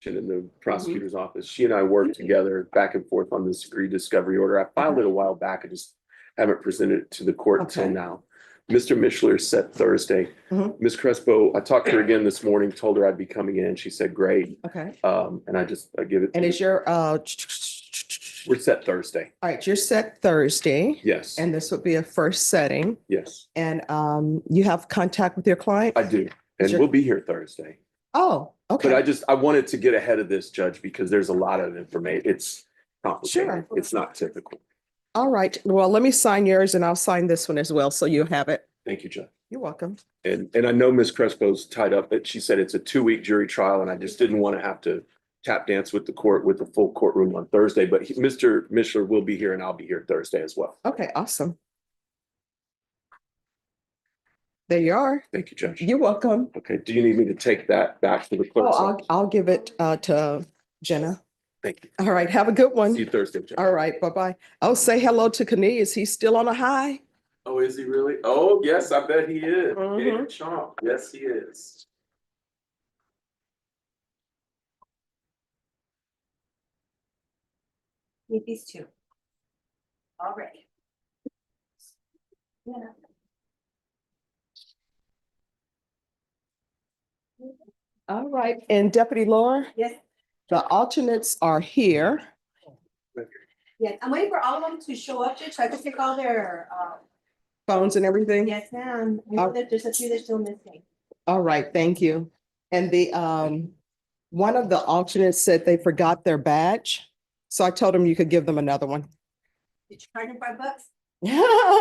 in the prosecutor's office. She and I worked together back and forth on this discovery order. I filed it a while back. I just haven't presented it to the court until now. Mr. Mishler set Thursday. Ms. Crespo, I talked to her again this morning, told her I'd be coming in. She said, great. Okay. And I give it. And is your, we're set Thursday. all right, you're set Thursday. Yes. And this would be a first setting. Yes, And you have contact with your client? I do. And we'll be here Thursday. Oh, okay. But I wanted to get ahead of this, Judge, because there's a lot of information. It's complicated. Sure. It's not typical. All right. Well, let me sign yours and I'll sign this one as well. So you have it. Thank you, Judge. You're welcome. And I know Ms. Crespo's tied up, but she said it's a 2-week jury trial, and I just didn't want to have to tap dance with the court with the full courtroom on Thursday. But Mr. Mishler will be here and I'll be here Thursday as well. Okay, awesome. There you are. Thank you, Judge. You're welcome. Okay. Do you need me to take that back to the clerk? Oh, I'll give it to Jenna. Thank you. All right. Have a good one. See you Thursday, Judge. All right. Bye-bye. Oh, say hello to Kane. Is he still on a high? Oh, is he really? Oh, yes, I bet he is. Mhm. David Chomp. Yes, he is. Need these two. Already. Yeah. All right. And Deputy Laura, Yes, the alternates are here. yes. I'm waiting for all of them to show up, Judge, so I can take all their, Phones and everything? yes, ma'am. I know that there's a few that's still missing. All right, thank you. And the one of the alternates said they forgot their badge. So I told him you could give them another one. Did you charge them $5?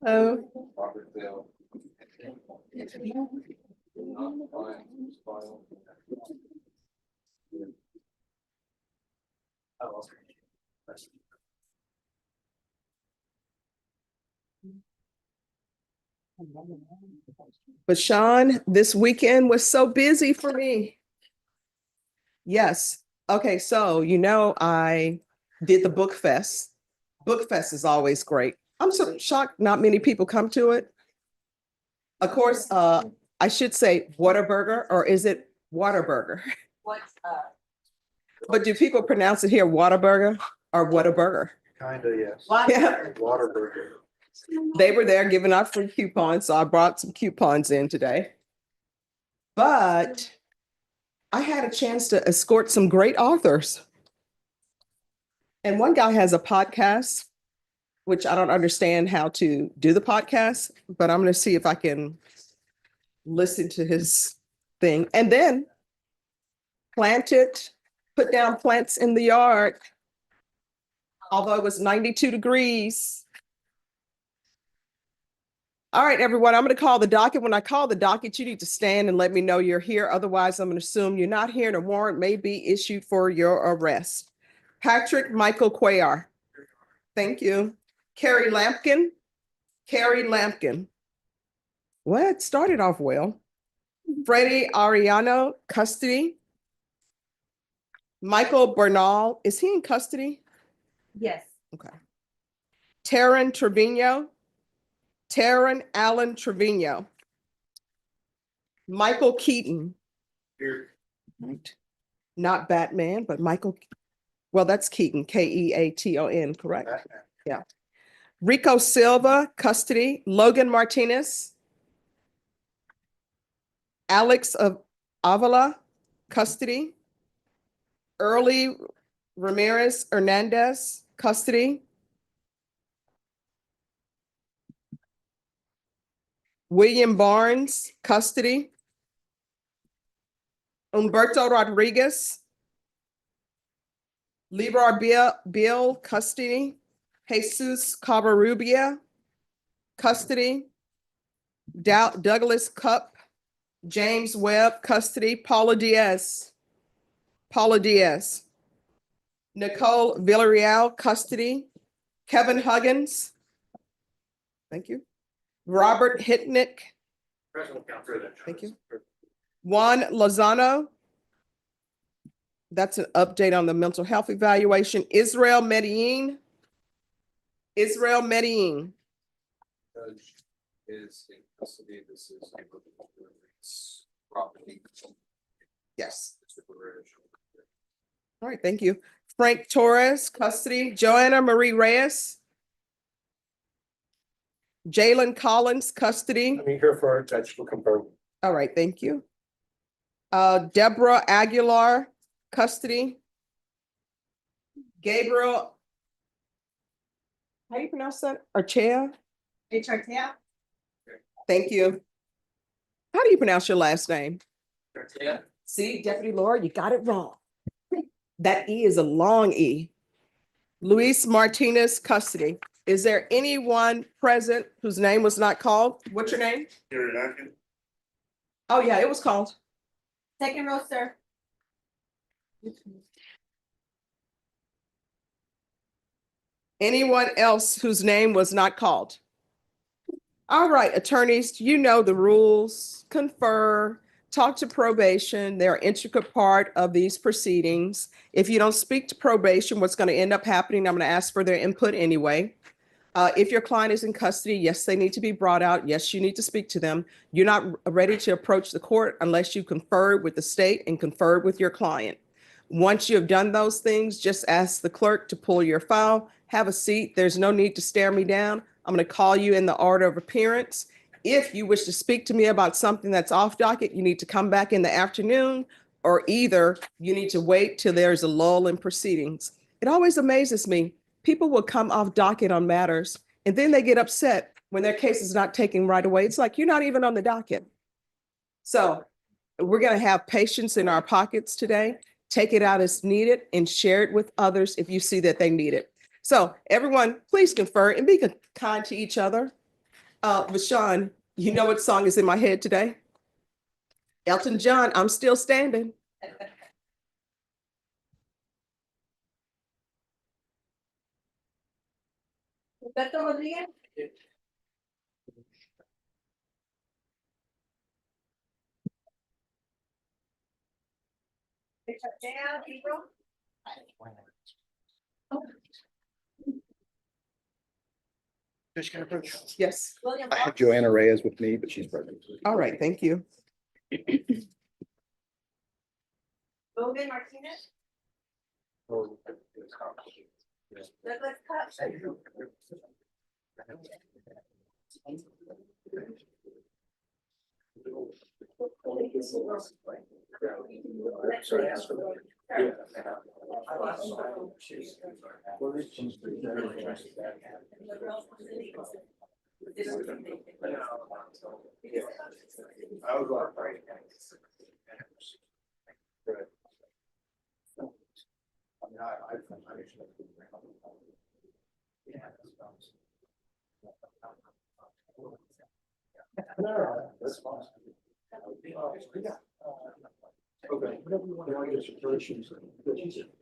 Oh, but Sean, this weekend was so busy for me. Yes. Okay, so I did the book fest. Book fest is always great. I'm so shocked not many people come to it. Of course, I should say Whataburger, or is it Whataburger? What's But do people pronounce it here Whataburger or Whataburger? Kinda, yes. Yeah. Water burger. They were there giving out free coupons, so I brought some coupons in today. But I had a chance to escort some great authors. And one guy has a podcast, which I don't understand how to do the podcast, but I'm going to see if I can listen to his thing. And then put down plants in the yard, although it was 92 degrees. All right, everyone, I'm going to call the docket. When I call the docket, you need to stand and let me know you're here. Otherwise, I'm going to assume you're not here and a warrant may be issued for your arrest. Patrick Michael Cuellar. Thank you. Carrie Lampkin. Carrie Lampkin. Well, it started off well. Freddie Ariano, custody. Michael Bernal, is he in custody? Yes. Okay. Taryn Trevino. Taryn Allen Trevino. Michael Keaton. Here. Right. Not Batman, but Michael. Well, that's Keaton, Keaton, correct? Yeah. Rico Silva, custody. Logan Martinez. Alex of Avila, custody. Early Ramirez Hernandez, custody. William Barnes, custody. Humberto Rodriguez. Leroy Bill, custody. Jesus Cabarrubia, custody. Douglas Cup. James Webb, custody. Paula Diaz. Nicole Villarreal, custody. Kevin Huggins. Thank you. Robert Hitnick. Thank you. Juan Lozano. That's an update on the mental health evaluation. Israel Medellin. Judge is in custody. This is property. Yes. All right, thank you. Frank Torres, custody. Joanna Marie Reyes. Jalen Collins, custody. I'm here for a judge to confirm. All right, thank you. Deborah Aguilar, custody. Gabriel. How do you pronounce that? Archea? HRTF? Thank you. How do you pronounce your last name? See, Deputy Laura, you got it wrong. That E is a long E. Luis Martinez, custody. Is there anyone present whose name was not called? What's your name? Oh, yeah, it was called. Second row, sir. Anyone else whose name was not called? All right, attorneys, you know the rules. Confer, talk to probation. They're an intricate part of these proceedings. If you don't speak to probation, what's going to end up happening, I'm going to ask for their input anyway. If your client is in custody, yes, they need to be brought out. Yes, you need to speak to them. You're not ready to approach the court unless you conferred with the state and conferred with your client. Once you have done those things, just ask the clerk to pull your file, have a seat. There's no need to stare me down. I'm going to call you in the order of appearance. If you wish to speak to me about something that's off docket, you need to come back in the afternoon, or either you need to wait till there's a lull in proceedings. It always amazes me. People will come off docket on matters, and then they get upset when their case is not taken right away. It's like, you're not even on the docket. So we're going to have patience in our pockets today. Take it out as needed and share it with others if you see that they need it. So everyone, please confer and be kind to each other. Vashawn, you know what song is in my head today? Elton John, I'm Still Standing. Humberto Rodriguez? HRTF, Hebrew? Yes. William I have Fox? Joanna Reyes with me, but she's pregnant. All right, thank you. Logan Martinez? Douglas Cup?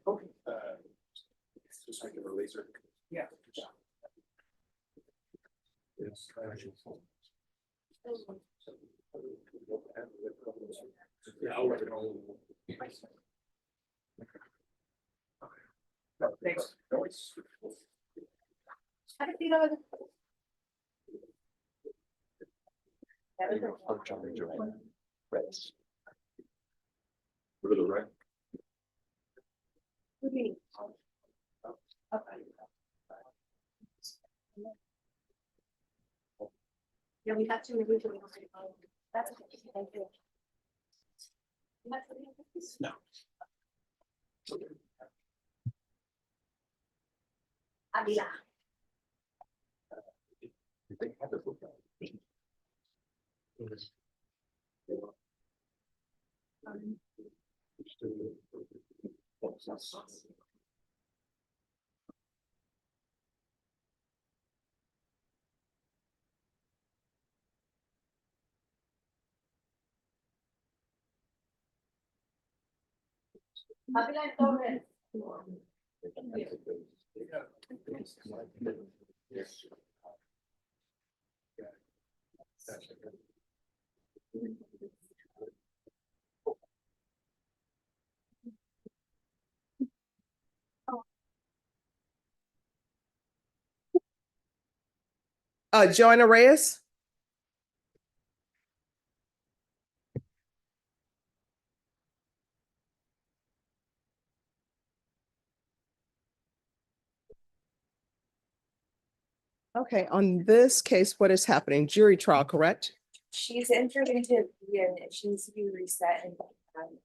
Okay. Have a seat over there. To the right. What do you need? Okay. Yeah, we have to originally. That's okay. Thank you. No. Avila. Avila and Torres. Joanna Reyes? Okay, on this case, what is happening? Jury trial, correct? She's entered into the and she needs to be reset and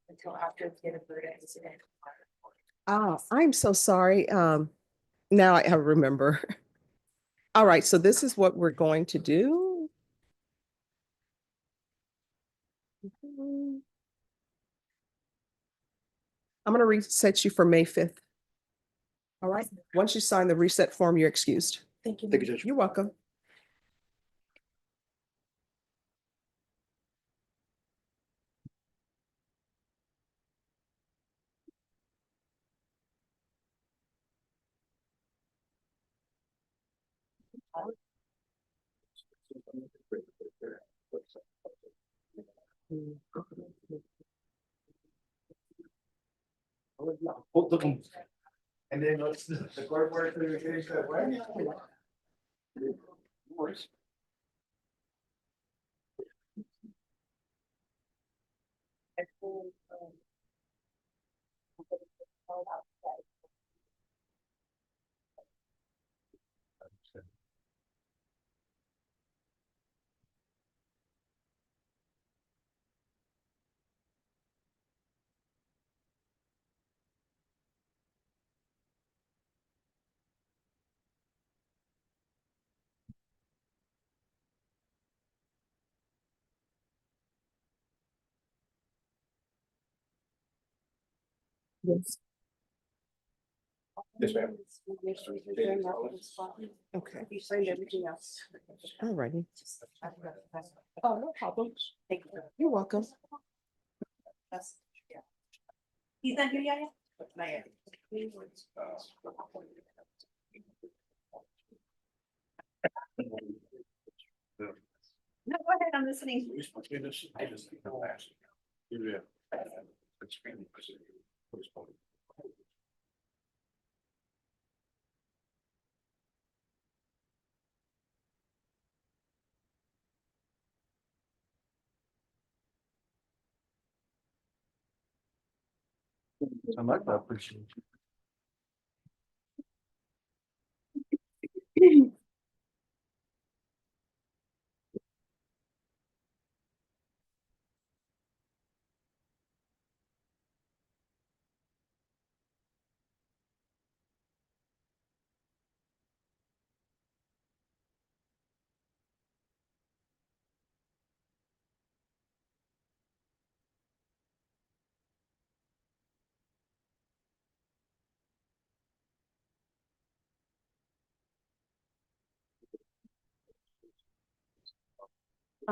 until after the verdict. I'm so sorry. Now I remember. All right, so this is what we're going to do. I'm gonna reset you for May 5th. All right, once you sign the reset form, you're excused. Thank you. Thank you, Judge. You're welcome. And then let's, the court work for the case that way. Yes. Yes, ma'am. Okay, You signed everything else. all righty. Oh, no problem. Thank you. You're welcome. He's not here yet? No, go ahead, I'm listening. I like that. Appreciate it.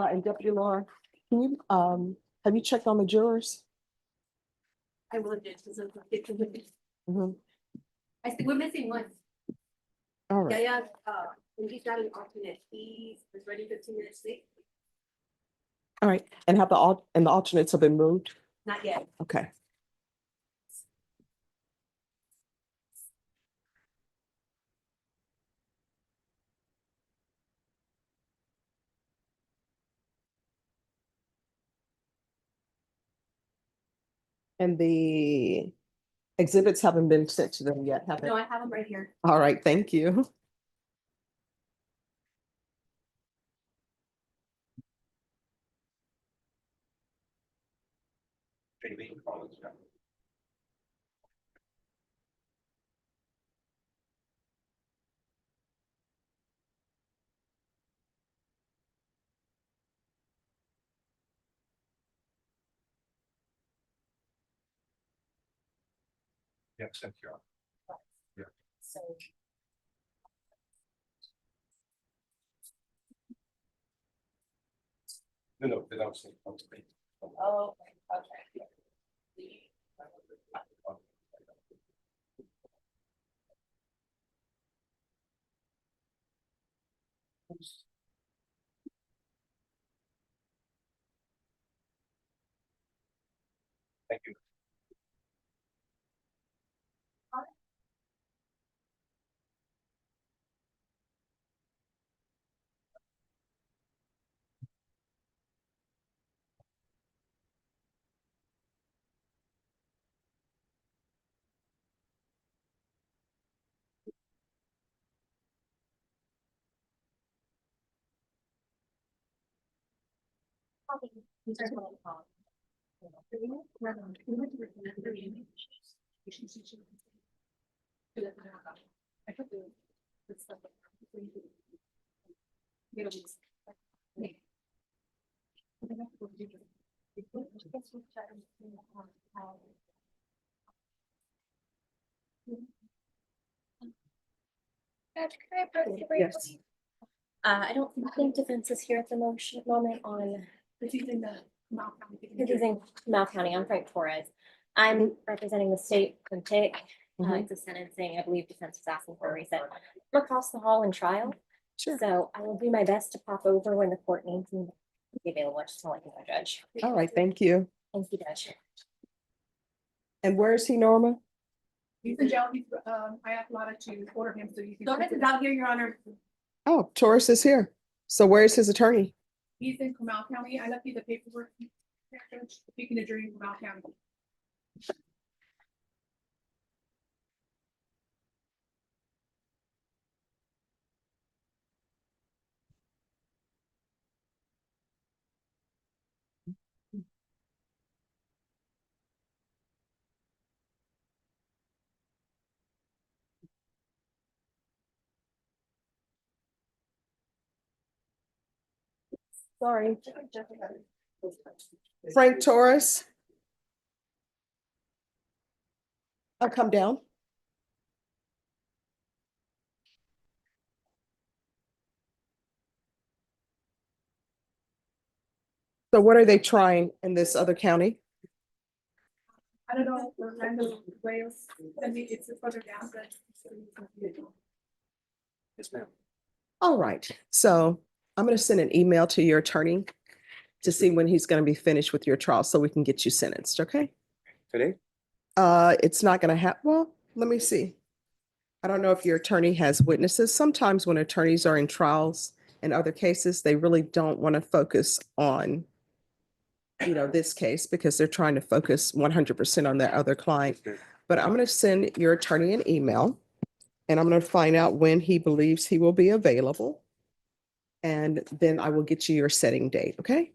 And Deputy Laura, can you, have you checked on the jurors? I will do. Mhm. I think we're missing one. All right, Yeah, and he's not an alternate. He was ready 15 minutes late. all right. And have the alternates have been moved? Not yet. Okay. And the exhibits haven't been sent to them yet, have they? No, I have them right here. All right, thank you. Yes, thank you. So. No, that was. Oh, okay. Thank you. Yes. I don't think defense is here at the moment on. It's using Mal County. I'm Frank Torres. I'm representing the state from TIC. Mhm. It's a sentencing. I believe defense was asking for a reset. I'm across the hall in trial. Sure. So I will do my best to pop over when the court needs me to be available. Just to let you know, Judge. All right, thank you. Thank you, Judge. And where is he, Norma? He's in jail. I asked Lana to order him so you can. Docket is out here, Your Honor. Oh, Taurus is here. So where's his attorney? He's in Comal County. I left you the paperwork. Speaking of jury in Comal County. Sorry. Frank Torres? I'll come down. So what are they trying in this other county? I don't know, Orlando, Wales. I mean, it's further down, but. Yes, ma'am. All right, so I'm going to send an email to your attorney to see when he's going to be finished with your trial so we can get you sentenced, okay? Today? It's not going to happen. Well, let me see. I don't know if your attorney has witnesses. Sometimes when attorneys are in trials and other cases, they really don't want to focus on, this case because they're trying to focus 100% on their other client. Okay. But I'm going to send your attorney an email and I'm going to find out when he believes he will be available. And then I will get you your setting date, okay?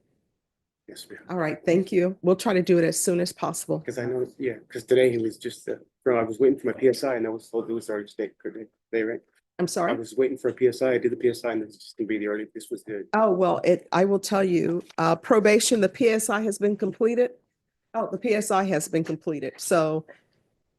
Yes, ma'am. All right, thank you. We'll try to do it as soon as possible. Because I know, yeah, because today he was just, I was waiting for my PSI and I was told it was already state, right? I'm I sorry. was waiting for a PSI. I did the PSI and it's just gonna be the early, this was the, Oh, well, I will tell you, probation, the PSI has been completed. Oh, the PSI has been completed. So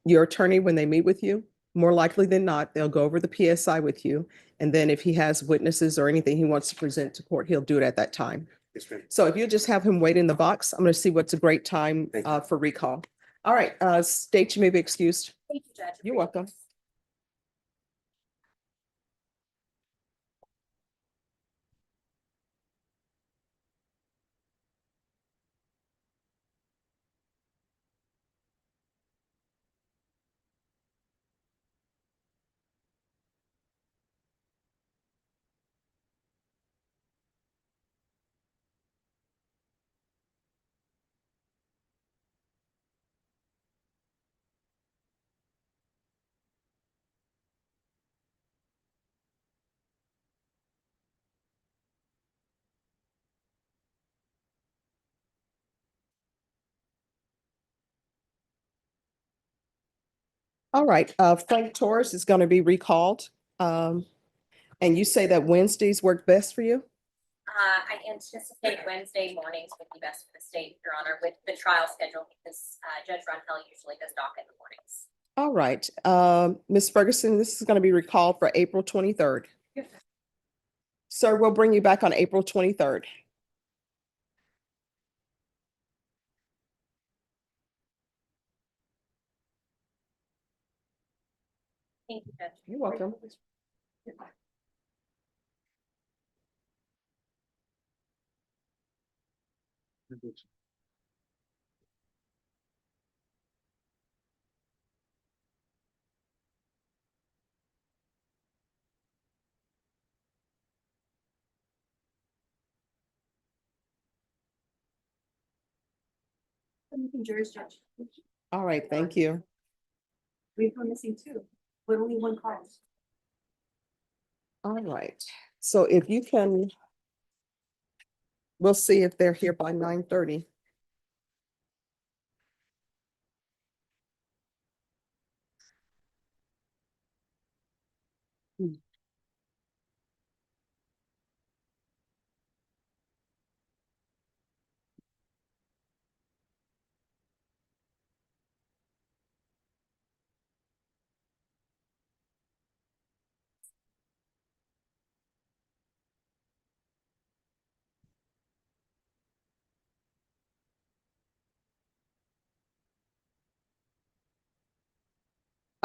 your attorney, when they meet with you, more likely than not, they'll go over the PSI with you. And then if he has witnesses or anything he wants to present to court, he'll do it at that time. yes, ma'am. So if you just have him wait in the box, I'm going to see what's a great time Thank you. for recall. All right, State, you may be excused. Thank you, Judge. You're welcome. All right, Frank Torres is going to be recalled. And you say that Wednesdays work best for you? I anticipate Wednesday mornings would be best for the state, Your Honor, with the trial schedule, because Judge Runhill usually does docket in the mornings. All right, Ms. Ferguson, this is going to be recalled for April 23rd. Yes. Sir, we'll bring you back on April 23rd. Thank you, Judge. You're welcome. Jury's judge. All right, thank you. We're missing two, but only one call. All right, so if you can, we'll see if they're here by 9:30.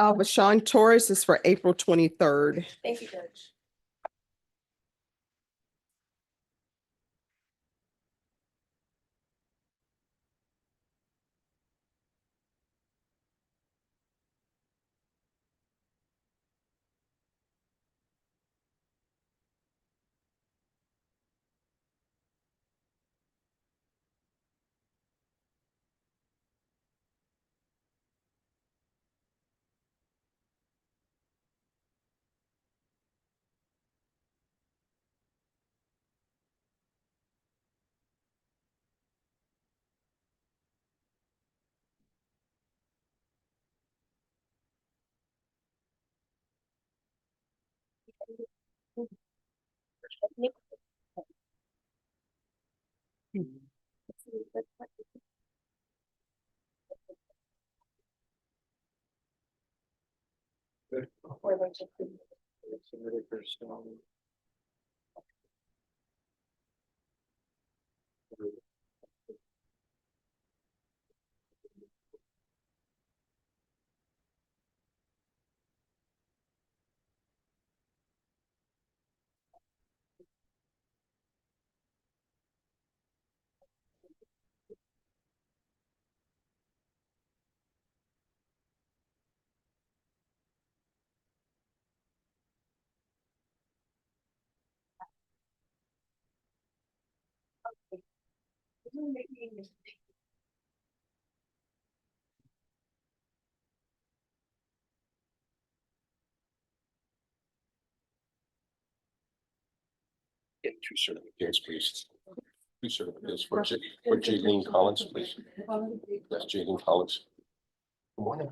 Vashawn Torres is for April 23rd. Thank you, Judge. Get two certificates, please. Two certificates for Jaylene Collins, please. That's Jaylene Collins. Good morning.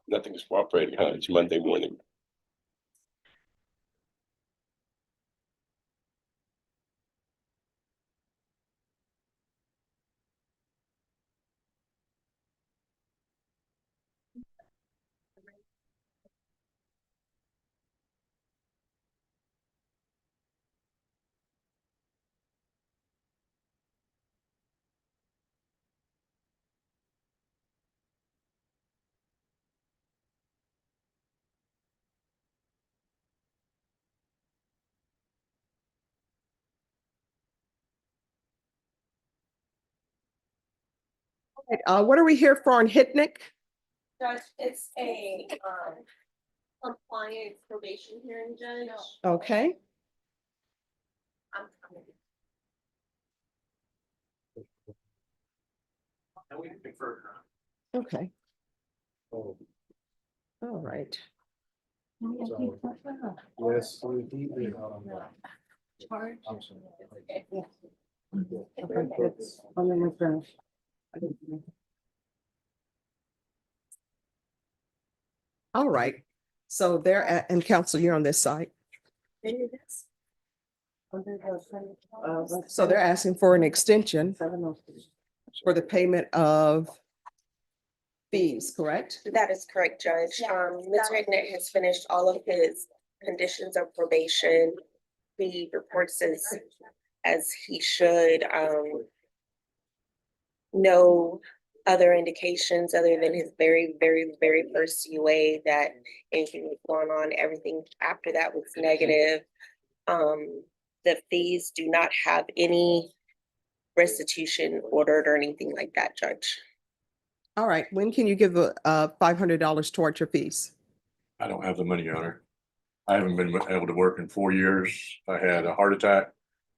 Nothing is cooperating, huh? It's Monday morning. What are we here for on Hitnick? Judge, it's a compliance probation hearing, Judge. Okay, I'm- okay. All right. Yes. All right. So they're at, and counsel, you're on this side. So they're asking for an extension for the payment of fees, correct? That is correct, Judge. Mr. Hignett has finished all of his conditions of probation. He reports as he should. No other indications other than his very, very, very first CUA that anything was going on. Everything after that was negative. The fees do not have any restitution ordered or anything like that, Judge. All right. When can you give the $500 towards your fees? I don't have the money, Your Honor. I haven't been able to work in 4 years. I had a heart attack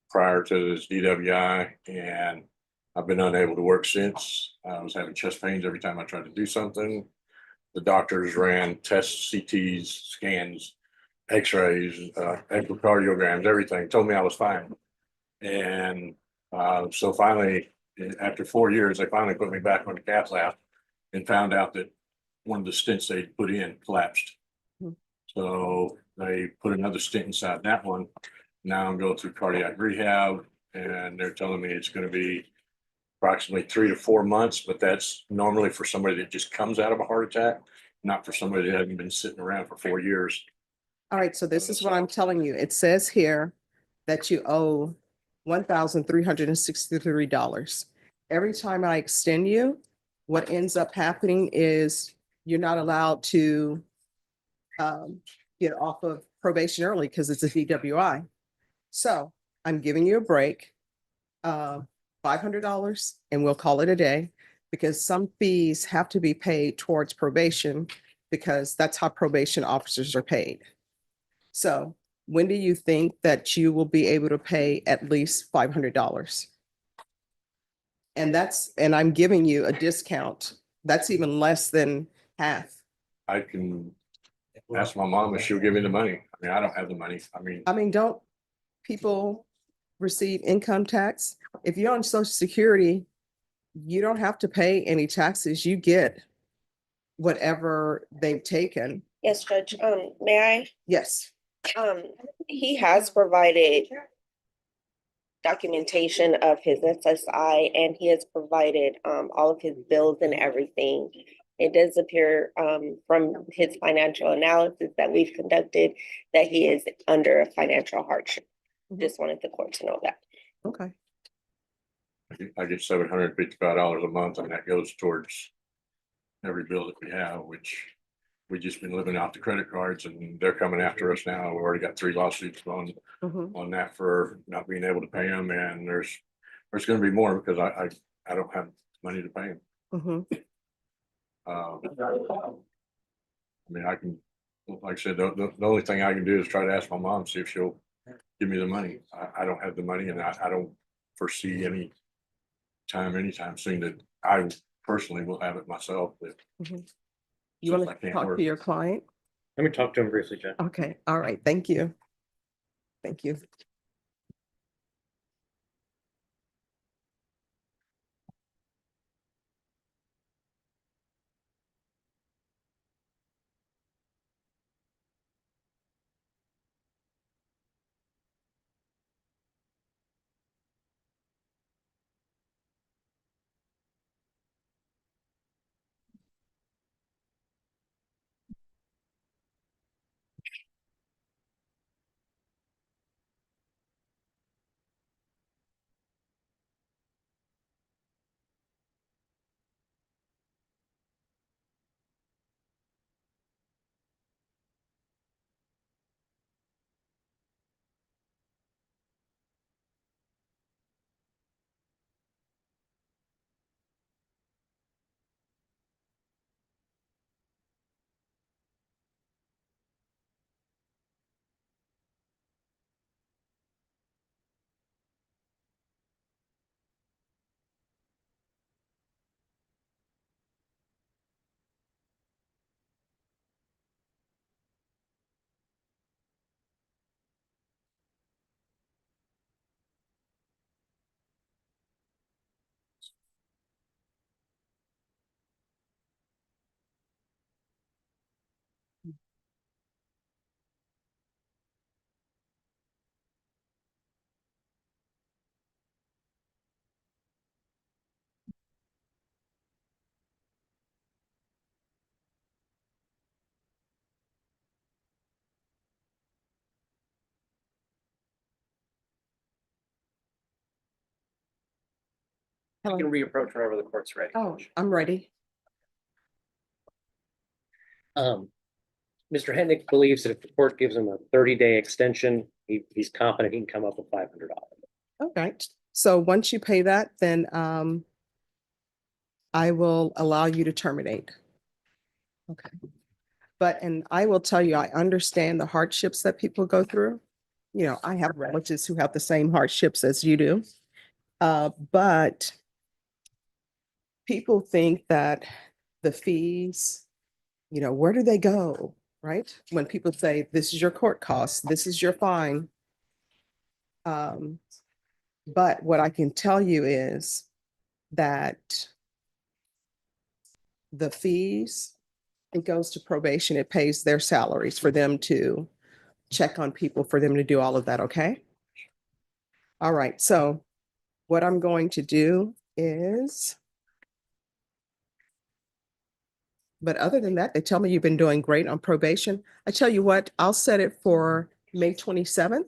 prior to this DWI, and I've been unable to work since. I was having chest pains every time I tried to do something. The doctors ran tests, CTs, scans, x-rays, echocardiograms, everything, told me I was fine. And so finally, after 4 years, they finally put me back on the cath lab and found out that one of the stents they put in collapsed. Hmm. So they put another stent inside that one. Now I'm going through cardiac rehab, and they're telling me it's going to be approximately 3 to 4 months, but that's normally for somebody that just comes out of a heart attack, not for somebody that hasn't been sitting around for 4 years. All right, so this is what I'm telling you. It says here that you owe $1,363. Every time I extend you, what ends up happening is you're not allowed to get off of probation early because it's a DWI. So I'm giving you a break, $500, and we'll call it a day, because some fees have to be paid towards probation because that's how probation officers are paid. So when do you think that you will be able to pay at least $500? And I'm giving you a discount. That's even less than half. I can ask my mom if she'll give me the money. I mean, I don't have the money. I mean, don't people receive income tax? If you're on Social Security, you don't have to pay any taxes. You get whatever they've taken. Yes, Judge. May Yes. I? He has provided documentation of his SSI, and he has provided all of his bills and everything. It does appear from his financial analysis that we've conducted that he is under a financial hardship. Mhm. Just wanted the court to know that. Okay. I get $755 a month, and that goes towards every bill that we have, which we just been living off the credit cards, and they're coming after us now. We've already got 3 lawsuits Mhm. on that for not being able to pay them, and there's going to be more because I don't have money to pay them. Mhm. I mean, I can, like I said, the only thing I can do is try to ask my mom, see if she'll give me the money. I don't have the money, and I don't foresee anytime soon that I personally will have it myself. But You since want I to can't talk work. to your client? Let me talk to him briefly, Judge. Okay, all right, thank you. Thank you. Hello. can reapproach whenever the court's ready. Oh, I'm ready. Mr. Hennick believes that if the court gives him a 30-day extension, he's confident he can come up with $500. Okay, so once you pay that, then I will allow you to terminate. Okay. But, and I will tell you, I understand the hardships that people go through. You know, I have relatives who have the same hardships as you do. But people think that the fees, you know, where do they go, right? When people say, this is your court cost, this is your fine. But what I can tell you is that the fees, it goes to probation, it pays their salaries for them to check on people, for them to do all of that, okay? All right, so what I'm going to do is, but other than that, they tell me you've been doing great on probation. I tell you what, I'll set it for May 27th.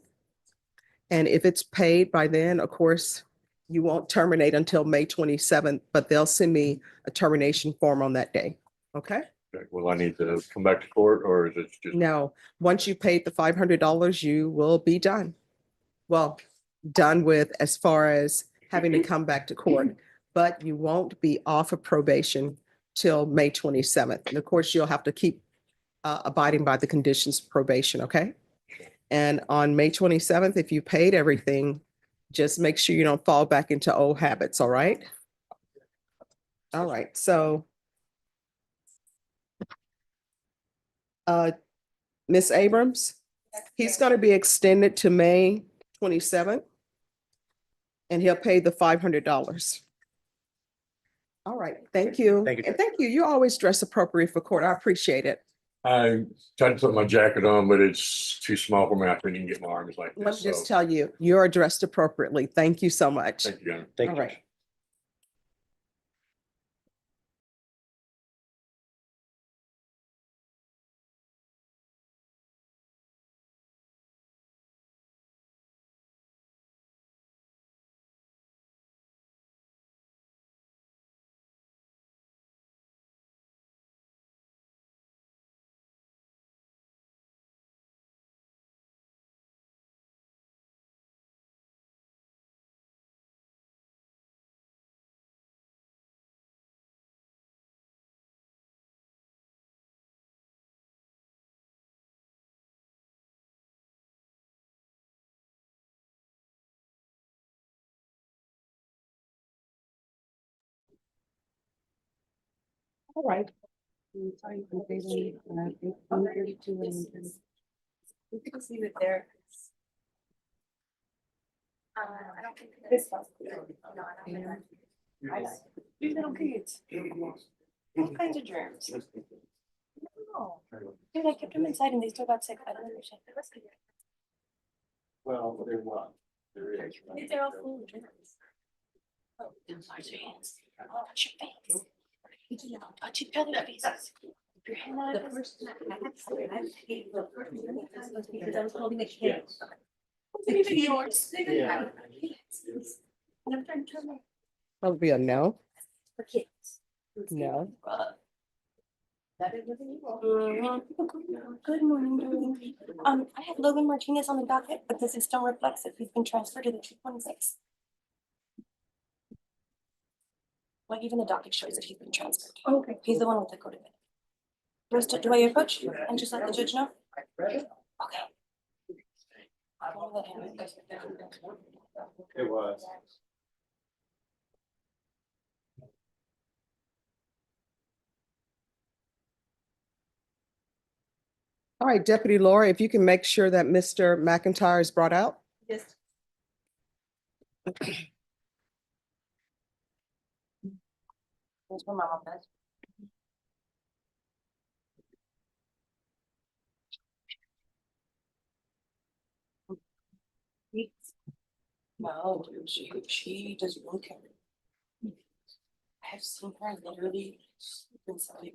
And if it's paid by then, of course, you won't terminate until May 27th, but they'll send me a termination form on that day, okay? Okay, will I need to come back to court or is it just? No, once you paid the $500, you will be done. Well, done with as far as having to come back to court, but you won't be off of probation till May 27th. And of course, you'll have to keep abiding by the conditions of probation, okay? And on May 27th, if you paid everything, just make sure you don't fall back into old habits, all right? All right, so Ms. Abrams, he's going to be extended to May 27th, and he'll pay the $500. All right, thank you. Thank you, And Judge. thank you. You always dress appropriate for court. I appreciate it. I tried to put my jacket on, but it's too small for me. I couldn't even get my arms like Let me this. just So tell you, you're dressed appropriately. Thank you so much. thank you, Your Honor. Thank All you. right. All right. You can see it there. I don't think this was. You little kids. All kinds of germs. No. Dude, I kept them inside and they still got sick. I don't understand. Well, there was. There is. They're all full of germs. Oh, wash your hands. Wash your face. Touch each other's faces. If your hand out of the first time, because I was holding a kid. Even yours. Yeah. And I'm trying to turn my. That'll be a no. For kids. No. That is living well. Good morning, darling. I have Logan Martinez on the docket, but the system reflects that he's been transferred to the 226. Like even the docket shows that he's been transferred. Okay. He's the one with the code of it. Do I approach and just let the judge know? Okay. It was. All right, Deputy Laura, if you can make sure that Mr. McIntyre is brought out. Yes. That's what mama does. No, dude, she doesn't look at it. I have seen her literally been something.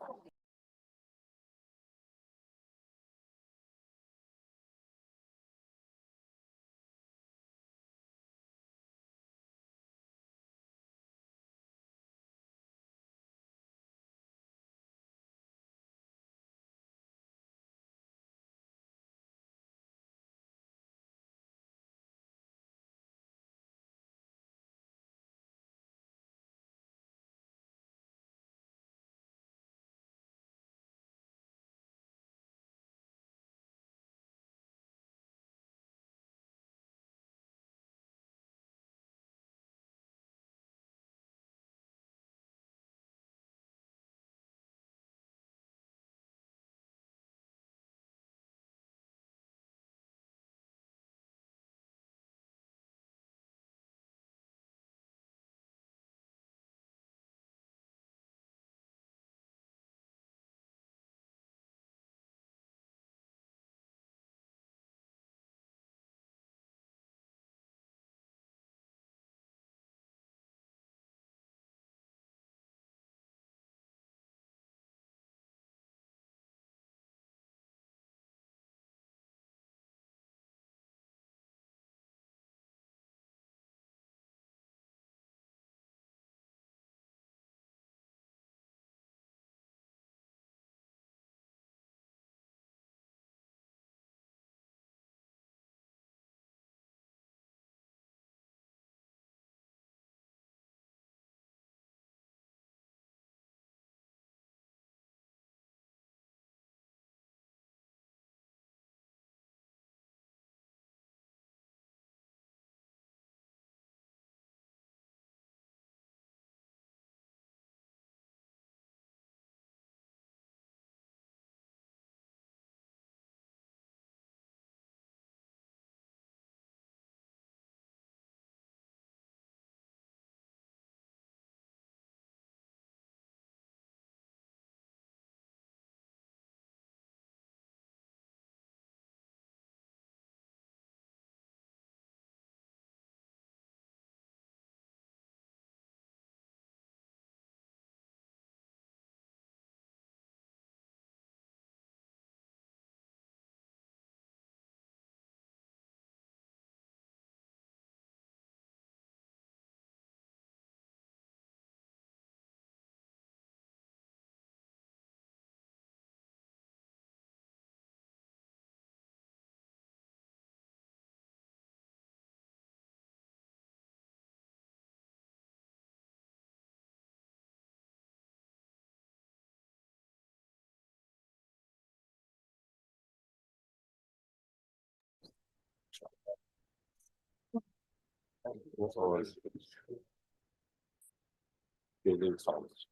Jayleen Collins.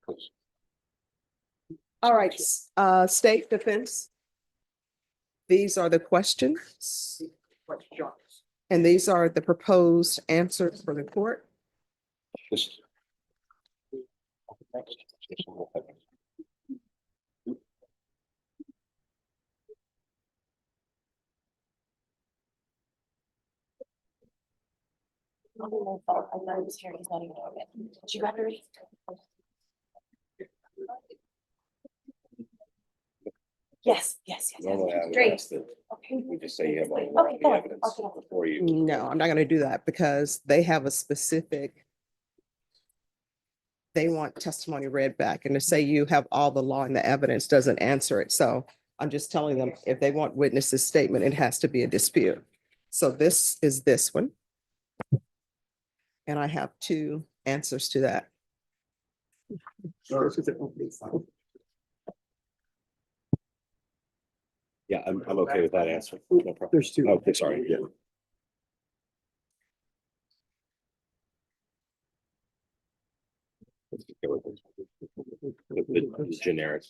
Please. All right, state defense. These are the questions. And these are the proposed answers for the court. This- I thought he was here, he's not even on it. Did you grab your? Yes, yes, yes, Normally I yes. would Great. ask that Okay. we just say you have all Okay, the go on. evidence I'll get it. before you. No, I'm not gonna do that because they have a specific. They want testimony read back, and to say you have all the law and the evidence doesn't answer it. So I'm just telling them if they want witnesses' statement, it has to be a dispute. So this is this one. And I have two answers to that. Yeah, I'm okay with that answer. No problem. There's two. Okay, sorry, yeah. Let's just go with the generic.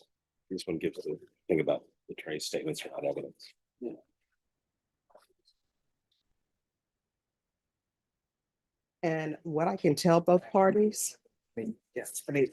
This one gives the thing about the attorney's statements without evidence. And what I can tell both parties. Yes, I mean.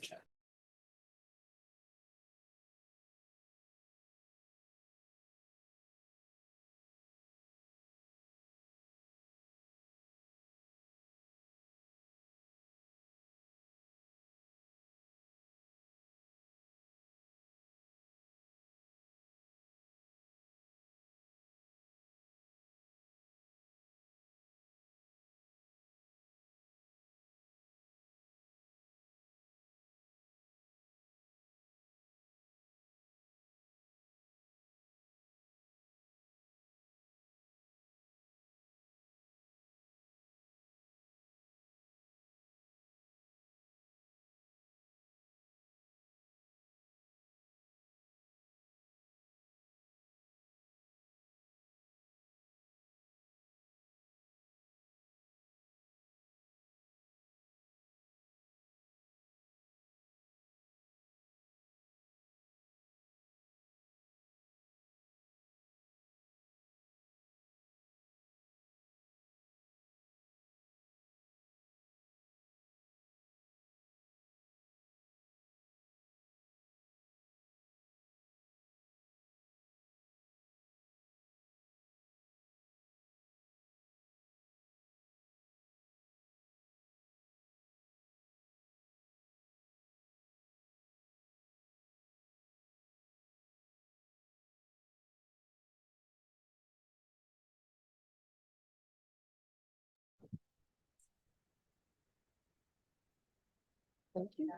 Thank you.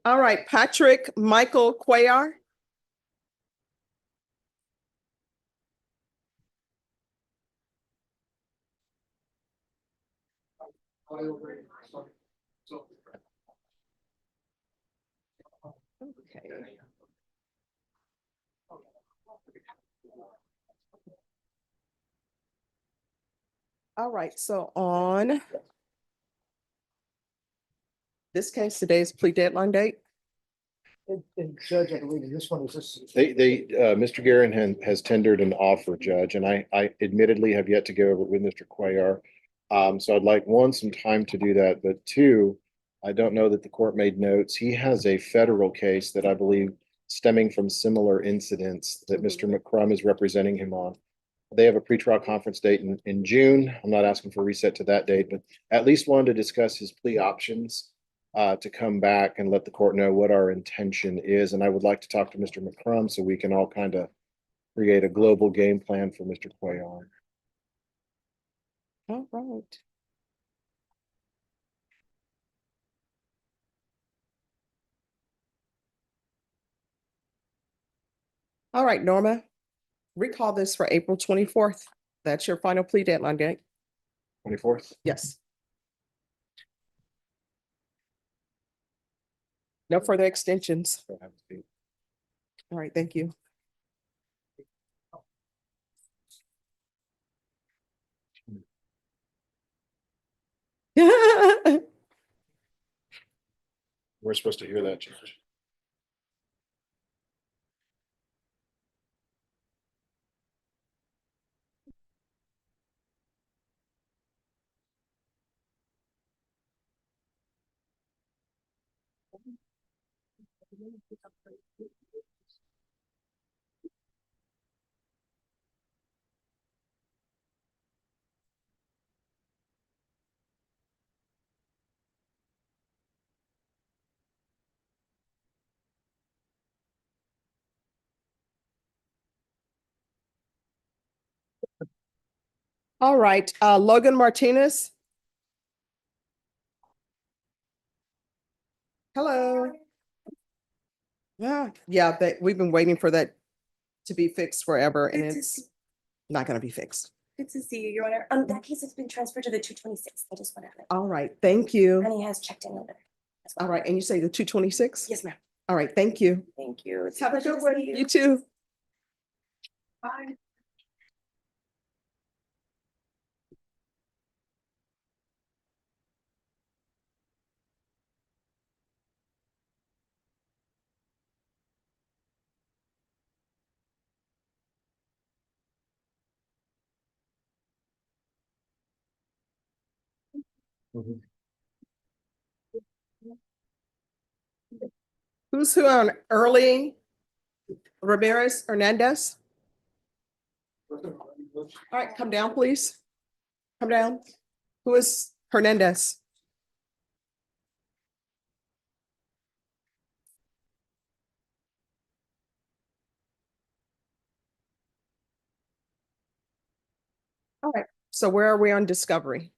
All right, Patrick Michael Cuellar. Okay. All right, so on this case, today's plea deadline date. And Judge, I believe this one is just. Mr. Guerin has tendered an offer, Judge, and I admittedly have yet to go over it with Mr. Cuellar. So I'd like, one, some time to do that, but two, I don't know that the court made notes. He has a federal case that I believe stemming from similar incidents that Mr. McCrum is representing him on. They have a pretrial conference date in June. I'm not asking for a reset to that date, but at least wanted to discuss his plea options to come back and let the court know what our intention is. And I would like to talk to Mr. McCrum so we can all kind of create a global game plan for Mr. Cuellar. All right. All right, Norma, recall this for April 24th. That's your final plea deadline date. 24th? Yes. No further extensions. All right, thank you. We're supposed to hear that, Judge. All right, Logan Martinez. Hello. Yeah, we've been waiting for that to be fixed forever and Good to it's see- not gonna be fixed. Good to see you, Your Honor. That case has been transferred to the 226. I just wanted to, All right, thank you. and he has checked in on it. as well. All right, and you say the 226? Yes, ma'am. All right, thank you. Thank you. It's Have a pleasure good to one. see you. You too. Bye. Who's who on early? Ramirez Hernandez? All right, come down, please. Come down. Who is Hernandez? All right, so where are we on discovery?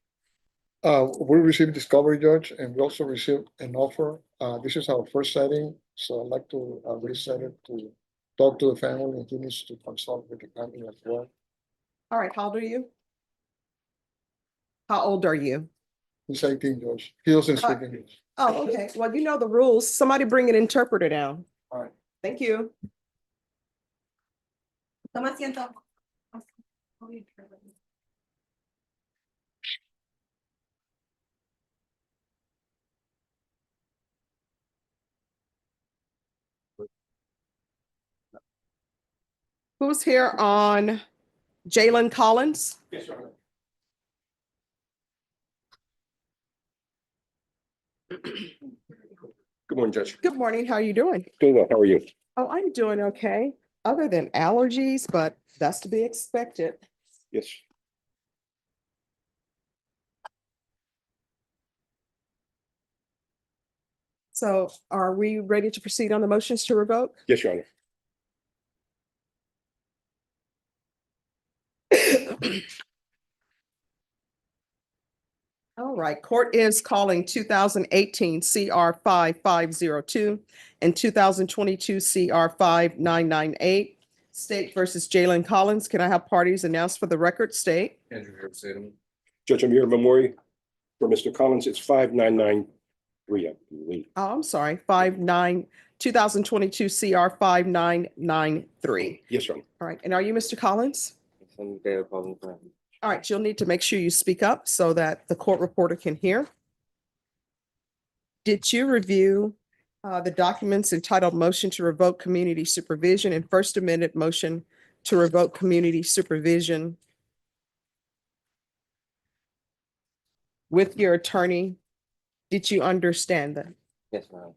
We received discovery, Judge, and we also received an offer. This is our first setting, so I'd like to reset it to talk to the family, and he needs to consult with the family as well. All right, how old are you? How old are you? He's 18, Judge. He doesn't speak English. Oh, okay. Well, you know the rules. Somebody bring an interpreter down. All right. Thank you. Toma asiento. Who's here on Jalen Collins? Yes, sir. Good morning, Judge. Good morning. How are you doing? Doing well. How are you? Oh, I'm doing okay, other than allergies, but that's to be expected. Yes. So are we ready to proceed on the motions to revoke? Yes, Your Honor. All right, court is calling 2018 CR 5502 and 2022 CR 5998. State versus Jalen Collins. Can I have parties announced for the record? State. Andrew Harrison. Judge Amir Memory for Mr. Collins, it's 5993, I believe. Oh, I'm sorry, 2022 CR 5993. Yes, Your Honor. All right, and are you Mr. Collins? I'm there, All All right, you'll need to make sure you speak up so that the court reporter can hear. Did you review the documents entitled Motion to Revoke Community Supervision and First Amendment Motion to Revoke Community Supervision with your attorney? Did you understand them? Yes, ma'am.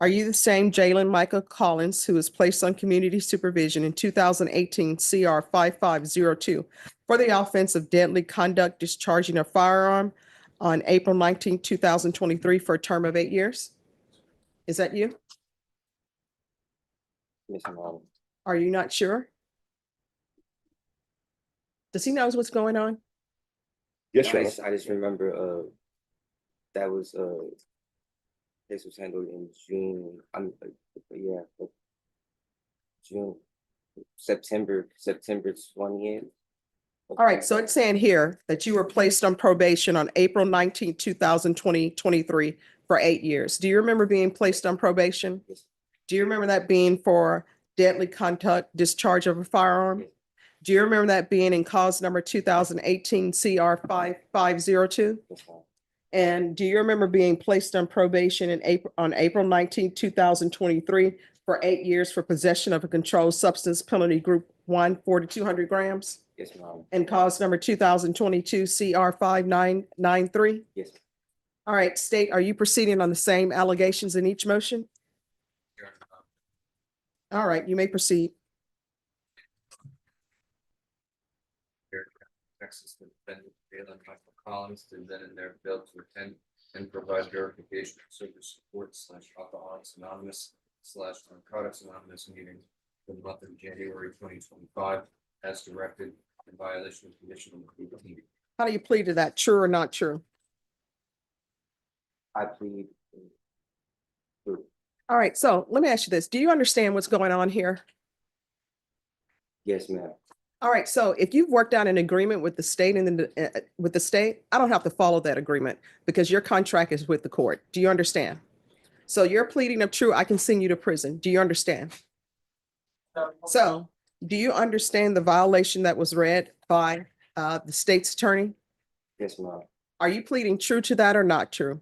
Are you the same Jalen Michael Collins who was placed on community supervision in 2018 CR 5502 for the offense of deadly conduct discharging a firearm on April 19, 2023 for a term of 8 years? Is that you? Yes, ma'am. Are you not sure? Does he knows what's going on? Yes, Your Honor. I just remember, that was, this was handled in June, June, September 20th. All right, so it's saying here that you were placed on probation on April 19, 2023 for 8 years. Do you remember being placed on probation? Yes. Do you remember that being for deadly conduct discharge of a firearm? Do you remember that being in cause number 2018 CR 5502? Yes, ma'am. And do you remember being placed on probation on April 19, 2023 for 8 years for possession of a controlled substance penalty group 1, 4,200 grams? Yes, ma'am. And cause number 2022 CR 5993? Yes. All right, state, are you proceeding on the same allegations in each motion? All right, you may proceed. Texas, the defendant, Galen Michael Collins, to then and there failed to attend and provide verification of service support / Alcoholics Anonymous / Narcotics Anonymous meeting for the month of January 2025, as directed in violation of condition number 18. How do you plead to that? True or not true? I plead. True. All right, so let me ask you this. Do you understand what's going on here? Yes, ma'am. All right, so if you've worked out an agreement with the state with the state, I don't have to follow that agreement because your contract is with the court. Do you understand? So you're pleading of true, I can send you to prison. Do you understand? So do you understand the violation that was read by the state's attorney? Yes, ma'am. Are you pleading true to that or not true?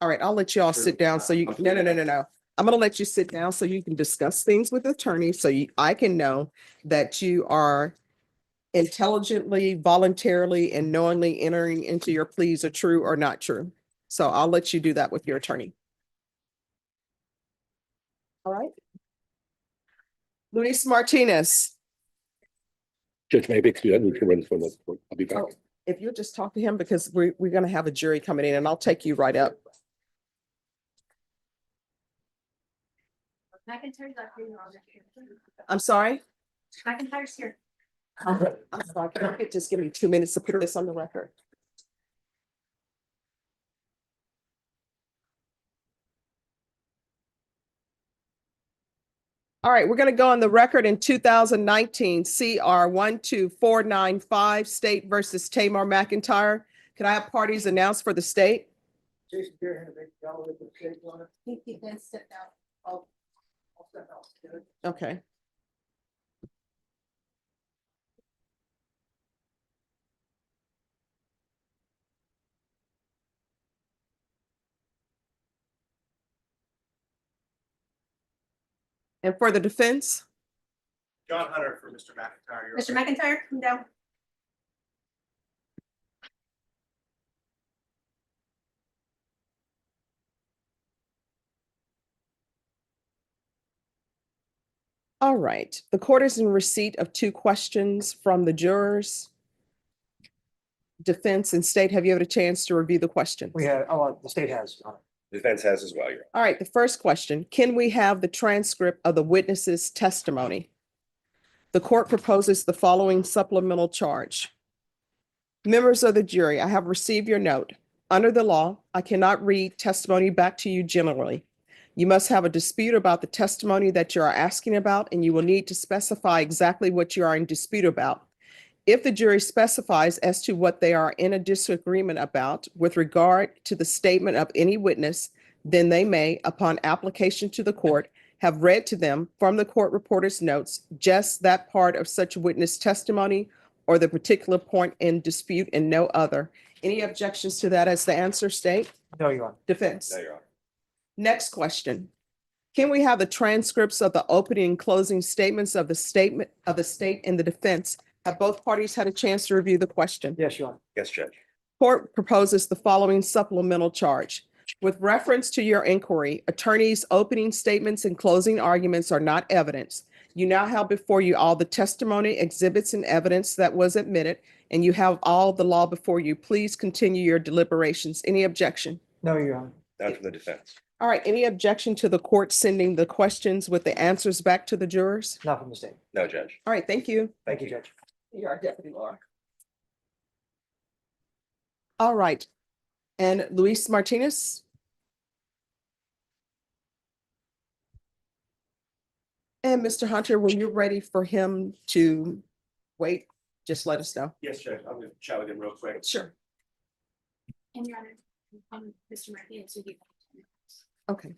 All right, I'll let you all sit down so you, no. I'm gonna let you sit down so you can discuss things with the attorney, so I can know that you are intelligently, voluntarily, and knowingly entering into your pleas are true or not true. So I'll let you do that with your attorney. All right. Luis Martinez, Judge, maybe excuse, I need to run from the, I'll be back. Oh, if you'll just talk to him because we're gonna have a jury coming in and I'll take you right up. McIntyre's not here. I'm sorry? McIntyre's here. I'm sorry, can I just give me 2 minutes to put this on the record? All right, we're going to go on the record in 2019 CR 12495 State versus Tamar McIntyre. Can I have parties announced for the state? Jason Garrett, they got with the shake on it. He then stepped out. I'll step out. Okay. And for the defense? John Hunter for Mr. McIntyre. Mr. McIntyre, come down. All right, the court is in receipt of 2 questions from the jurors. Defense and state, have you had a chance to review the questions? We have, oh, the state has. Defense has as well, Your Honor. All right, the first question, can we have the transcript of the witness's testimony? The court proposes the following supplemental charge. Members of the jury, I have received your note. Under the law, I cannot read testimony back to you generally. You must have a dispute about the testimony that you are asking about, and you will need to specify exactly what you are in dispute about. If the jury specifies as to what they are in a disagreement about with regard to the statement of any witness, then they may, upon application to the court, have read to them from the court reporter's notes just that part of such witness testimony or the particular point in dispute and no other. Any objections to that as the answer, state? No, Your Honor. Defense? No, Your Honor. Next question. Can we have the transcripts of the opening and closing statements of the state and the defense? Have both parties had a chance to review the question? Yes, Your Honor. Yes, Judge. Court proposes the following supplemental charge. With reference to your inquiry, attorneys' opening statements and closing arguments are not evidence. You now have before you all the testimony, exhibits, and evidence that was admitted, and you have all the law before you. Please continue your deliberations. Any objection? No, Your Honor. None from the defense. All right, any objection to the court sending the questions with the answers back to the jurors? Not from the state. No, Judge. All right, thank you. Thank you, Judge. You are Deputy Laura. All right, and Luis Martinez? And Mr. Hunter, when you're ready for him to wait, just let us know. Yes, Judge, I'm gonna chat with him real quick. Sure. And Your Honor, Mr. Martinez, will be. Okay.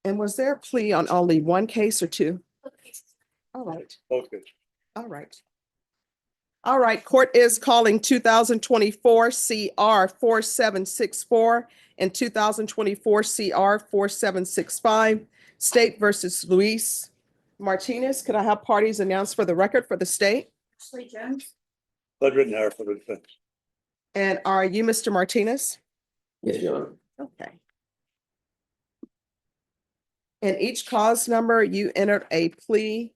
And was there a plea on only one case or two? All right. Okay. All right. All right, court is calling 2024 CR 4764 and 2024 CR 4765, State versus Luis Martinez. Could I have parties announced for the record for the state? Ashley Jones. Blood written there for the defense. And are you Mr. Martinez? Yes, Your Honor. Okay. And each cause number, you entered a plea.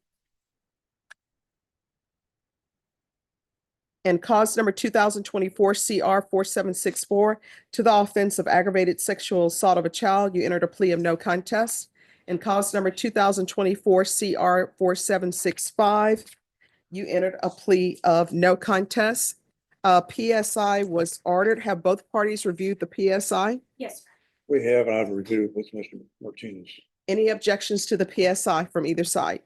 And cause number 2024 CR 4764 to the offense of aggravated sexual assault of a child, you entered a plea of no contest. And cause number 2024 CR 4765, you entered a plea of no contest. PSI was ordered. Have both parties reviewed the PSI? Yes, We have, and I've reviewed with Mr. Martinez. Any objections to the PSI from either side?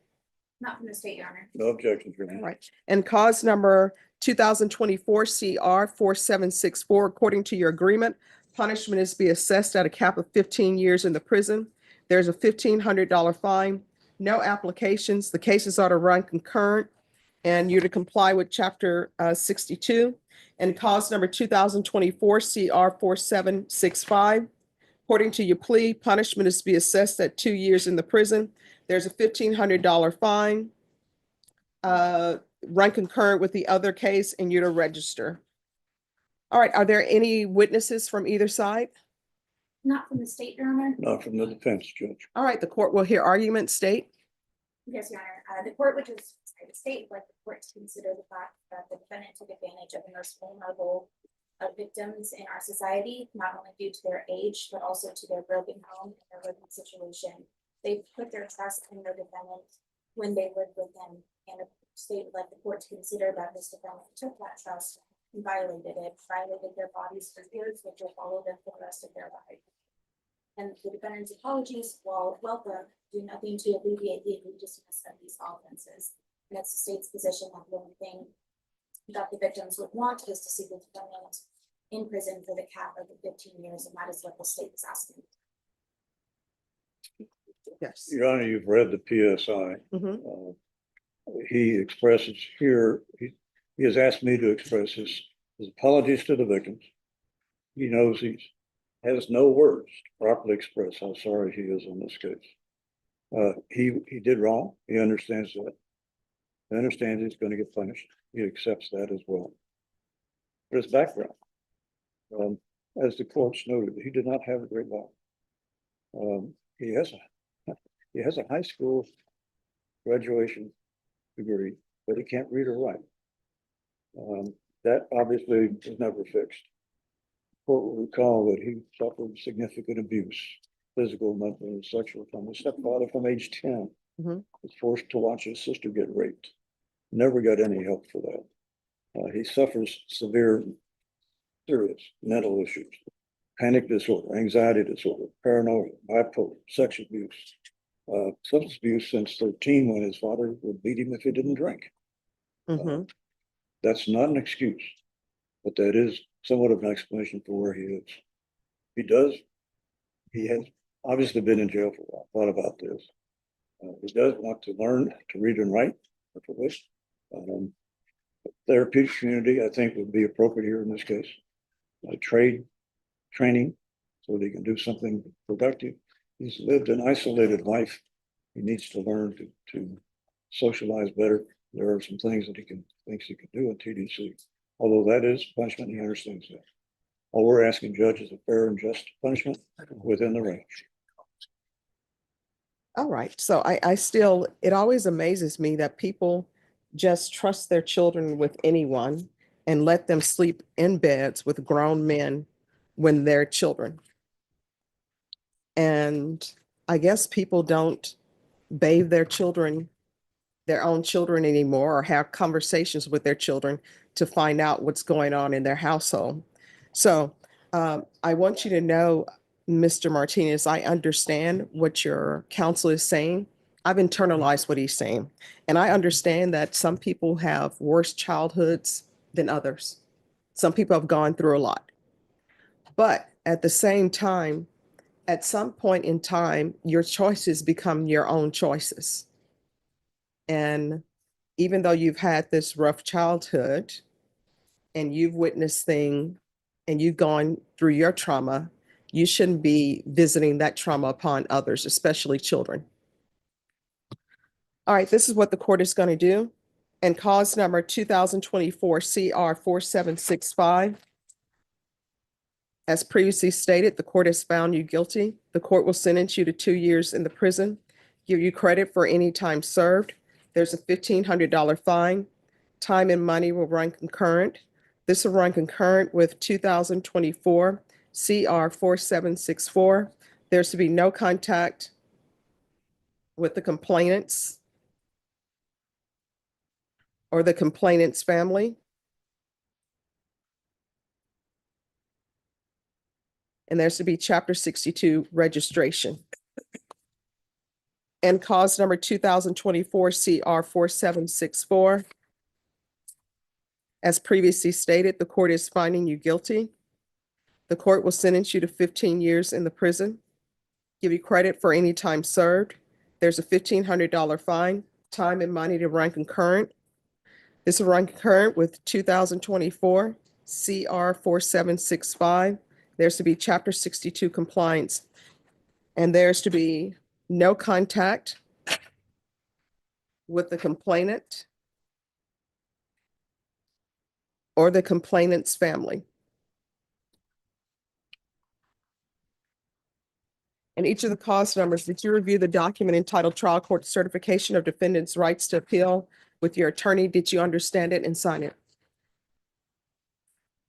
not from the state, Your Honor. No objections, Your All Honor. right. And cause number 2024 CR 4764, according to your agreement, punishment is to be assessed at a cap of 15 years in the prison. There's a $1,500 fine, no applications. The cases are to run concurrent, and you're to comply with chapter 62. And cause number 2024 CR 4765, according to your plea, punishment is to be assessed at 2 years in the prison. There's a $1,500 fine, run concurrent with the other case, and you're to register. All right, are there any witnesses from either side? Not from the state, Your Honor. Not from the defense, Judge. All right, the court will hear argument. State. Yes, Your Honor. The court, which is the state, would like the court to consider the fact that the defendant took advantage of the most vulnerable of victims in our society, not only due to their age, but also to their broken home and their living situation. They put their trust in their defendant when they lived with them, and the state would like the court to consider that this defendant took that trust and violated their bodies for years, which will follow them for the rest of their life. And the defendant's apologies, while welcome, do nothing to alleviate the egregiousness of these offenses. And it's the state's position that the only thing that the victims would want is to see the defendant in prison for the cap of the 15 years, and that is what the state is asking. Yes. Your Honor, you've read the PSI. Mhm. He expresses here, he has asked me to express his apologies to the victims. He knows he has no words to properly express how sorry he is in this case. He did wrong. He understands that. He understands he's going to get punished. He accepts that as well. But his background, as the courts noted, he did not have a great life. He has a high school graduation degree, but he can't read or write. That obviously was never fixed. The court will recall that he suffered significant abuse, physical, mental, and sexual, from his stepfather from age 10. Mhm. Was forced to watch his sister get raped. Never got any help for that. He suffers serious mental issues, panic disorder, anxiety disorder, paranoia, bipolar, sex abuse, substance abuse since 13, when his father would beat him if he didn't drink. Mhm. That's not an excuse, but that is somewhat of an explanation for where he is. He has obviously been in jail for a while, thought about this. He does want to learn to read and write, hopefully. Therapeutic community, I think, would be appropriate here in this case. Training, so that he can do something productive. He's lived an isolated life. He needs to learn to socialize better. There are some things that thinks he can do in TDC. Although that is punishment, he understands that. All we're asking, Judge, is a fair and just punishment within the range. All right. So I still, it always amazes me that people just trust their children with anyone and let them sleep in beds with grown men when they're children. And I guess people don't bathe their own children anymore, or have conversations with their children to find out what's going on in their household. So I want you to know, Mr. Martinez, I understand what your counsel is saying. I've internalized what he's saying. And I understand that some people have worse childhoods than others. Some people have gone through a lot. But at the same time, at some point in time, your choices become your own choices. And even though you've had this rough childhood and you've witnessed things and you've gone through your trauma, you shouldn't be visiting that trauma upon others, especially children. All right, this is what the court is going to do. And cause number 2024 CR 4765. As previously stated, the court has found you guilty. The court will sentence you to 2 years in the prison, give you credit for any time served. There's a $1,500 fine. Time and money will run concurrent. This will run concurrent with 2024 CR 4764. There's to be no contact with the complainants or the complainant's family. And there's to be Chapter 62 registration. And cause number 2024 CR 4764. As previously stated, the court is finding you guilty. The court will sentence you to 15 years in the prison, give you credit for any time served. There's a $1,500 fine, time and money to run concurrent. This will run concurrent with 2024 CR 4765. There's to be Chapter 62 compliance. And there's to be no contact with the complainant or the complainant's family. And each of the cause numbers, did you review the document entitled Trial Court Certification of Defendant's Rights to Appeal with your attorney? Did you understand it and sign it?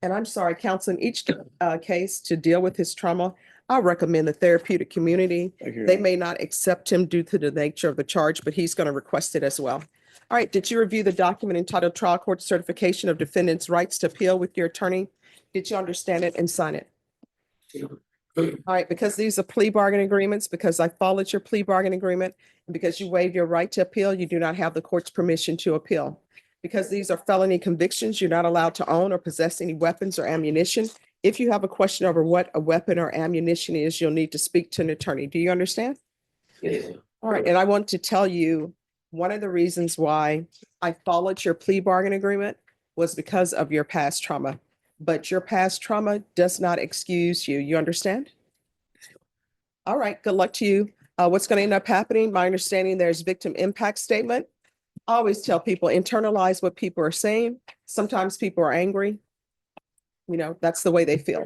And I'm sorry, counsel, in each case to deal with his trauma, I recommend the therapeutic community. They may not accept him due to the nature of the charge, but he's going to request it as well. All right, did you review the document entitled Trial Court Certification of Defendant's Rights to Appeal with your attorney? Did you understand it and sign it? All right, because these are plea bargain agreements, because I followed your plea bargain agreement, and because you waived your right to appeal, you do not have the court's permission to appeal. Because these are felony convictions, you're not allowed to own or possess any weapons or ammunition. If you have a question over what a weapon or ammunition is, you'll need to speak to an attorney. Do you understand? Yes. All right, and I want to tell you, one of the reasons why I followed your plea bargain agreement was because of your past trauma. But your past trauma does not excuse you. You understand? All right, good luck to you. What's going to end up happening? My understanding, there's victim impact statement. I always tell people, internalize what people are saying. Sometimes people are angry. You know, that's the way they feel.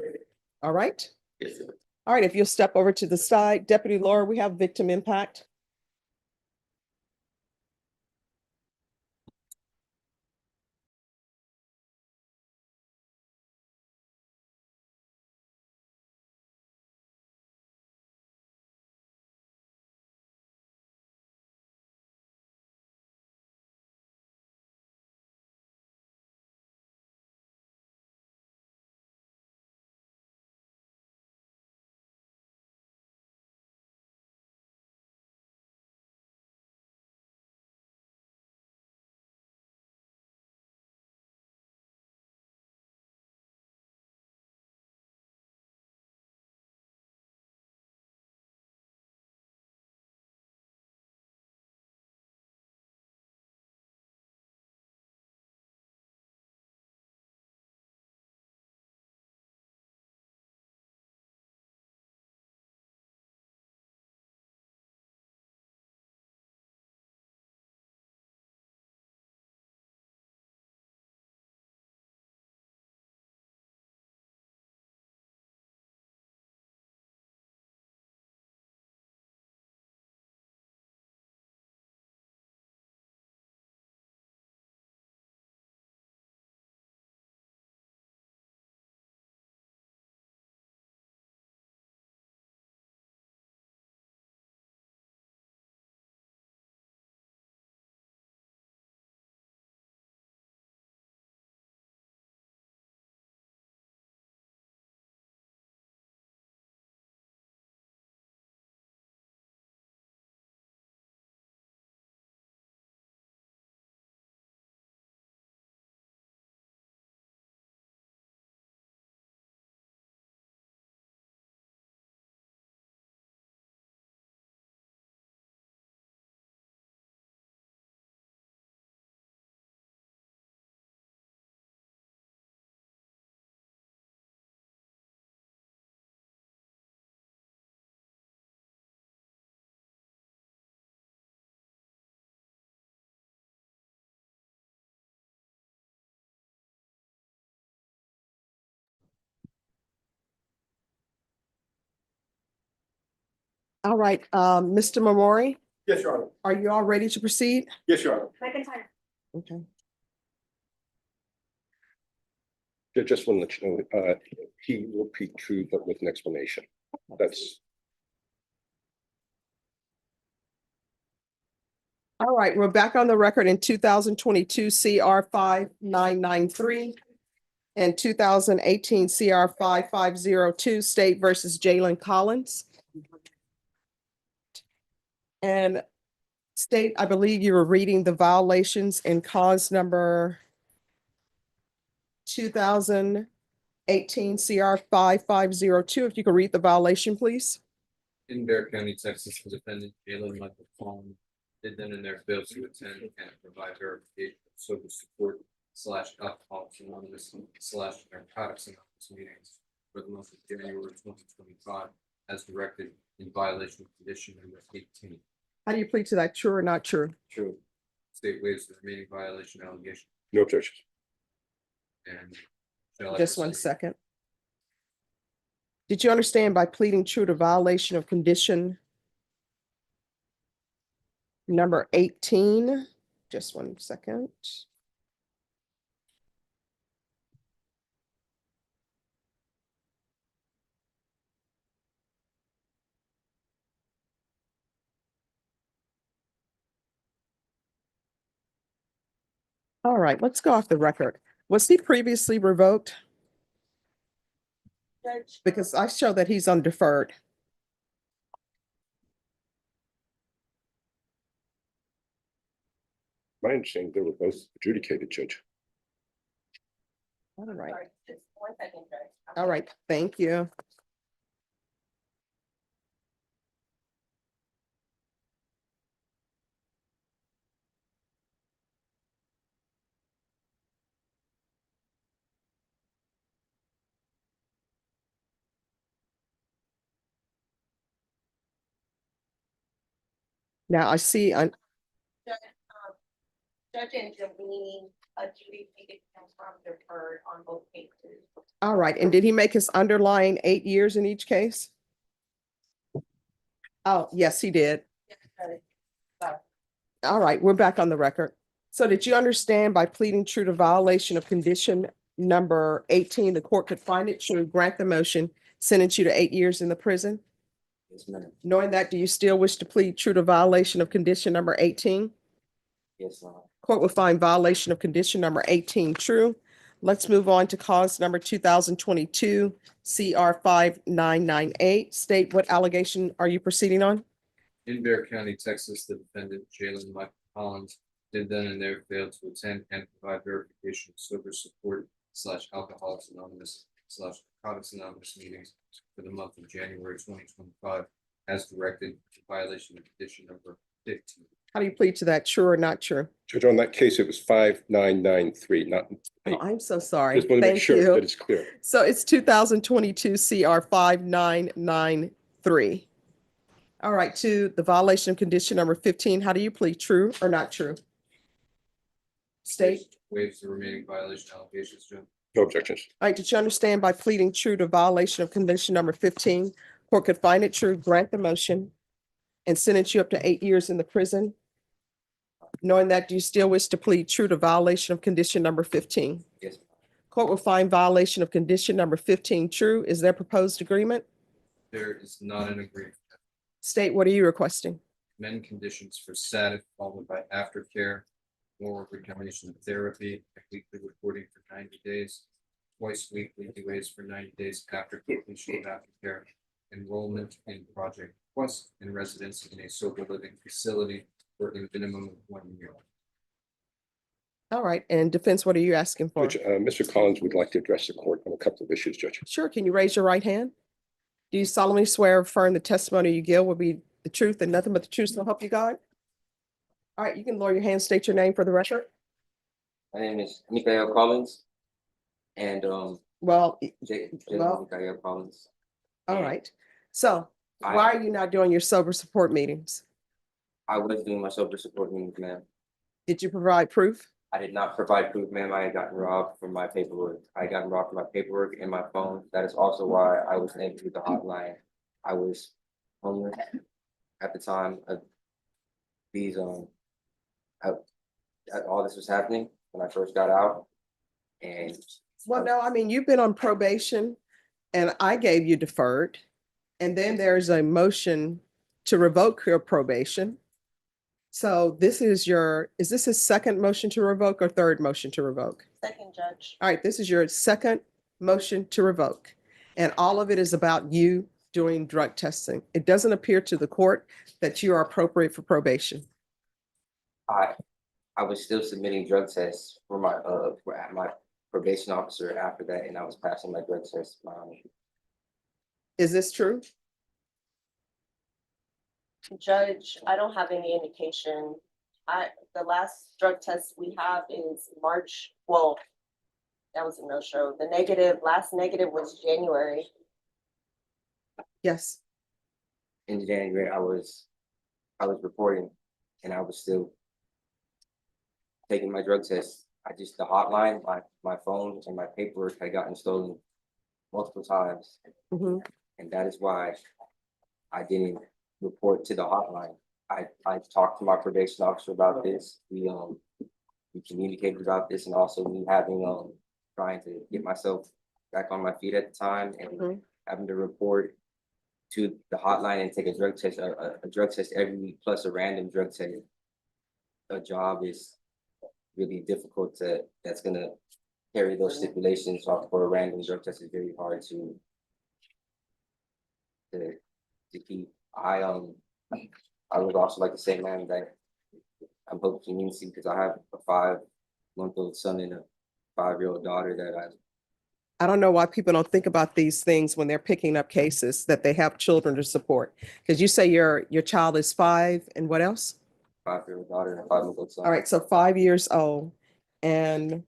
All right? Yes, sir. All right, if you'll step over to the side. Deputy Laura, we have victim impact. All right, Mr. Memori, Yes, Your Honor. are you all ready to proceed? Yes, Your Honor. Okay. Just want to let you know, he will plead true, but with an explanation. That's. All right, we're back on the record in 2022 CR 5993 and 2018 CR 5502 State versus Jalen Collins. And State, I believe you were reading the violations in cause number 2018 CR 5502. If you could read the violation, please. In Bear County, Texas, the defendant Jalen Michael Collins did then and there fail to attend and provide verification of sober support / Alcoholics Anonymous / Narcotics Anonymous meetings for the month of January 2025 as directed in violation of condition number 18. How do you plead to that? True or not true? True. State waives the remaining violation allegation No objections. and. shall I Just one proceed? second. Did you understand by pleading true to violation of condition number 18? Just one second. All right, let's go off the record. Was he previously revoked? Because I show that he's on deferred. My understanding, they were both adjudicated, Judge. All right. All right, thank you. Now I see on, Judge Angelini adjudicated him from deferred on both cases. all right, and did he make his underlying 8 years in each case? Oh, yes, he did. All right, we're back on the record. So did you understand by pleading true to violation of condition number 18, the court could find it true, grant the motion, sentence you to 8 years in the prison? Yes, ma'am. Knowing that, do you still wish to plead true to violation of condition number 18? Yes, ma'am. Court will find violation of condition number 18 true. Let's move on to cause number 2022 CR 5998. State, what allegation are you proceeding on? In Bear County, Texas, the defendant Jalen Michael Collins did then and there fail to attend and provide verification of sober support / Alcoholics Anonymous / Narcotics Anonymous meetings for the month of January 2025 as directed in violation of condition number 15. How do you plead to that? True or not true? Judge, on that case, it was 5993, not. Oh, I'm so sorry. Just want to make Thank sure you. that it's clear. So it's 2022 CR 5993. All right, to the violation of condition number 15, how do you plead? True or not true? State. Waives the remaining violation allegations, Judge. No objections. All right, did you understand by pleading true to violation of condition number 15, court could find it true, grant the motion, and sentence you up to 8 years in the prison? Knowing that, do you still wish to plead true to violation of condition number 15? Yes, ma'am. Court will find violation of condition number 15 true. Is there proposed agreement? There is not an agreement. State, what are you requesting? Amend conditions for SATIC followed by aftercare, more recombination therapy, weekly reporting for 90 days, twice weekly DUAs for 90 days after completion of aftercare, enrollment in Project Quest, and residence in a sober living facility for a minimum of 1 year. All right, and defense, what are you asking for? Judge, Mr. Collins would like to address the court on a couple of issues, Judge. Sure, can you raise your right hand? Do you solemnly swear or affirm the testimony you give will be the truth and nothing but the truth so help you God? All right, you can lower your hand, state your name for the record. My name is Mikael Collins. And Well, Mikael Collins. all right. So why are you not doing your sober support meetings? I was doing my sober support meetings, ma'am. Did you provide proof? I did not provide proof, ma'am. I had gotten robbed from my paperwork. I got robbed from my paperwork and my phone. That is also why I wasn't able to get the hotline. I was homeless at the time of these, all this was happening when I first got out. And Well, no, I mean, you've been on probation and I gave you deferred. And then there's a motion to revoke your probation. So this is is this a second motion to revoke or third motion to revoke? Second, Judge. All right, this is your second motion to revoke. And all of it is about you doing drug testing. It doesn't appear to the court that you are appropriate for probation. I was still submitting drug tests for my probation officer after that, and I was passing my drug tests. Is this true? Judge, I don't have any indication. The last drug test we have is March, well, that was a no-show. Last negative was January. Yes. In January, I was reporting, and I was still taking my drug tests. The hotline, my phone and my paperwork had gotten stolen multiple times. Mhm. And that is why I didn't report to the hotline. I talked to my probation officer about this. We communicated about this, and also me trying to get myself back on my feet at the time, and having to report to the hotline and take a drug test every week, plus a random drug test. A job is really difficult that's gonna carry those stipulations off for a random drug test is very hard to keep. I would also like to say, man, that I'm hoping community because I have a 5-month-old son and a 5-year-old daughter that I don't know why people don't think about these things when they're picking up cases that they have children to support. Because you say your child is 5 and what else? 5-year-old daughter and a 5-month-old son. All right, so 5 years old. And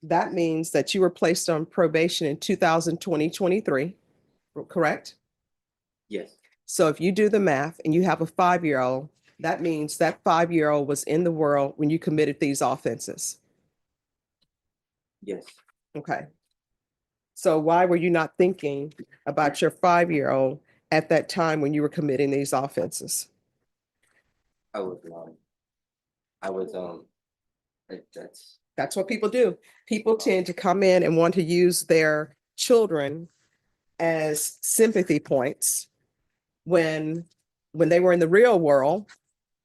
that means that you were placed on probation in 2023, correct? Yes. So if you do the math and you have a 5-year-old, that means that 5-year-old was in the world when you committed these offenses. Yes. Okay. So why were you not thinking about your 5-year-old at that time when you were committing these offenses? That's what people do. People tend to come in and want to use their children as sympathy points when they were in the real world.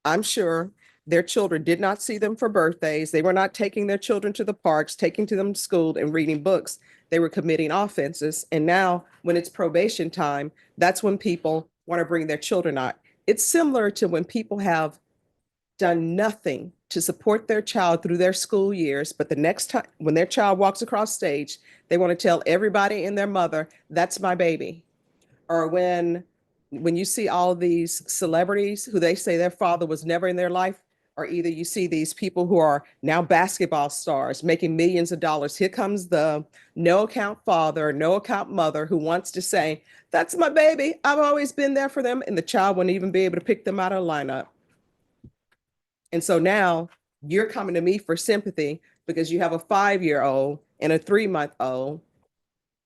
I'm sure their children did not see them for birthdays. They were not taking their children to the parks, taking them to school and reading books. They were committing offenses. And now when it's probation time, that's when people want to bring their children out. It's similar to when people have done nothing to support their child through their school years, but the next time when their child walks across stage, they want to tell everybody and their mother, that's my baby. Or when you see all these celebrities who they say their father was never in their life, or either you see these people who are now basketball stars making millions of dollars. Here comes the no account father, no account mother who wants to say, that's my baby. I've always been there for them. And the child wouldn't even be able to pick them out of a lineup. And so now you're coming to me for sympathy because you have a 5-year-old and a 3-month-old.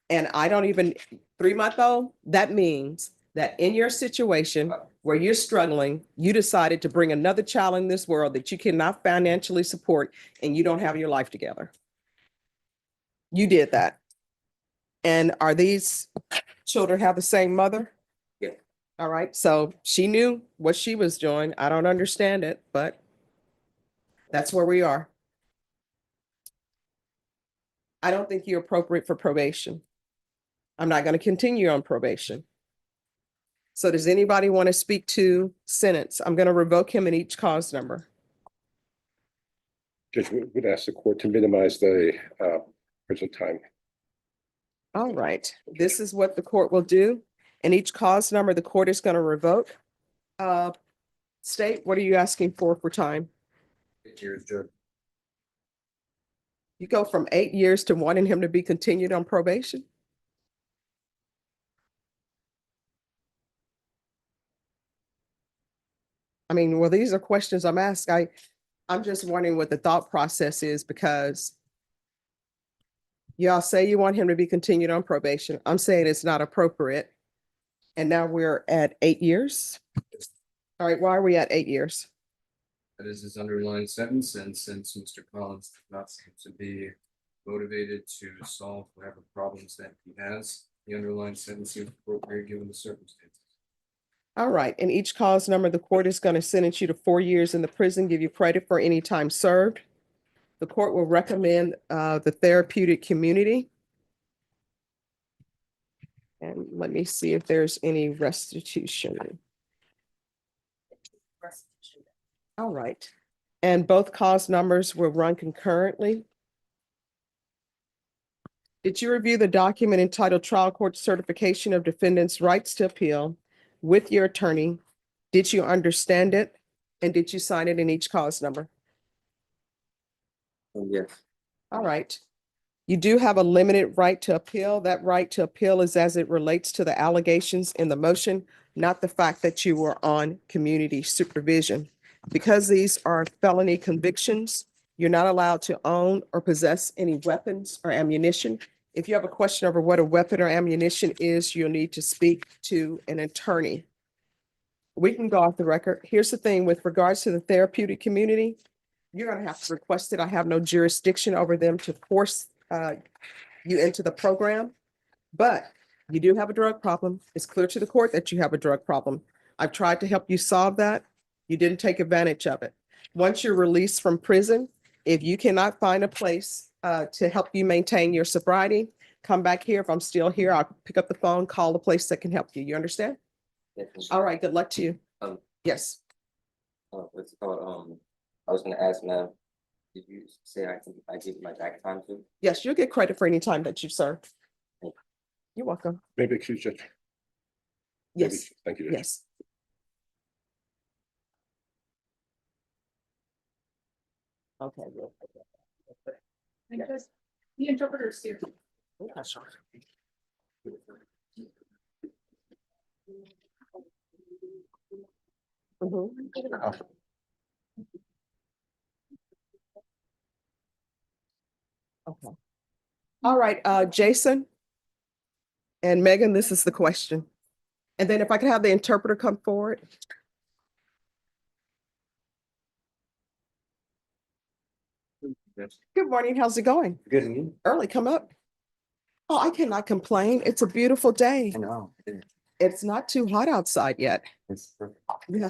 And I don't even 3-month-old, that means that in your situation where you're struggling, you decided to bring another child in this world that you cannot financially support and you don't have your life together. You did that. And are these children have the same mother? Yeah. All right. So she knew what she was doing. I don't understand it, but that's where we are. I don't think you're appropriate for probation. I'm not going to continue on probation. So does anybody want to speak to sentence? I'm going to revoke him in each cause number. Judge, we would ask the court to minimize the prison time. All right, this is what the court will do. In each cause number, the court is going to revoke. State, what are you asking for time? 8 years, Judge. You go from 8 years to wanting him to be continued on probation? I mean, well, these are questions I'm asked. I'm just wondering what the thought process is because y'all say you want him to be continued on probation. I'm saying it's not appropriate. And now we're at 8 years. All right, why are we at 8 years? That is his underlying sentence, and since Mr. Collins does not seem to be motivated to solve whatever problems that he has, the underlying sentence seems appropriate given the circumstances. All right, in each cause number, the court is going to sentence you to 4 years in the prison, give you credit for any time served. The court will recommend the therapeutic community. And let me see if there's any restitution. All right, and both cause numbers will run concurrently. Did you review the document entitled Trial Court Certification of Defendant's Rights to Appeal with your attorney? Did you understand it? And did you sign it in each cause number? Yes. All right. You do have a limited right to appeal. That right to appeal is as it relates to the allegations in the motion, not the fact that you were on community supervision. Because these are felony convictions, you're not allowed to own or possess any weapons or ammunition. If you have a question over what a weapon or ammunition is, you'll need to speak to an attorney. We can go off the record. Here's the thing with regards to the therapeutic community, you're going to have to request it. I have no jurisdiction over them to force you into the program, but you do have a drug problem. It's clear to the court that you have a drug problem. I've tried to help you solve that. You didn't take advantage of it. Once you're released from prison, if you cannot find a place to help you maintain your sobriety, come back here. If I'm still here, I'll pick up the phone, call the place that can help you. You understand? Definitely. All right, good luck to you. Yes. What's it called? I was gonna ask, ma'am, did you say I give my back time to? Yes, you'll get credit for any time that you've served. You're welcome. Maybe excuse Judge. Yes, Thank you. Judge. yes. Okay. Because the interpreter's here. Mhm. Okay. All right, Jason and Megan, this is the question. And then if I could have the interpreter come forward. Good morning. How's it going? Good, and you? Early, come up. Oh, I cannot complain. It's a beautiful day. I know. It's not too hot outside yet. It's perfect. Yeah.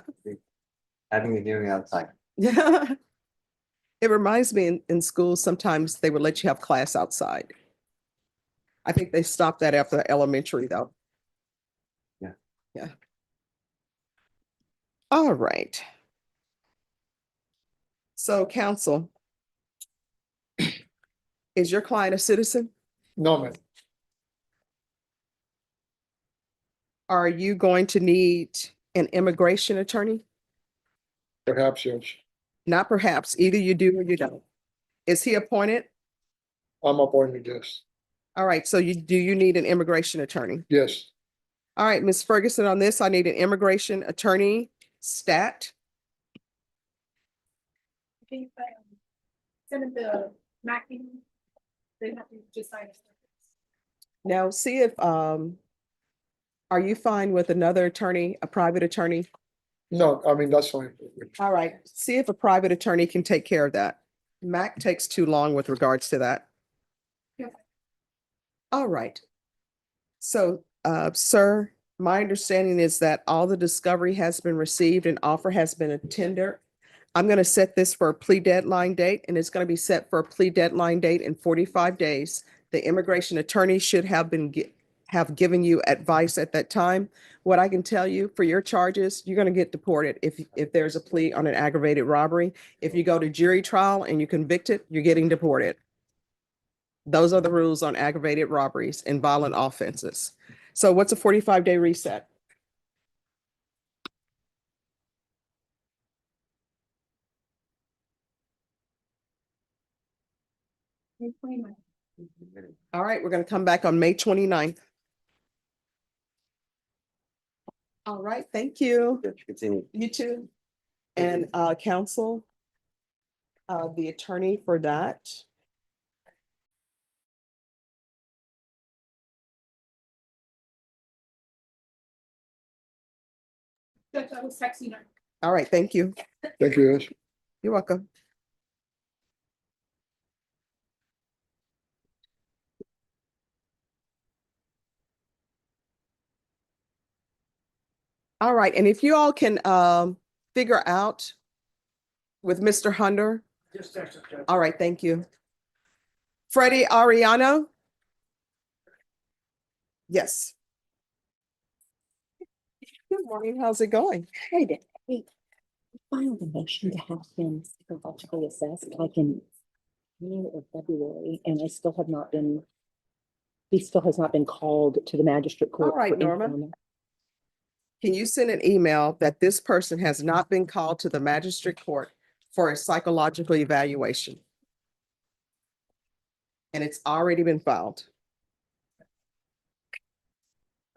Having a hearing outside. Yeah. It reminds me in school, sometimes they would let you have class outside. I think they stopped that after elementary though. Yeah. Yeah. All right. So counsel, is your client a citizen? No, ma'am. Are you going to need an immigration attorney? Perhaps, Judge. Not perhaps, either you do or you don't. Is he appointed? I'm appointed, yes. All right, so do you need an immigration attorney? Yes. All right, Ms. Ferguson, on this, I need an immigration attorney, stat. Okay, send it to Mackie. They have to decide. Now, see if, are you fine with another attorney, a private attorney? No, I mean, that's fine. All right, see if a private attorney can take care of that. Mac takes too long with regards to that. Yeah. All right. So, sir, my understanding is that all the discovery has been received and offer has been tendered. I'm going to set this for a plea deadline date, and it's going to be set for a plea deadline date in 45 days. The immigration attorney should have given you advice at that time. What I can tell you for your charges, you're going to get deported if there's a plea on an aggravated robbery. If you go to jury trial and you're convicted, you're getting deported. Those are the rules on aggravated robberies and violent offenses. So what's a 45-day reset? All right, we're going to come back on May 29th. All right, thank you. Continue. You too. And counsel, the attorney for that. Judge, I was texting her. All right, thank you. Thank you, Judge. You're welcome. All right, and if you all can figure out with Mr. Hunter. All right, thank you. Freddie Ariano? Yes. Good morning, how's it going? Hey, I filed a motion to have him psychologically assessed like in January or February, and he still has not been called to the magistrate court. All right, for Norma. informal. Can you send an email that this person has not been called to the magistrate court for a psychological evaluation? And it's already been filed.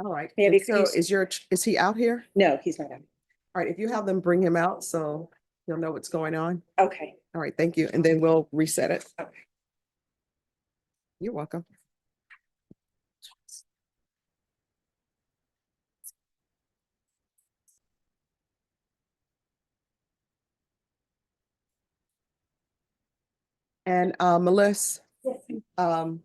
All right, May I and be so excused? is he out here? No, he's not out. All right, if you have them bring him out, so he'll know what's going on. Okay. All right, thank you, and then we'll reset it. Okay. You're welcome. And Melissa, I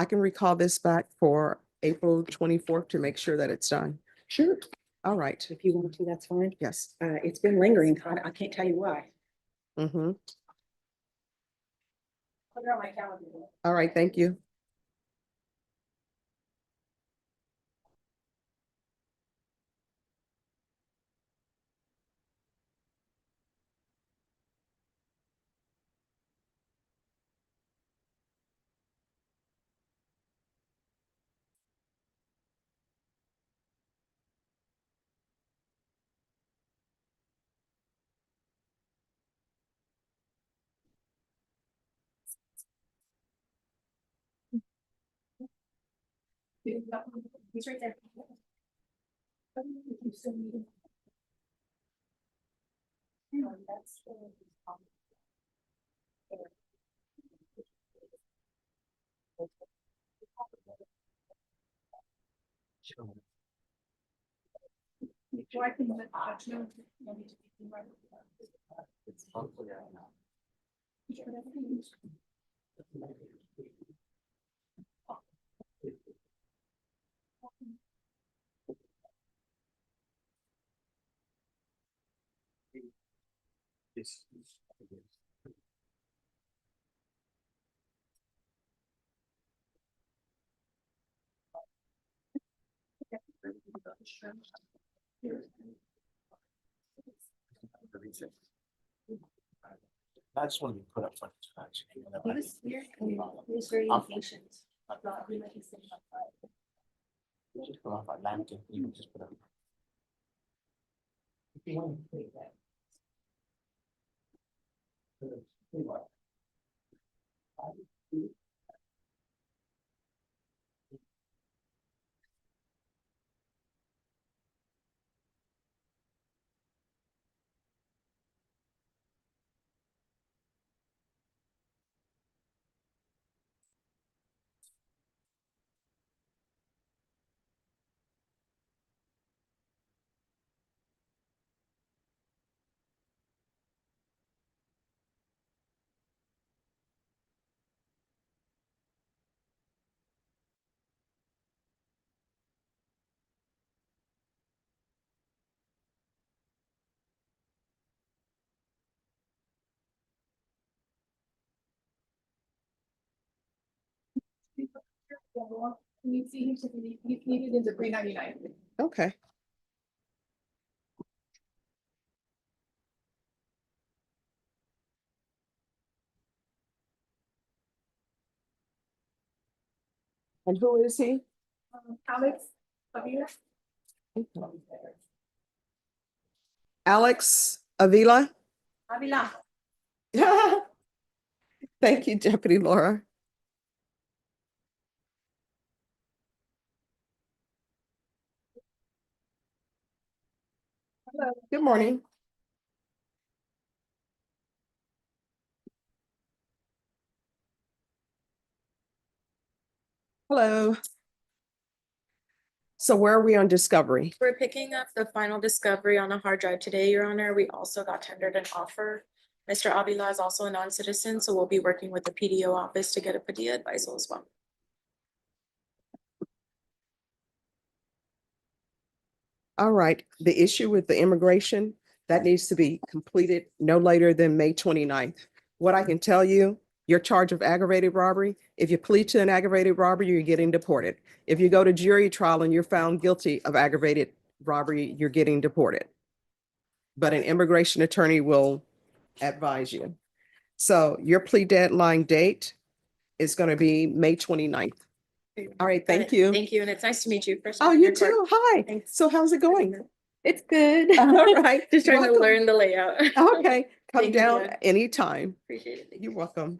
can recall this back for April 24th to make sure that it's done. Sure. All right, If you want to, that's fine. yes. It's been lingering. I can't tell you why. Mm-hmm. Put it on my calendar. All right, thank you. He's right there. I just want to be put up front. He was here and he was very impatient. Just put off our napkin, you can just put up. If you want to take that. You see him, he's needed in the $3.99. Okay. And who is he? Alex, Avila. Alex Avila? Avila. Thank you, Deputy Laura. Hello. Good morning. Hello. So where are we on discovery? We're picking up the final discovery on a hard drive today, Your Honor. We also got tendered an offer. Mr. Avila is also a non-citizen, so we'll be working with the PDO office to get a Padilla advisal as well. All right, the issue with the immigration, that needs to be completed no later than May 29th. What I can tell you, your charge of aggravated robbery, if you plead to an aggravated robbery, you're getting deported. If you go to jury trial and you're found guilty of aggravated robbery, you're getting deported. But an immigration attorney will advise you. So your plea deadline date is going to be May 29th. All right, thank you. Thank you, and it's nice to meet you. Oh, you too. Hi. Thanks. So how's it going? It's good. All right. Just trying to Welcome. learn the layout. Okay, come Thank you, down Jen. anytime. Appreciate it. Thank You're welcome.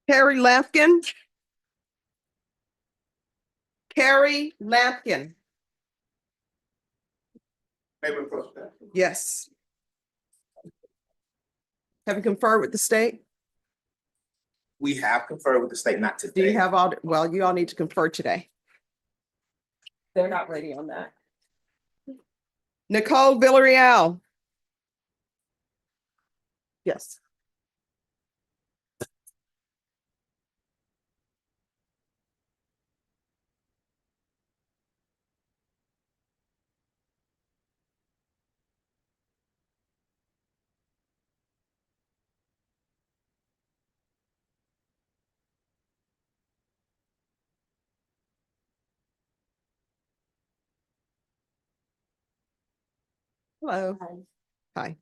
Carrie Lampkin. Carrie Lampkin. Yes. Have you conferred with the state? We have conferred with the state, not Do today. you have all, well, you all need to confer today. They're not ready on that. Nicole Villarreal. Yes. Hello. Hi.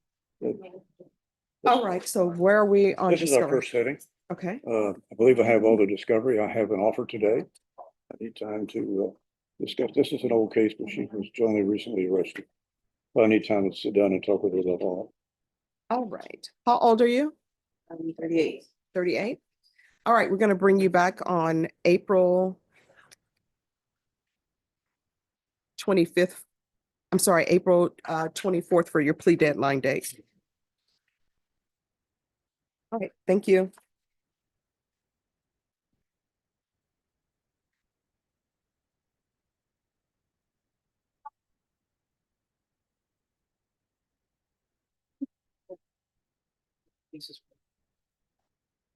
All right, so where are we on This is our discovery? first setting. Okay, I believe I have all the discovery. I have an offer today. I need time to discuss. This is an old case, but she was only recently arrested. But I need time to sit down and talk with her about all. all right. How old are you? I'm 38. 38? All right, we're gonna bring you back on April 25th. I'm sorry, April 24th for your plea deadline date. All right, thank you.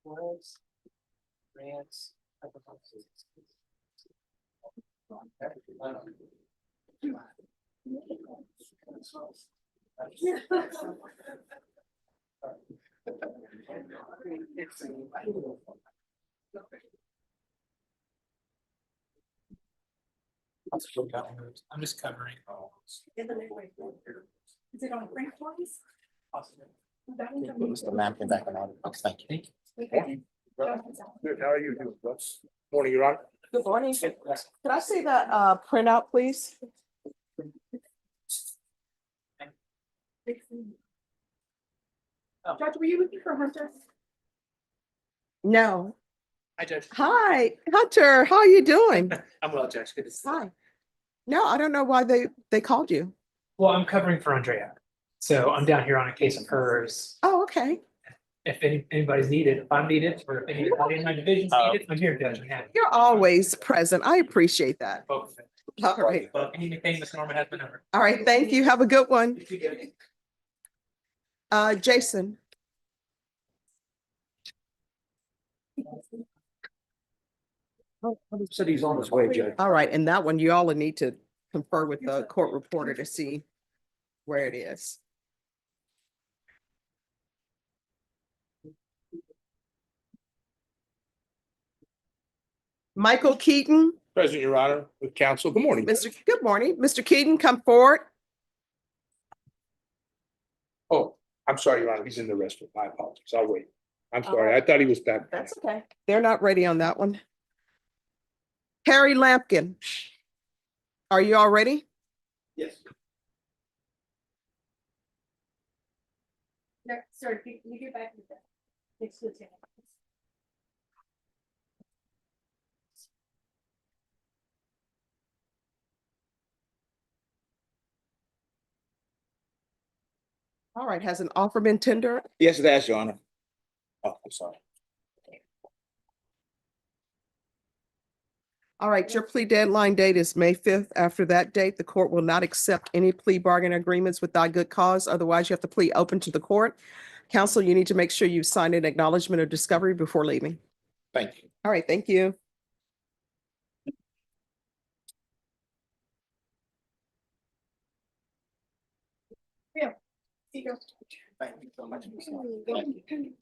Warrants, grants, I'm just covering. Is it on print twice? Mr. Lampkin back on order. Thank you. Good, how are you doing? Morning, Your Honor. Good morning. Could I see the printout, please? Judge, were you looking for Hunter? No. Hi, Judge. Hi, Hunter, how are you doing? I'm well, Judge. Good to see you. Hi. No, I don't know why they called you. Well, I'm covering for Andrea. So I'm down here on a case of hers. Oh, okay. If anybody's needed, if I'm needed, or if anybody in my division's needed, I'm here, Judge. I'm happy. You're always present. I appreciate that. Both of it. All right. But anything, Miss Norma has my number. All right, thank you. Have a good one. Jason. Said he's on his way, Judge. All right, and that one, you all need to confer with the court reporter to see where it is. Michael Keaton. Present, Your Honor, with counsel. Good morning. Good morning. Mr. Keaton, come forward. Oh, I'm sorry, Your Honor, he's in the restroom. My apologies. I'll wait. I'm sorry. I thought he was back. That's okay. They're not ready on that one. Harry Lampkin. Are you all ready? Yes. Sir, can you get back to that? Next to the table. All right, has an offer been tendered? Yes, it has, Your Honor. Oh, I'm sorry. All right, your plea deadline date is May 5th. After that date, the court will not accept any plea bargain agreements without good cause. Otherwise, you have to plea open to the court. Counsel, you need to make sure you sign an acknowledgement of discovery before leaving. Thank you. All right, thank you. Thank you so much. Thank you.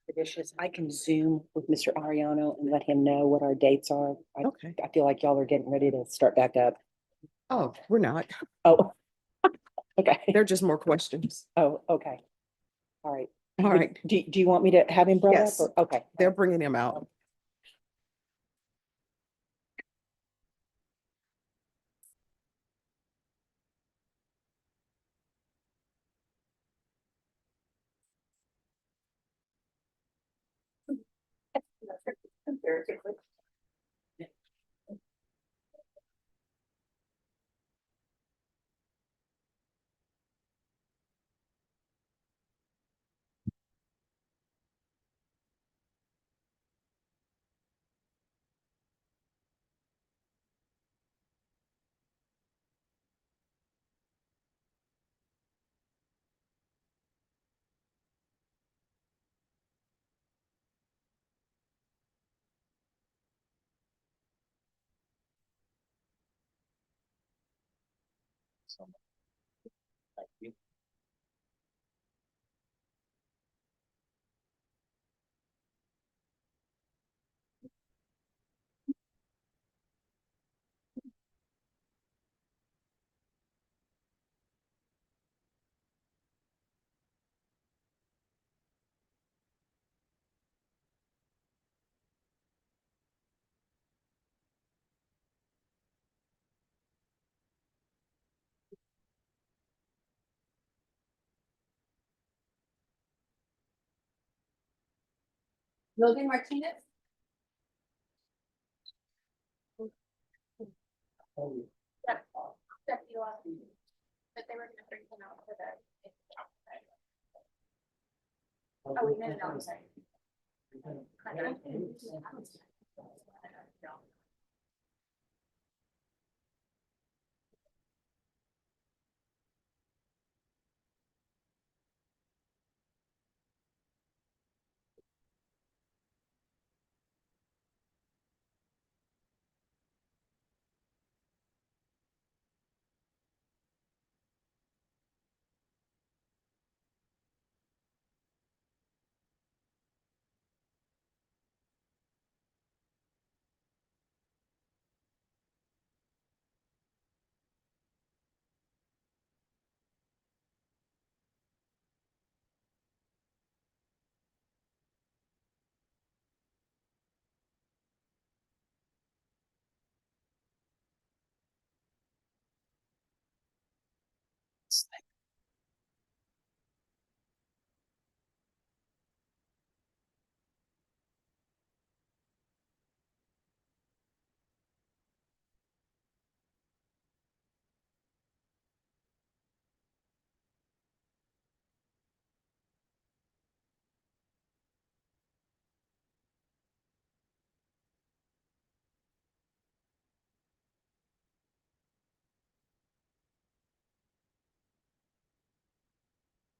Expeditious. I can Zoom with Mr. Ariano and let him know what our dates are. Okay. I feel like y'all are getting ready to start back up. Oh, we're not. Oh, okay. They're just more questions. Oh, okay. All right. All right. Do you want me to have him brought up? Yes. Or- Okay. They're bringing him out. Thank you. Logan Martinez? Yeah. Deputy Law. But they were gonna bring him out for the. Oh, wait, no, I'm sorry.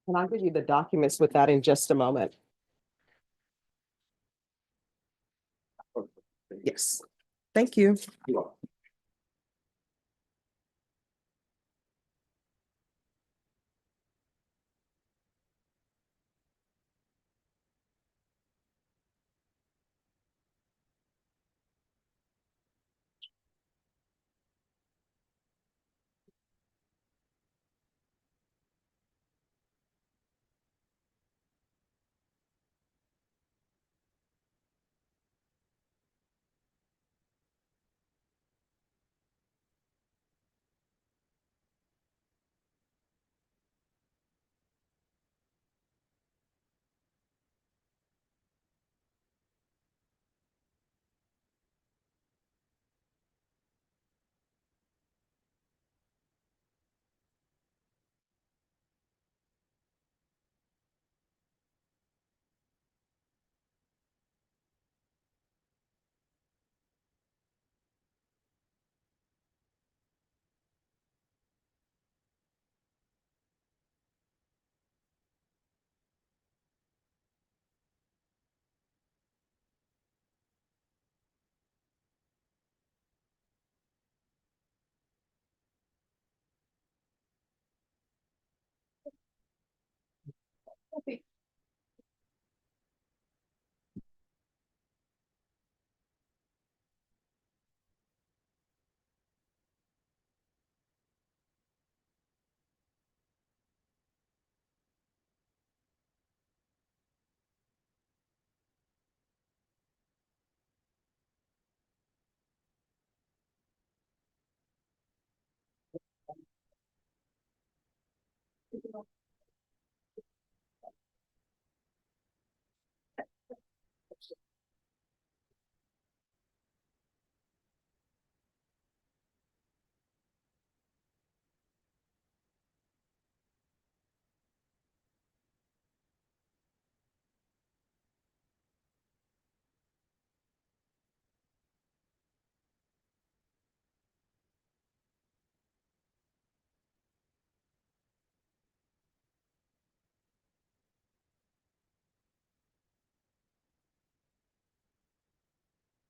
And I'll give you the documents with that in just a moment. Yes, thank you.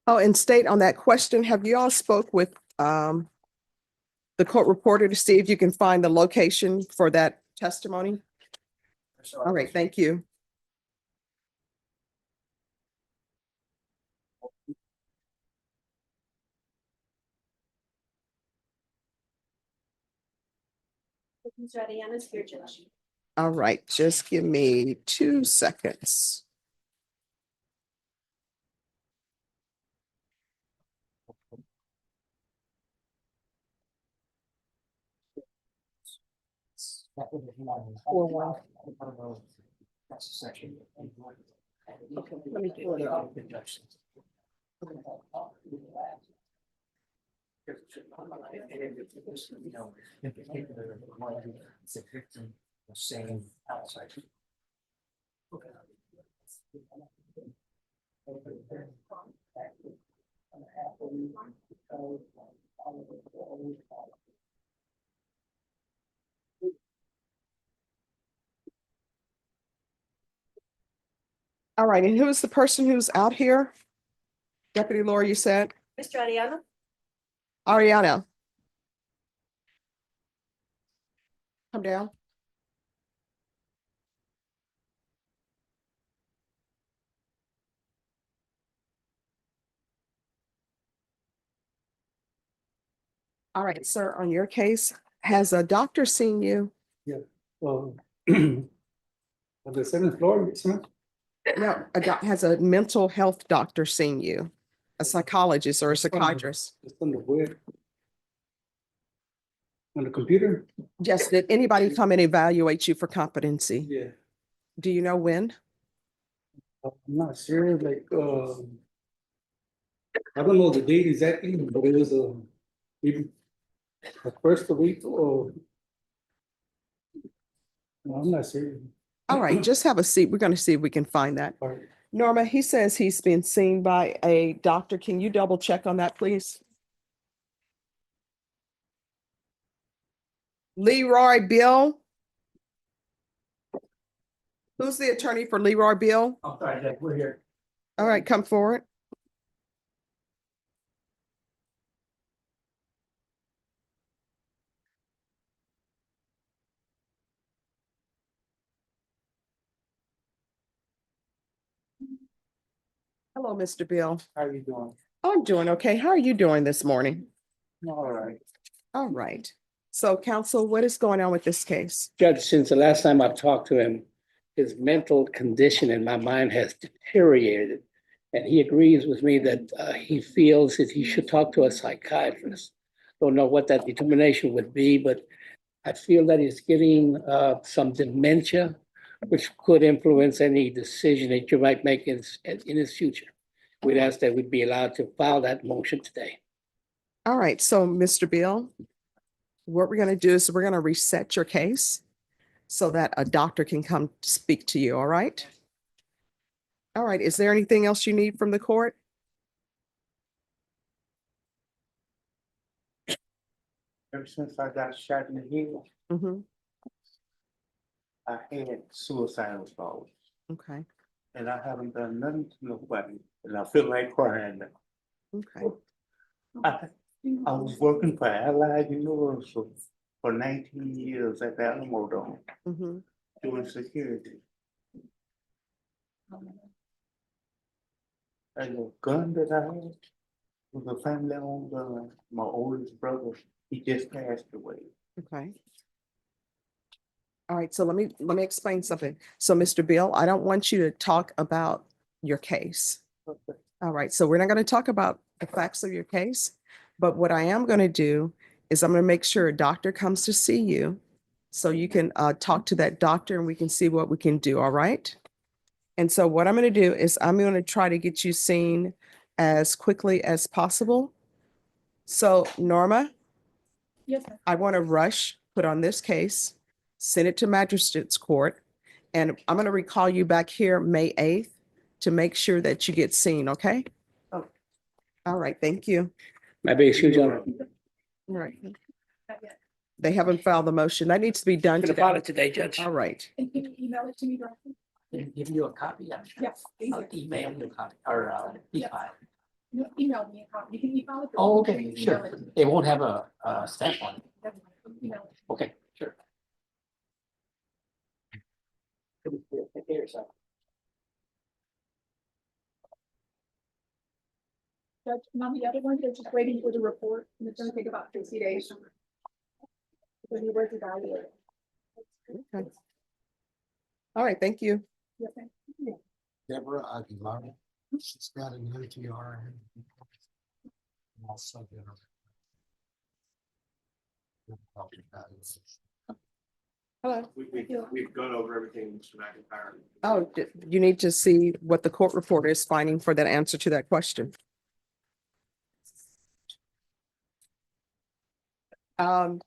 Oh, and state on that question, have you all spoke with the court reporter to see if you can find the location for that testimony? All right, thank you. Mr. Ariana's here, Judge. All right, just give me 2 seconds. Okay, let me pull it up. All right, and who is the person who's out here? Deputy Laura, you said? Mr. Ariana? Ariana. Come down. All right, sir, on your case, has a doctor seen you? Yeah, on the seventh floor, isn't it? No, has a mental health doctor seen you? A psychologist or a psychiatrist? It's on the web. On the computer? Yes, did anybody come and evaluate you for competency? Yeah, Do you know when? I'm not sure, like, I don't know the date exactly, but it was, maybe the first week or. No, I'm not sure. All right, just have a seat. We're going to see if we can find that. All right. Norma, he says he's been seen by a doctor. Can you double check on that, please? Leroy Bill? Who's the attorney for Leroy Bill? I'm sorry, Judge, we're here. All right, come forward. Hello, Mr. Bill. How you doing? I'm doing okay. How are you doing this morning? All right. All right. So counsel, what is going on with this case? Judge, since the last time I've talked to him, his mental condition in my mind has deteriorated. And he agrees with me that he feels that he should talk to a psychiatrist. Don't know what that determination would be, but I feel that he's getting some dementia, which could influence any decision that you might make in his future. We'd ask that we'd be allowed to file that motion today. All right, so Mr. Bill, what we're gonna do is we're gonna reset your case so that a doctor can come speak to you, all right? All right, is there anything else you need from the court? Ever since I got shot in the head, Mm-hmm, I had suicidal thoughts, okay, and I haven't done nothing to nobody, and I feel like crying now. okay. I was working for Allied Universal for 19 years at the Alamo Dome, Mm-hmm. doing security. And the gun that I had was a family-owned gun. My oldest brother, he just passed away. Okay. All right, so let me explain something. So Mr. Bill, I don't want you to talk about your case. All right, so we're not going to talk about the facts of your case, but what I am going to do is I'm going to make sure a doctor comes to see you so you can talk to that doctor and we can see what we can do, all right? And so what I'm going to do is I'm going to try to get you seen as quickly as possible. So Norma, Yes, ma'am. I want to rush, put on this case, send it to magistrate's court, and I'm going to recall you back here May 8th to make sure that you get seen, okay? Oh. All right, thank you. May I be excused, Your Honor? All right. They haven't filed the motion. That needs to be done Gonna file today. it today, Judge. All right. And can you email it to me directly? Give you a copy. Yes. I'll email you a copy or e-file. You email me a copy. You can email it. Oh, okay, sure. It won't have a stamp on it. Email it. Okay, sure. Take care of yourself. Judge, and on the other one, they're just waiting for the report, and it's gonna take about 60 days. When you work evaluate. Okay. All right, thank you. Yes, ma'am. Deborah Aguilar, she's got an UTR. Also. Hello. We've gone over everything, Mr. McIntyre. Oh, you need to see what the court reporter is finding for that answer to that question.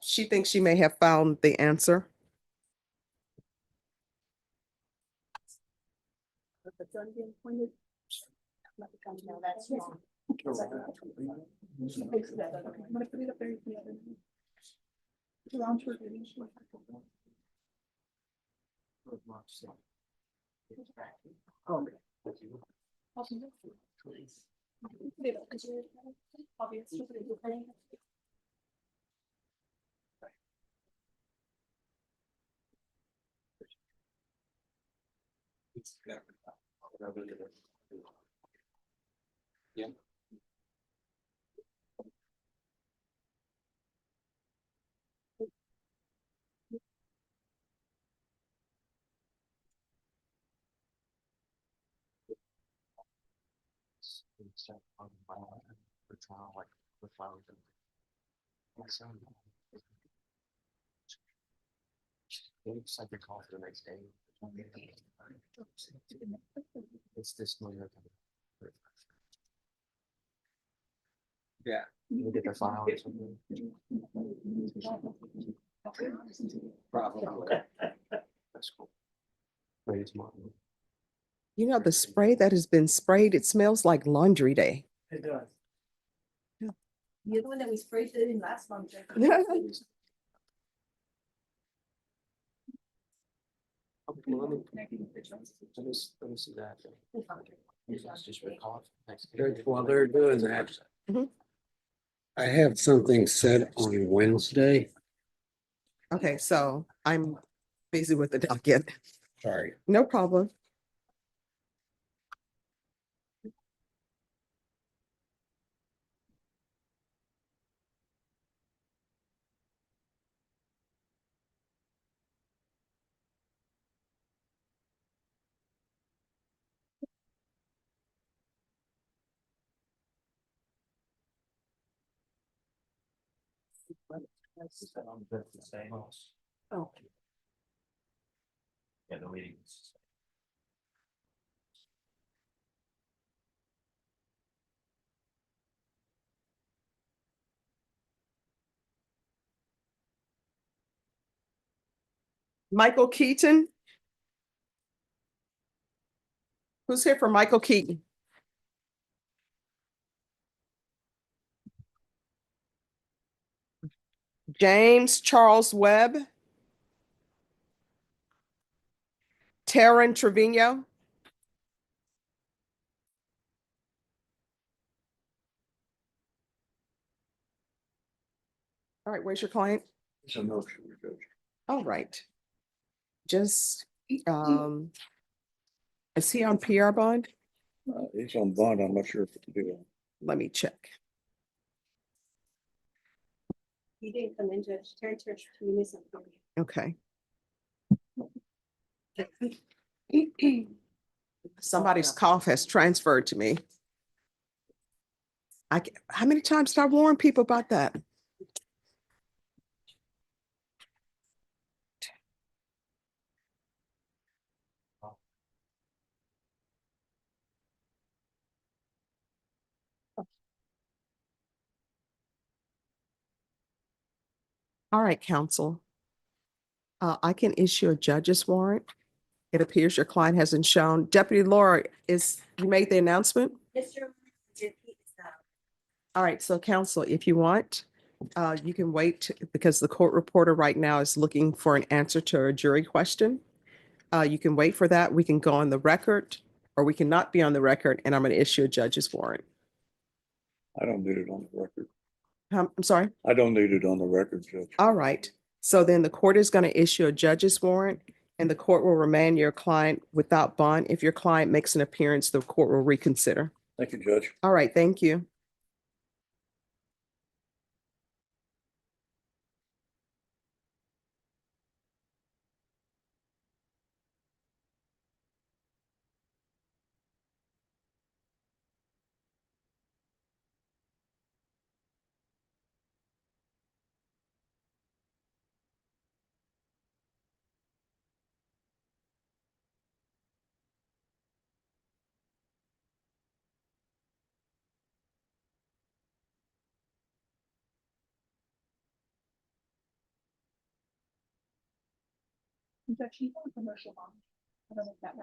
She thinks she may have found the answer. No, that's wrong. I'm gonna put it up there. Around to it. Yeah. It's like a call for the next day. It's this one. Yeah. We'll get the file or something. Probably. That's cool. Maybe tomorrow. You know, the spray that has been sprayed, it smells like laundry day. It does. The other one that we sprayed it in last month. Let me see that. While they're doing that. Mhm. I have something set on Wednesday. Okay, so I'm busy with the docket. Sorry. No problem. Oh. Yeah, the meetings. Michael Keaton? Who's here for Michael Keaton? James Charles Webb? Taryn Trevino? All right, where's your client? It's a motion, Judge. All right. Just, is he on PR bond? He's on bond. I'm not sure if it's due. Let me check. He didn't come in, Judge. Terry Church, you missed something. Okay. Somebody's cough has transferred to me. How many times did I warn people about that? All right, counsel. I can issue a judge's warrant. It appears your client hasn't shown. Deputy Laura, you made the announcement? Mr. All right, so counsel, if you want, you can wait because the court reporter right now is looking for an answer to a jury question. You can wait for that. We can go on the record or we cannot be on the record and I'm going to issue a judge's warrant. I don't need it on the record. I'm sorry? I don't need it on the record, Judge. All right. So then the court is going to issue a judge's warrant and the court will remand your client without bond. If your client makes an appearance, the court will reconsider. Thank you, Judge. All right, thank you.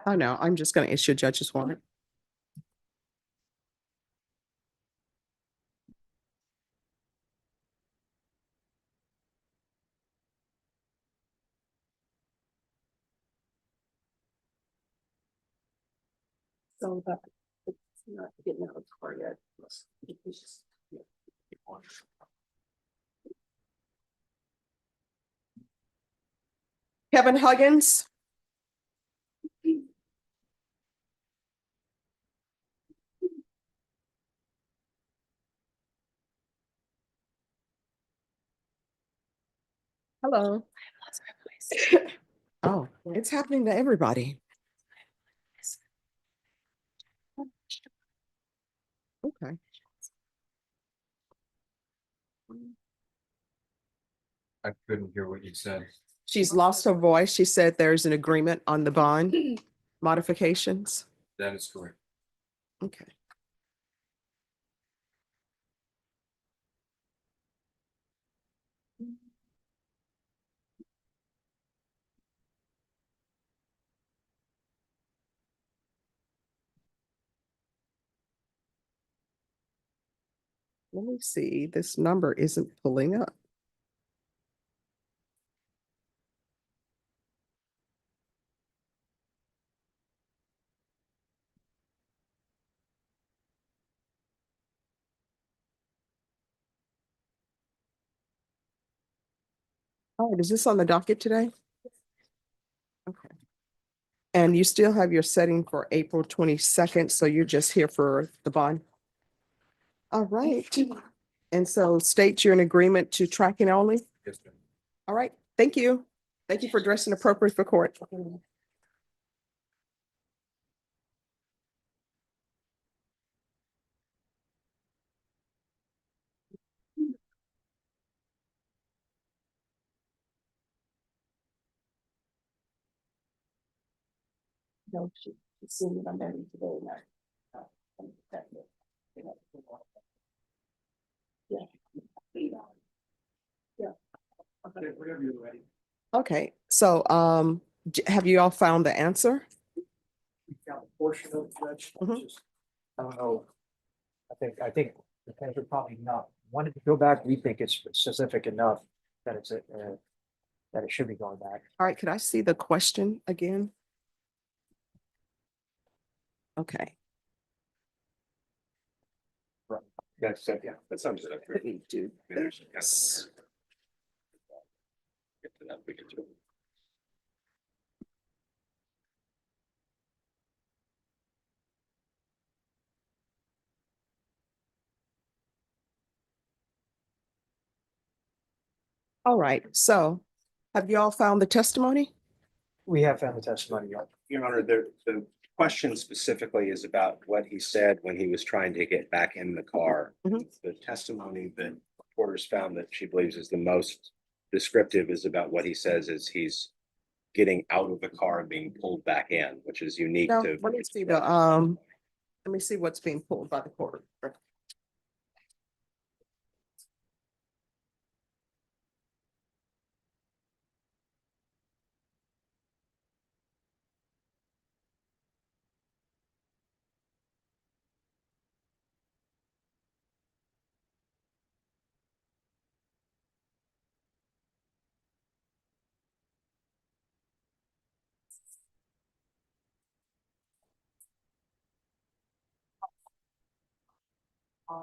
Oh, no, I'm just going to issue a judge's warrant. So that it's not getting out of the car yet. Kevin Huggins. Hello. Oh, it's happening to everybody. Okay. I couldn't hear what you said. She's lost her voice. She said there's an agreement on the bond modifications. That is correct. Okay. Let me see, this number isn't pulling up. All right, is this on the docket today? Okay. And you still have your setting for April 22nd, so you're just here for the bond? All right. And so state you're in agreement to tracking only? Yes, ma'am. All right, thank you. Thank you for dressing appropriate for court. No, she's seen it on there today night. Yeah. Yeah. Okay, whenever you're ready. Okay, so have you all found the answer? We found a portion of the judge. Mhm. Just, I don't know. I think the feds are probably not wanting to go back. We think it's specific enough that it's that it should be going back. All right, could I see the question again? Okay. That's, yeah, that sounds good. Let me do this. Get to that, we can do it. All right, so have you all found the testimony? We have found the testimony. Your Honor, the question specifically is about what he said when he was trying to get back in the car. Mhm. The testimony that reporters found that she believes is the most descriptive is about what he says is he's getting out of the car and being pulled back in, which is unique No, to. let me see the, let me see what's being pulled by the court.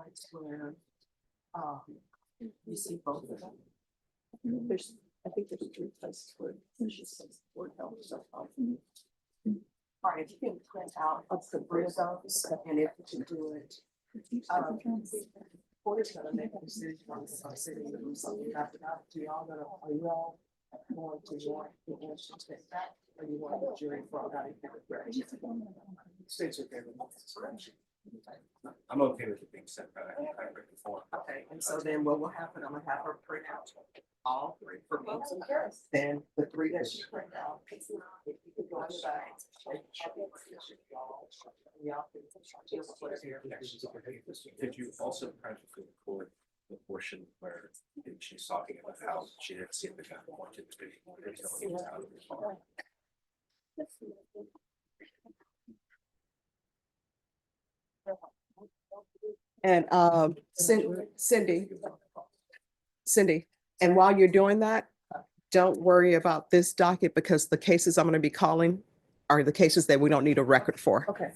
It's where, you see both of them. There's, I think there's 3 places where she says word help. So, all right, if you can print out of the three of those, and if you can do it. Court is gonna make a decision on something, something after that. Do y'all gonna, are you all going to want the answer to that? Or you want the jury for that? States okay with this. I'm okay with it being sent back. I read before. Okay, and so then what will happen, I'm gonna have her print out all 3 for me. Then the 3 that she print out. If you could go inside. Could you also practically record the portion where she's talking about how she didn't see the guy who wanted to be. Out of the car? And Cindy, and while you're doing that, don't worry about this docket because the cases I'm going to be calling are the cases that we don't need a record for. Okay.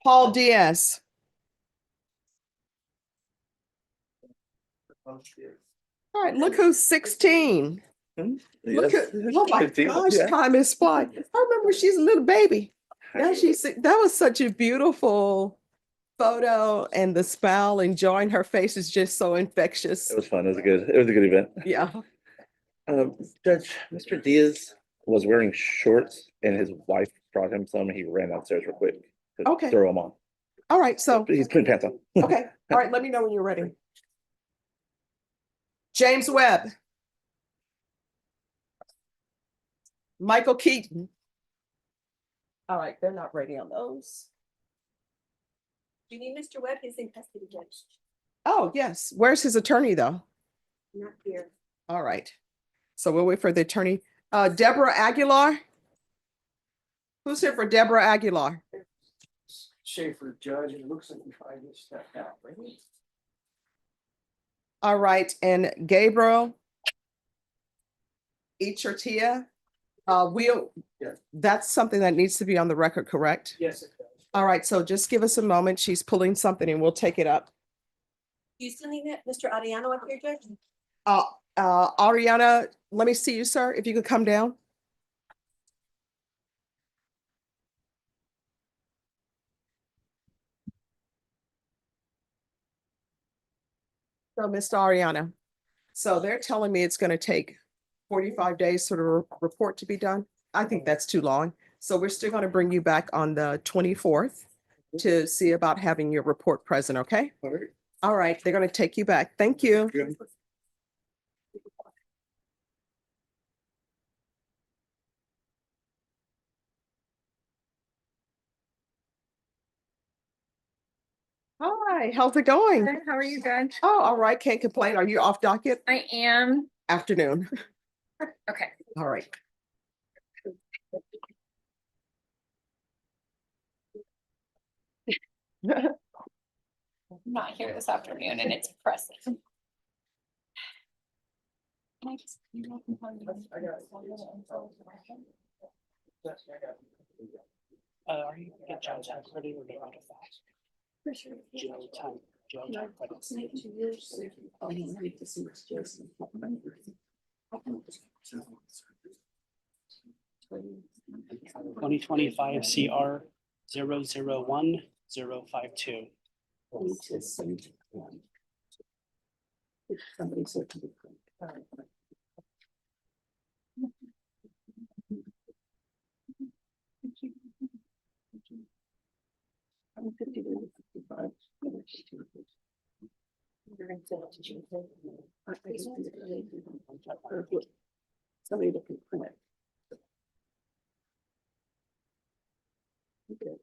Paul Diaz. All right, look who's 16. Look at, oh my gosh, time is flying. I remember she's a little baby. Now that was such a beautiful photo, and the smile enjoying her face is just so infectious. It was fun. It was a good event. Yeah. Judge, Mr. Diaz was wearing shorts and his wife brought him some. He ran downstairs real quick to Okay. throw them on. All right, so He's putting pants on. okay. All right, let me know when you're ready. James Webb. Michael Keaton. All right, they're not ready on those. Do you need Mr. Webb? He's in custody, Judge. Oh, yes. Where's his attorney, though? Not here. All right. So we'll wait for the attorney. Deborah Aguilar. Who's here for Deborah Aguilar? Schaefer, judge, it looks like we tried this stuff out, right? All right, and Gabriel Ichertia. That's something that needs to be on the record, correct? Yes, it does. All right, so just give us a moment. She's pulling something and we'll take it up. Do you still need Mr. Ariano up here, Judge? Ariana, let me see you, sir, if you could come down. So, Mr. Ariana, so they're telling me it's gonna take 45 days for the report to be done. I think that's too long. So we're still gonna bring you back on the 24th to see about having your report present, okay? All right. All right, they're gonna take you back. Thank you. Yeah. Hi, how's it going? Good, how are you, Judge? Oh, all right, can't complain. Are you off docket? I am. Afternoon. Okay. All right. I'm not here this afternoon and it's pressing. Can I just- Are you gonna get John's house ready or not? For sure. Joe, time, Joe, No, time, but- it's 2 years. Oh, I need to see what's Jason. 2025 CR 001-052. Somebody said. I'm 50 to 55. Somebody that can print it. Okay.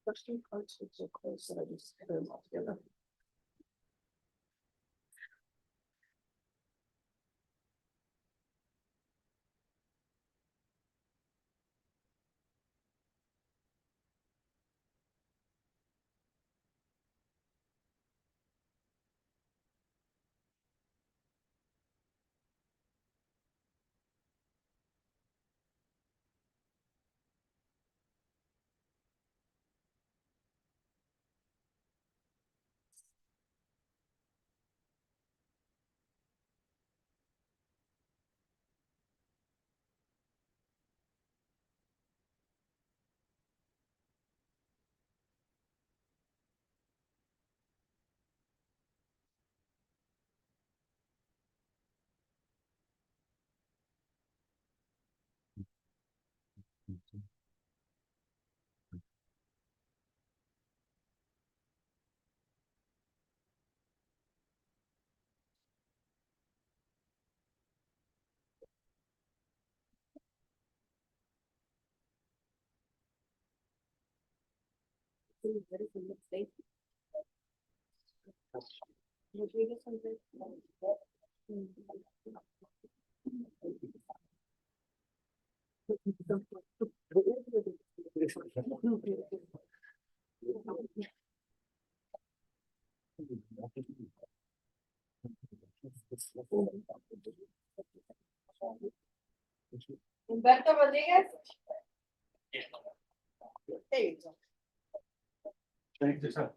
Question cards are so close that I just put them all together. Humberto Rodríguez. Hey. Thank you, sir.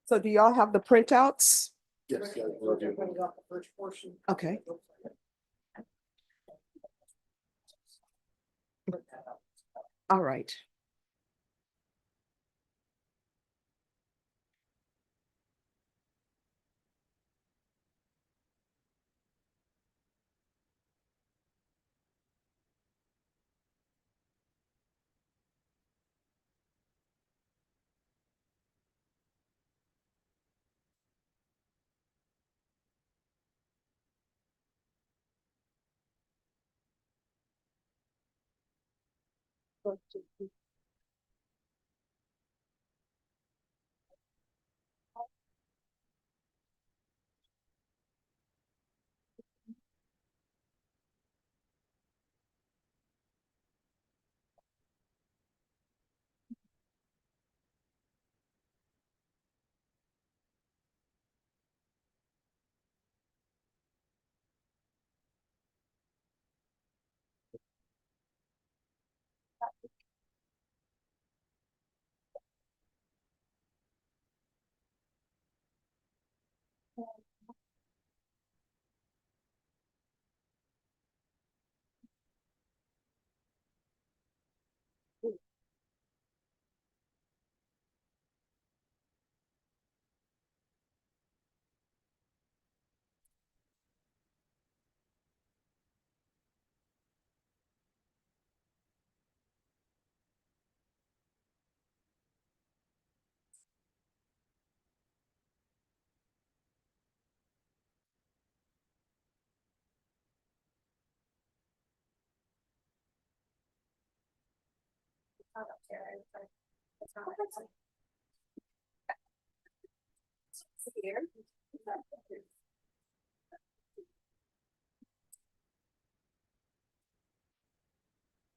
So do y'all have the printouts? Yes. Okay. All right.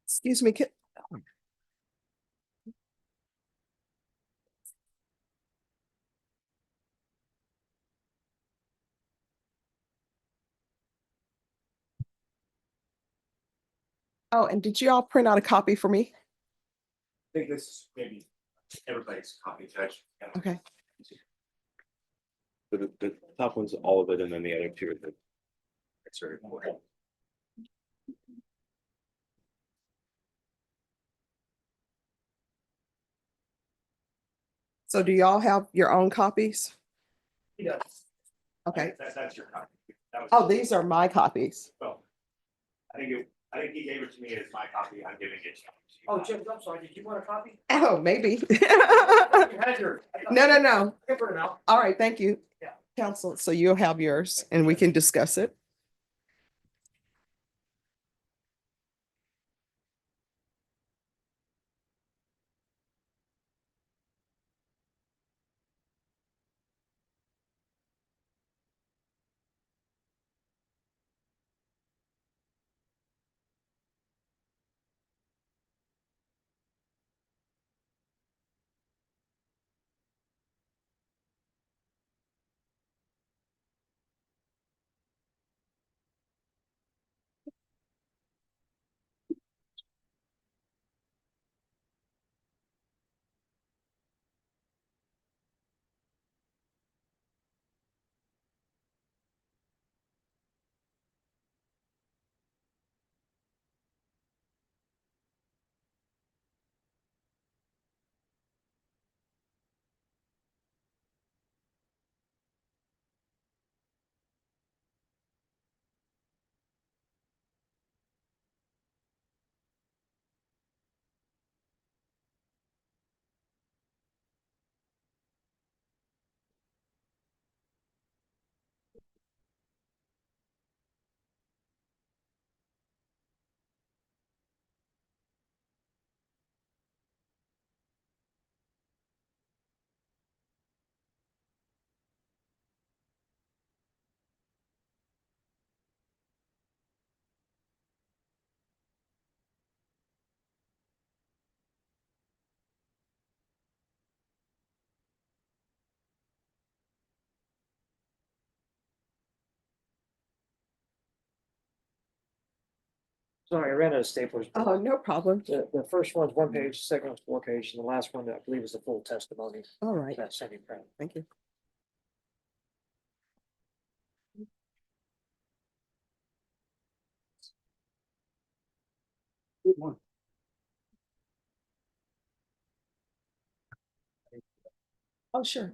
Excuse me. Oh, and did you all print out a copy for me? I think this is maybe everybody's copy, Judge. Okay. The top one's all of it, and then the other two are the excerpt report. So do y'all have your own copies? He does. Okay. That's your copy. That was- Oh, these are my copies. Well, I think he gave it to me as my copy. I'm giving it to you. Oh, Jim, I'm sorry, did you want a copy? Oh, maybe. You had yours. No. I can print it out. All right, thank you. Yeah. Counsel, so you'll have yours and we can discuss it. Sorry, I ran out of staplers. Oh, no problem. The first one's 1 page, second one's 4 page, and the last one, I believe, is the full testimony. All right. That's sending print. Thank you. Good one. Oh, sure.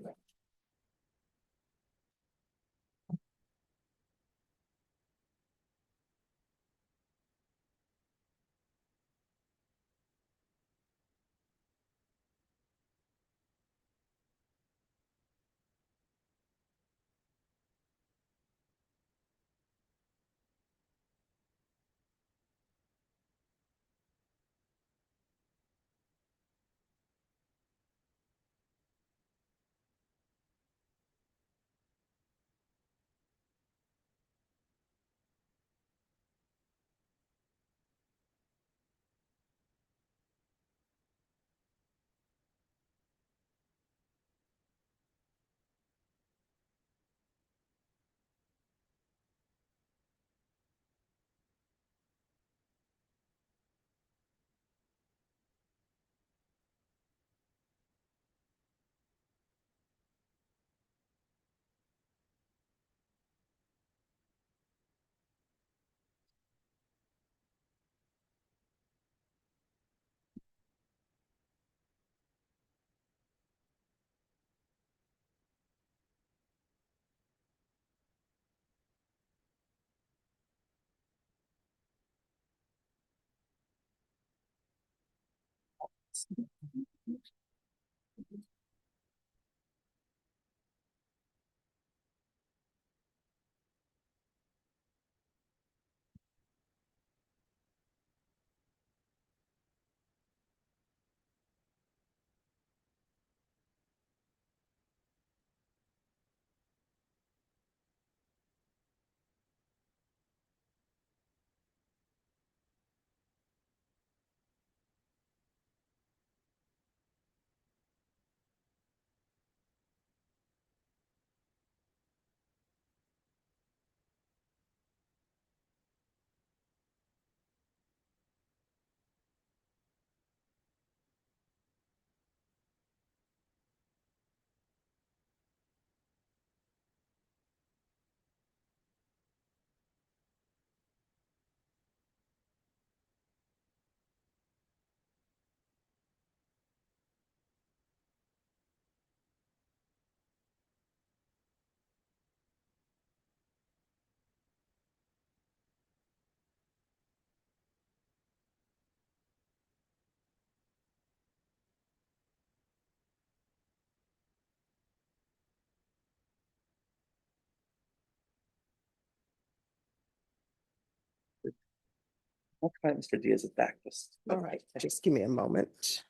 I'll try Mr. Diaz is back. All right. Just give me a moment.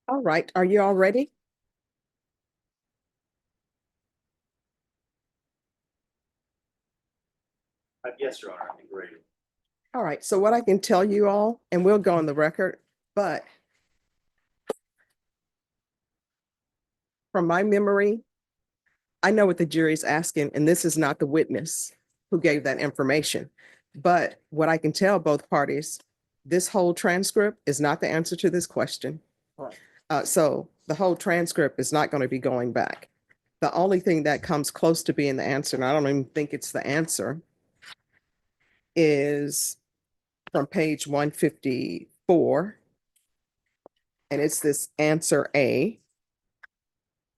All right, are you all ready? Yes, Your Honor, I'd be great. All right, so what I can tell you all, and we'll go on the record, but from my memory, I know what the jury's asking, and this is not the witness who gave that information. But what I can tell both parties, this whole transcript is not the answer to this question. So the whole transcript is not going to be going back. The only thing that comes close to being the answer, and I don't even think it's the answer, is from page 154. And it's this answer A.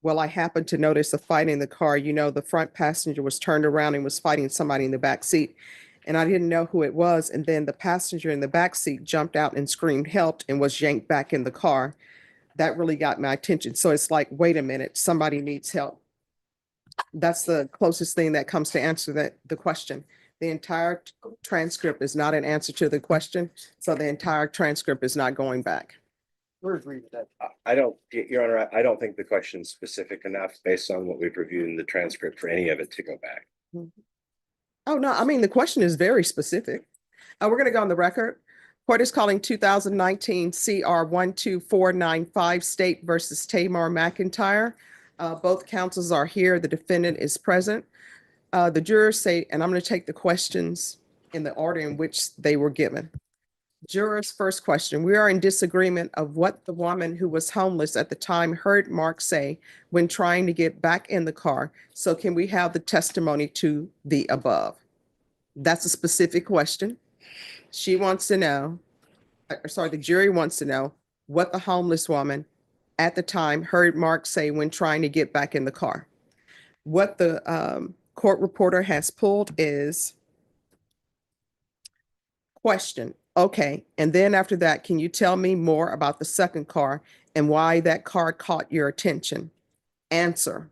Well, I happened to notice a fight in the car. You know, the front passenger was turned around and was fighting somebody in the back seat. And I didn't know who it was. And then the passenger in the back seat jumped out and screamed, helped, and was yanked back in the car. That really got my attention. So it's like, wait a minute, somebody needs help. That's the closest thing that comes to answer the question. The entire transcript is not an answer to the question. So the entire transcript is not going back. We're agreed with that. I don't, Your Honor, I don't think the question's specific enough based on what we've reviewed in the transcript for any of it to go back. Oh, no, I mean, the question is very specific. We're going to go on the record. Court is calling 2019 CR 12495 State versus Tamar McIntyre. Both counsels are here. The defendant is present. The jurors say, and I'm going to take the questions in the order in which they were given. Jurors' first question. We are in disagreement of what the woman who was homeless at the time heard Mark say when trying to get back in the car. So can we have the testimony to the above? That's a specific question. She wants to know, the jury wants to know what the homeless woman at the time heard Mark say when trying to get back in the car. What the court reporter has pulled is question. Okay, and then after that, can you tell me more about the second car and why that car caught your attention? Answer.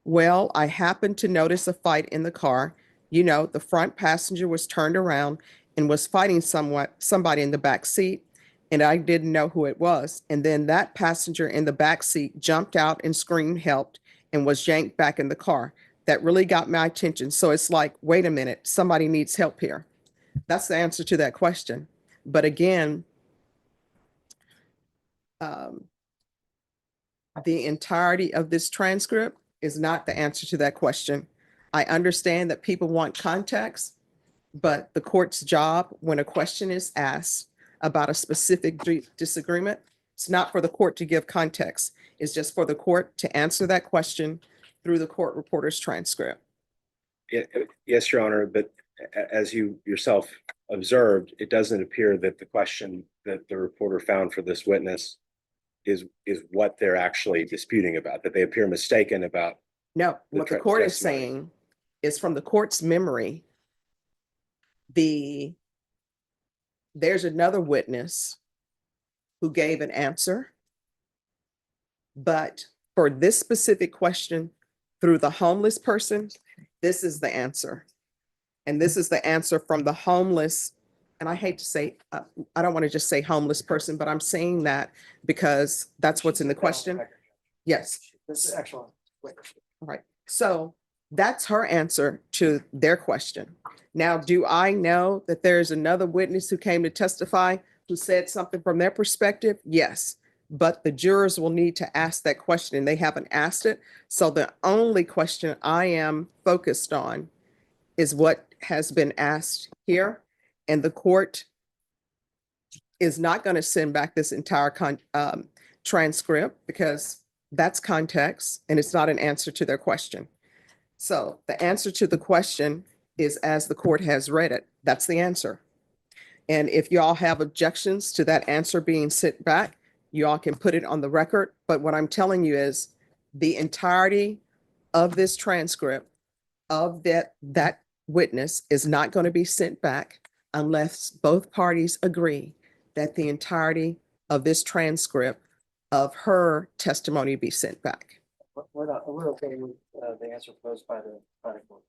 Well, I happened to notice a fight in the car. You know, the front passenger was turned around and was fighting somebody in the back seat, and I didn't know who it was. And then that passenger in the back seat jumped out and screamed, helped, and was yanked back in the car. That really got my attention. So it's like, wait a minute, somebody needs help here. That's the answer to that question. But again, the entirety of this transcript is not the answer to that question. I understand that people want context, but the court's job when a question is asked about a specific disagreement, it's not for the court to give context. It's just for the court to answer that question through the court reporter's transcript. Yes, Your Honor, but as you yourself observed, it doesn't appear that the question that the reporter found for this witness is what they're actually disputing about, that they appear mistaken about. No, what the court is saying is from the court's memory, there's another witness who gave an answer, but for this specific question through the homeless person, this is the answer. And this is the answer from the homeless. And I hate to say, I don't want to just say homeless person, but I'm saying that because that's what's in the question. Yes. This is excellent. All right. So that's her answer to their question. Now, do I know that there's another witness who came to testify who said something from their perspective? Yes. But the jurors will need to ask that question and they haven't asked it. So the only question I am focused on is what has been asked here, and the court is not going to send back this entire transcript because that's context and it's not an answer to their question. So the answer to the question is as the court has read it. That's the answer. And if y'all have objections to that answer being sent back, y'all can put it on the record. But what I'm telling you is the entirety of this transcript of that witness is not going to be sent back unless both parties agree that the entirety of this transcript of her testimony be sent back. We're okay with the answer posed by the court.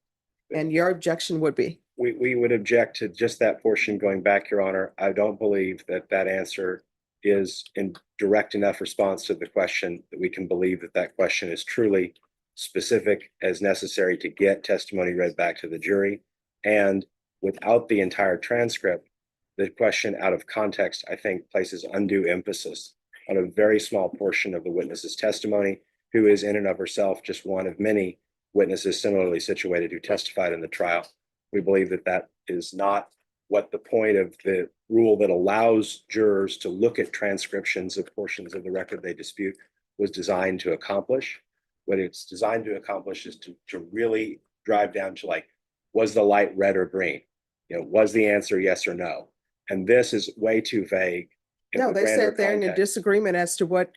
And your objection would be? We would object to just that portion going back, Your Honor. I don't believe that that answer is in direct enough response to the question that we can believe that that question is truly specific as necessary to get testimony read back to the jury. And without the entire transcript, the question out of context, I think, places undue emphasis on a very small portion of the witness's testimony, who is in and of herself just one of many witnesses similarly situated who testified in the trial. We believe that that is not what the point of the rule that allows jurors to look at transcriptions of portions of the record they dispute was designed to accomplish. What it's designed to accomplish is to really drive down to, like, was the light red or green? You know, was the answer yes or no? And this is way too vague. No, they said they're in a disagreement as to what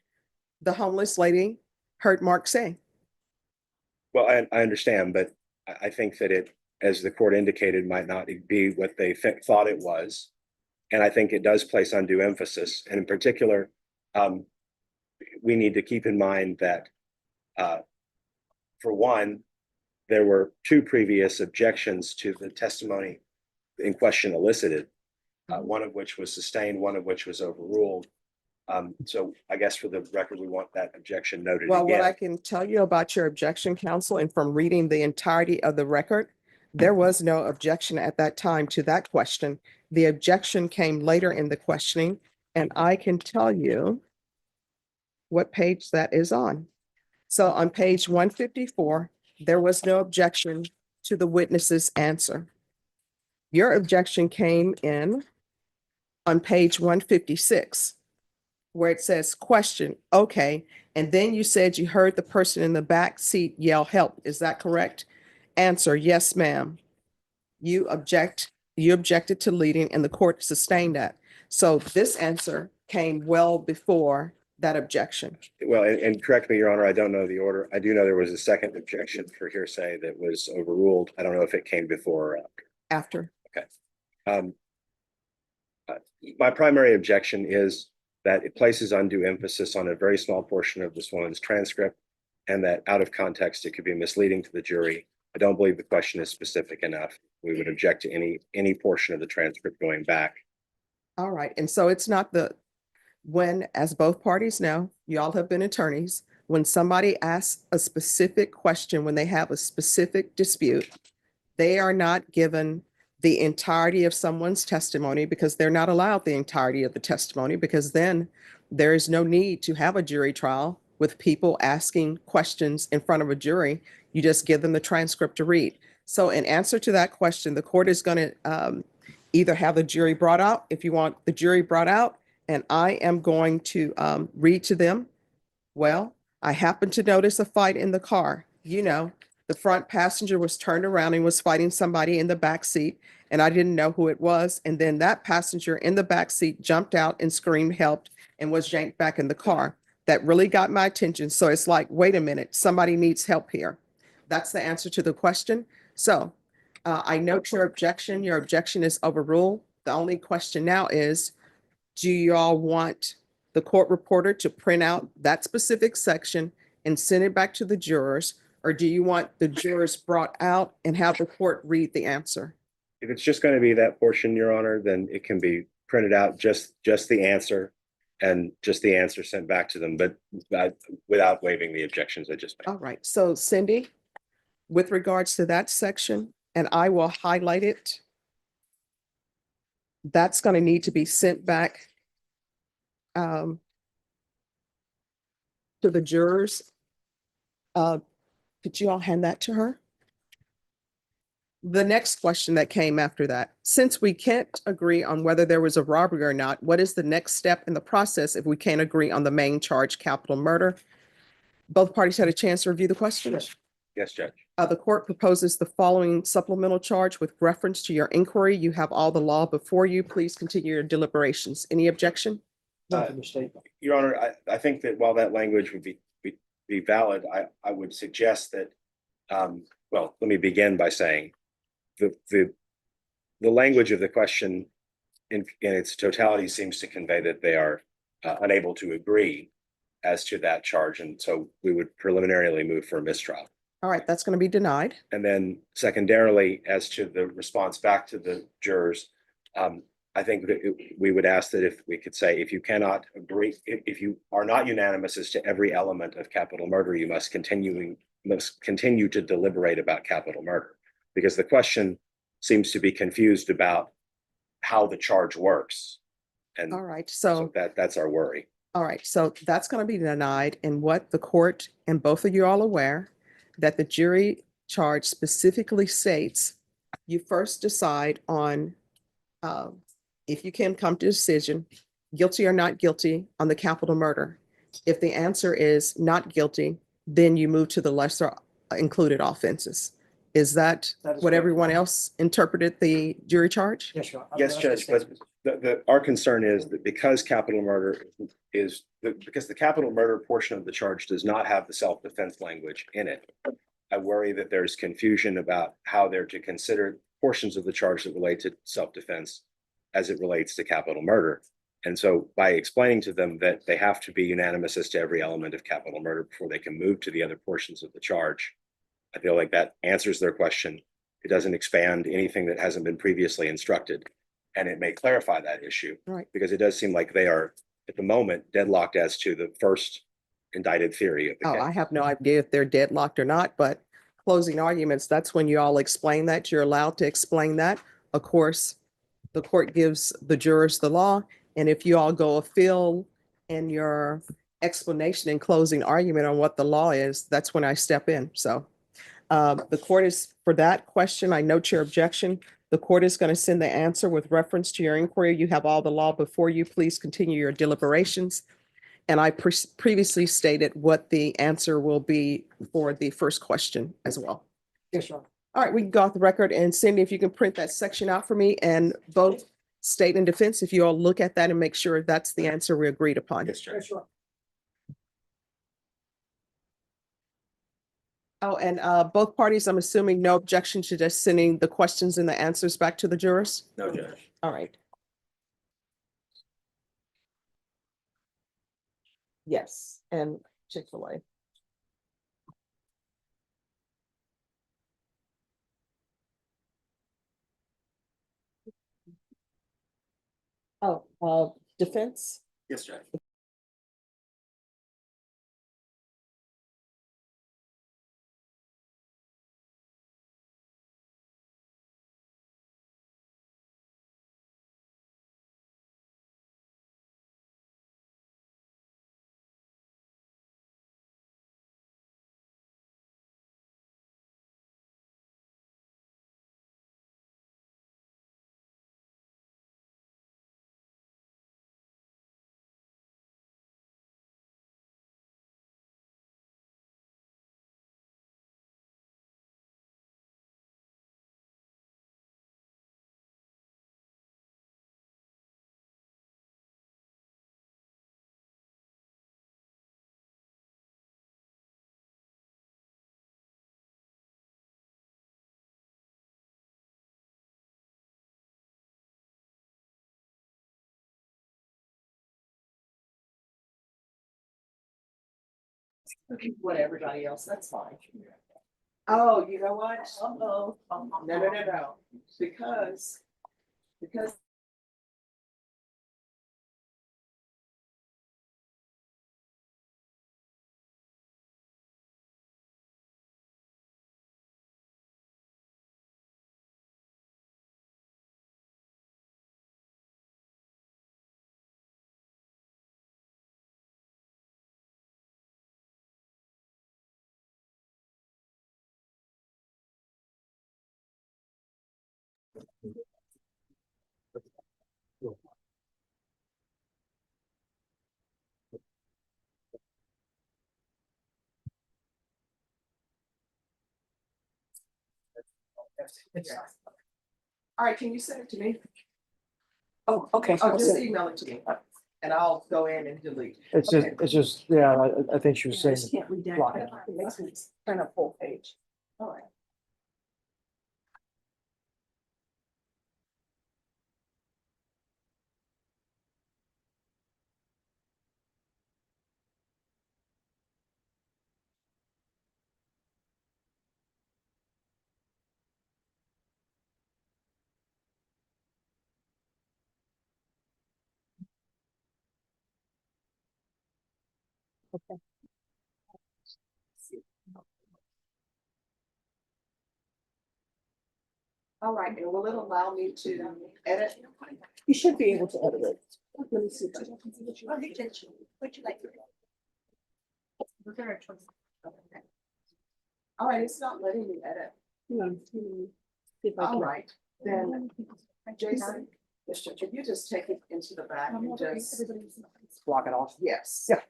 the homeless lady heard Mark say. Well, I understand, but I think that it, as the court indicated, might not be what they thought it was. And I think it does place undue emphasis. And in particular, we need to keep in mind that, for one, there were two previous objections to the testimony in question elicited, one of which was sustained, one of which was overruled. So I guess for the record, we want that objection noted Well, again. what I can tell you about your objection, counsel, and from reading the entirety of the record, there was no objection at that time to that question. The objection came later in the questioning, and I can tell you what page that is on. So on page 154, there was no objection to the witness's answer. Your objection came in on page 156, where it says question, okay. And then you said you heard the person in the back seat yell help. Is that correct? Answer, yes, ma'am. You objected to leading and the court sustained that. So this answer came well before that objection. Well, and correct me, Your Honor, I don't know the order. I do know there was a second objection for hearsay that was overruled. I don't know if it came before or after. After. Okay. My primary objection is that it places undue emphasis on a very small portion of this woman's transcript, and that out of context, it could be misleading to the jury. I don't believe the question is specific enough. We would object to any portion of the transcript going back. All right. And so it's not when, as both parties know, y'all have been attorneys, when somebody asks a specific question, when they have a specific dispute, they are not given the entirety of someone's testimony because they're not allowed the entirety of the testimony, because then there is no need to have a jury trial with people asking questions in front of a jury. You just give them the transcript to read. So in answer to that question, the court is going to either have the jury brought out, if you want the jury brought out, and I am going to read to them. Well, I happened to notice a fight in the car. You know, the front passenger was turned around and was fighting somebody in the back seat, and I didn't know who it was. And then that passenger in the back seat jumped out and screamed, helped, and was yanked back in the car. That really got my attention. So it's like, wait a minute, somebody needs help here. That's the answer to the question. So I note your objection. Your objection is overruled. The only question now is, do you all want the court reporter to print out that specific section and send it back to the jurors? Or do you want the jurors brought out and have the court read the answer? If it's just going to be that portion, Your Honor, then it can be printed out, just the answer, and just the answer sent back to them, but without waiving the objections I just made. All right. So Cindy, with regards to that section, and I will highlight it, that's going to need to be sent back to the jurors. Could you all hand that to her? the next question that came after that, since we can't agree on whether there was a robbery or not, what is the next step in the process if we can't agree on the main charge, capital murder? Both parties had a chance to review the question. Yes, Judge. The court proposes the following supplemental charge with reference to your inquiry. You have all the law before you. Please continue your deliberations. Any objection? Your Honor, I think that while that language would be valid, I would suggest that, well, let me begin by saying the language of the question in its totality seems to convey that they are unable to agree as to that charge. And so we would preliminarily move for a mistrial. All right, that's going to be denied. And then secondarily, as to the response back to the jurors, I think that we would ask that if we could say, if you cannot agree, if you are not unanimous as to every element of capital murder, you must continue to deliberate about capital murder, because the question seems to be confused about how the charge works. And all right, so that's our worry. All right, so that's going to be denied. And what the court and both of you all aware that the jury charge specifically states you first decide on if you can come to a decision, guilty or not guilty on the capital murder. If the answer is not guilty, then you move to the lesser included offenses. Is that what everyone else interpreted the jury charge? Yes, Your Honor. Yes, Judge, but our concern is that because capital murder because the capital murder portion of the charge does not have the self-defense language in it, I worry that there's confusion about how they're to consider portions of the charge that relate to self-defense as it relates to capital murder. And so by explaining to them that they have to be unanimous as to every element of capital murder before they can move to the other portions of the charge, I feel like that answers their question. It doesn't expand anything that hasn't been previously instructed. And it may clarify that issue, right? Because it does seem like they are, at the moment, deadlocked as to the first indicted theory of the case. I have no idea if they're deadlocked or not, but closing arguments, that's when you all explain that. You're allowed to explain that. Of course, the court gives the jurors the law. And if you all go afield in your explanation and closing argument on what the law is, that's when I step in. So the court is, for that question, I note your objection. The court is going to send the answer with reference to your inquiry. You have all the law before you. Please continue your deliberations. And I previously stated what the answer will be for the first question as well. Yes, Your Honor. All right, we can go off the record. And Cindy, if you can print that section out for me, and both state and defense, if you all look at that and make sure that's the answer we agreed upon. Yes, Your Honor. Oh, and both parties, I'm assuming no objection to just sending the questions and the answers back to the jurors? No, Judge. All right. Yes, and Chick-fil-A. Oh, defense? Yes, Judge. What everybody else, that's fine. Oh, you know what? No, because All right, can you send it to me? Oh, okay. Oh, just email it to me and I'll go in and delete. Okay. It's just, yeah, I think she was saying. Can't redact block it. it. It makes me print a full page. All right. All right, and will it allow me to edit? You should be able to edit it. Let me see. Would you like to? All right, it's not letting me edit. All right, then, Jason, if you just take it into the back and just. Block it off. Yes. Yeah.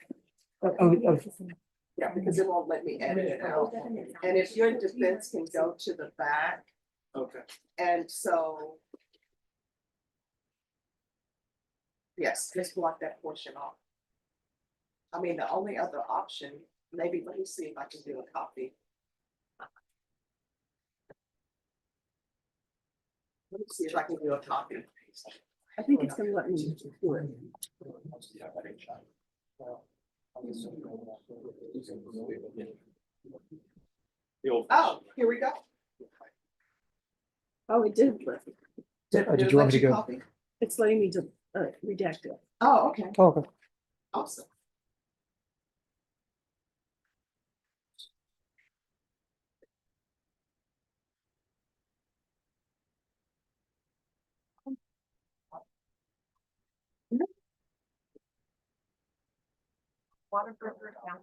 Yeah, because it won't let me edit it out. And if your defense can go to the back. Okay. And so. Yes, just block that portion off. I mean, the only other option, maybe, let me see if I can do a copy. Let me see if I can do a copy. I think it's gonna let me do it. Oh, here we go. Oh, it did. Did you want me to go? Copy? It's letting me to redact it. Oh, okay, Oh, okay. awesome. Waterburger down.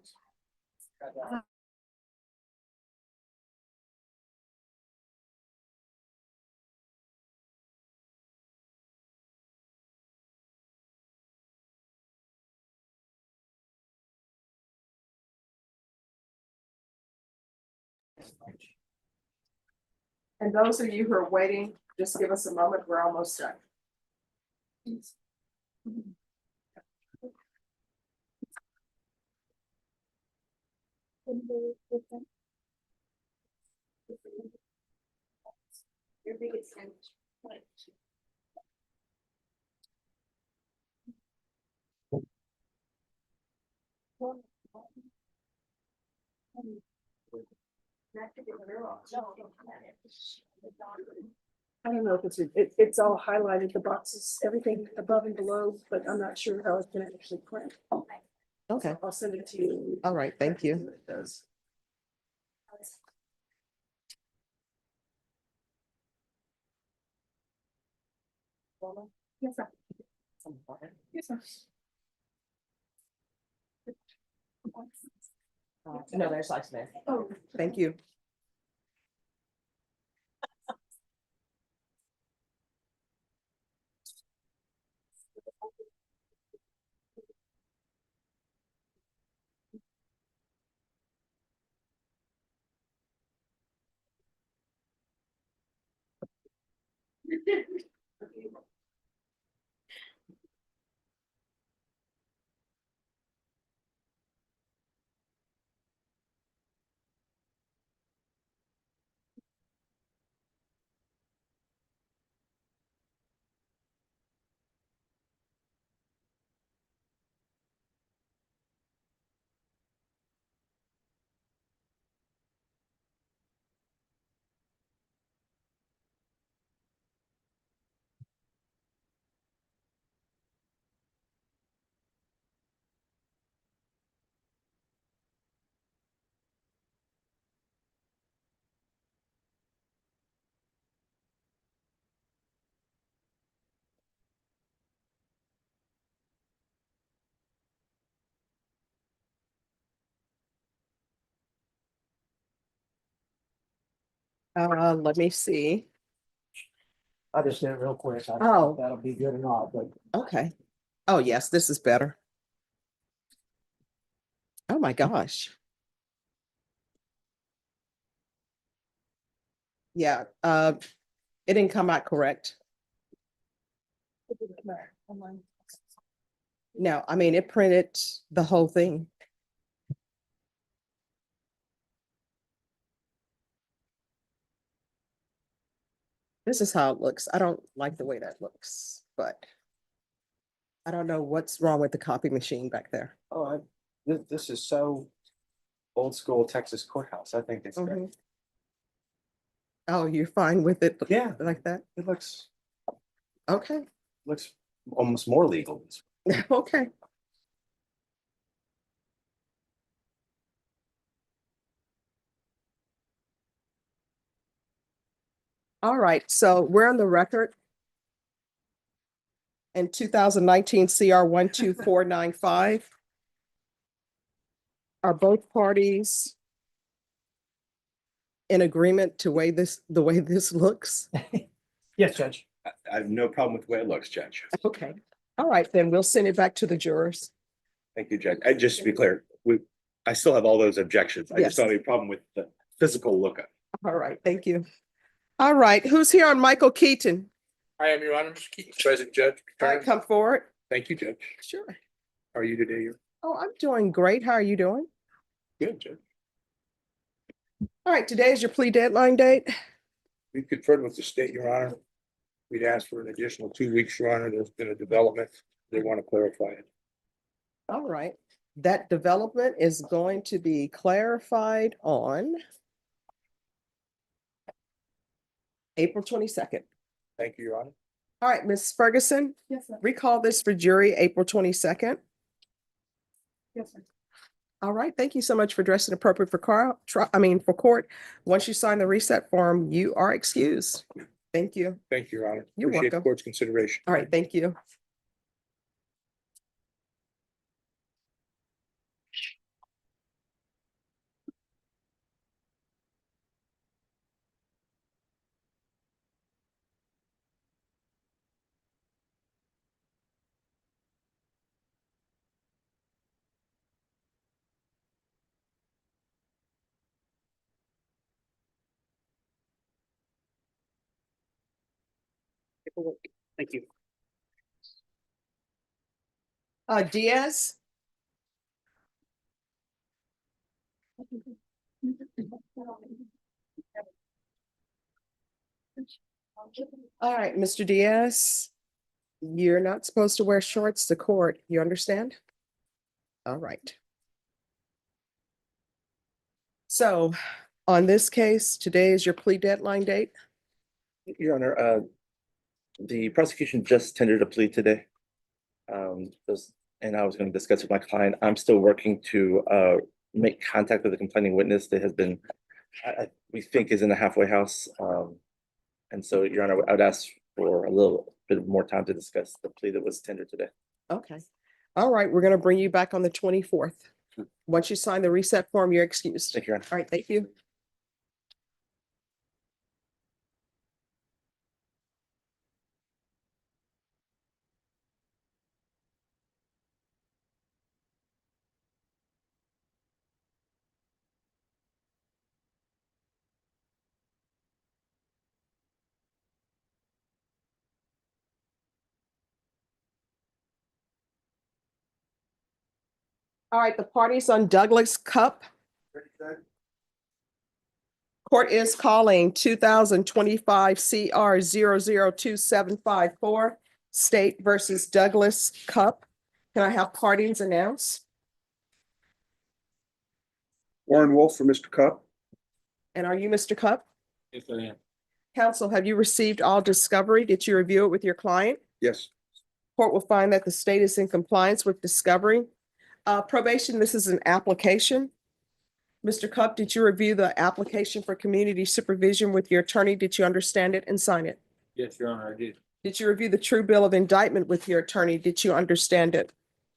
And those of you who are waiting, just give us a moment, we're almost done. Your biggest sandwich. I don't know if it's all highlighted, the boxes, everything above and below, but I'm not sure how it's gonna actually print. Okay, I'll send it to you. all right, thank you. Yes, sir. Yes, sir. No, there's like that. Oh. Thank you. Let me see. I just did it real quick. I Oh. think that'll be good enough, but Okay. Oh, yes, this is better. Oh, my gosh. Yeah, it didn't come out correct. No, I mean, it printed the whole thing. This is how it looks. I don't like the way that looks, but I don't know what's wrong with the copy machine back there. This is so old school Texas courthouse. I think it's great. Mhm. Oh, you're fine with it? Yeah. Like that? It looks Okay, almost more legal. okay. All right, so we're on the record. In 2019 CR 12495. Are both parties in agreement to the way this looks? yes, Judge. I have no problem with the way it looks, Judge. Okay, all right, then we'll send it back to the jurors. Thank you, Judge. And just to be clear, I still have all those objections. I Yes. just don't have a problem with the physical look of it. All right, thank you. All right, who's here on Michael Keaton? I am, Your Honor, Mr. Keaton, present judge. All right, come forward. Thank you, Judge. Sure. How are you today? You're Oh, I'm doing great. How are you doing? good, Judge. All right, today is your plea deadline date. We conferred with the state, Your Honor. We'd asked for an additional 2 weeks, Your Honor. There's been a development. They want to clarify it. All right, that development is going to be clarified on April 22nd. Thank you, Your Honor. All right, Ms. Ferguson, Yes, sir. recall this for jury, April 22nd. Yes, sir. All right, thank you so much for dressing appropriate for for court. Once you sign the reset form, you are excused. Thank you. Thank you, Your Honor. You're Appreciate the welcome. court's consideration. All right, thank you. Thank you. Diaz? All right, Mr. Diaz, you're not supposed to wear shorts to court. You understand? All right. So on this case, today is your plea deadline date. Your Honor, the prosecution just tendered a plea today. And I was going to discuss with my client. I'm still working to make contact with the complaining witness that has been, we think is in the halfway house. And so, Your Honor, I would ask for a little bit more time to discuss the plea that was tendered today. Okay. All right, we're going to bring you back on the 24th. Once you sign the reset form, you're excused. Thank you, Your Honor. All right, thank you. All right, the parties on Douglas Cup. Court is calling 2025 CR 002754, State versus Douglas Cup. Can I have parties announced? Warren Wolf for Mr. Cup. And are you Mr. Cup? Yes, I am. Counsel, have you received all discovery? Did you review it with your client? Yes. Court will find that the state is in compliance with discovery. Probation, this is an application. Mr. Cup, did you review the application for community supervision with your attorney? Did you understand it and sign it? Yes, Your Honor, I did. Did you review the true bill of indictment with your attorney? Did you understand it?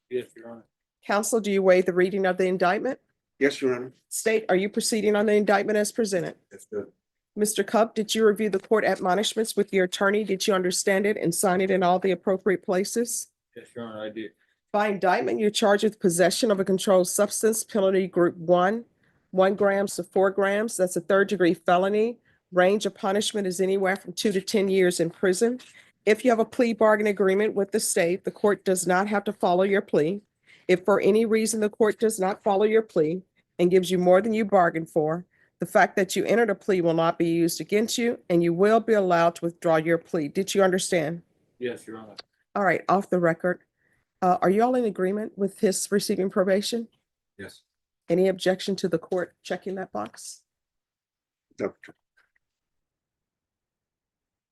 Yes, Your Honor. Counsel, do you waive the reading of the indictment? Yes, Your Honor. State, are you proceeding on the indictment as presented? That's good. Mr. Cup, did you review the court admonishments with your attorney? Did you understand it and sign it in all the appropriate places? Yes, Your Honor, I did. By indictment, you're charged with possession of a controlled substance, penalty group 1 grams to 4 grams. That's a third-degree felony. Range of punishment is anywhere from 2 to 10 years in prison. If you have a plea bargain agreement with the state, the court does not have to follow your plea. If for any reason the court does not follow your plea and gives you more than you bargained for, the fact that you entered a plea will not be used against you, and you will be allowed to withdraw your plea. Did you understand? Yes, Your Honor. All right, off the record. Are you all in agreement with his receiving probation? Yes. Any objection to the court checking that box? No.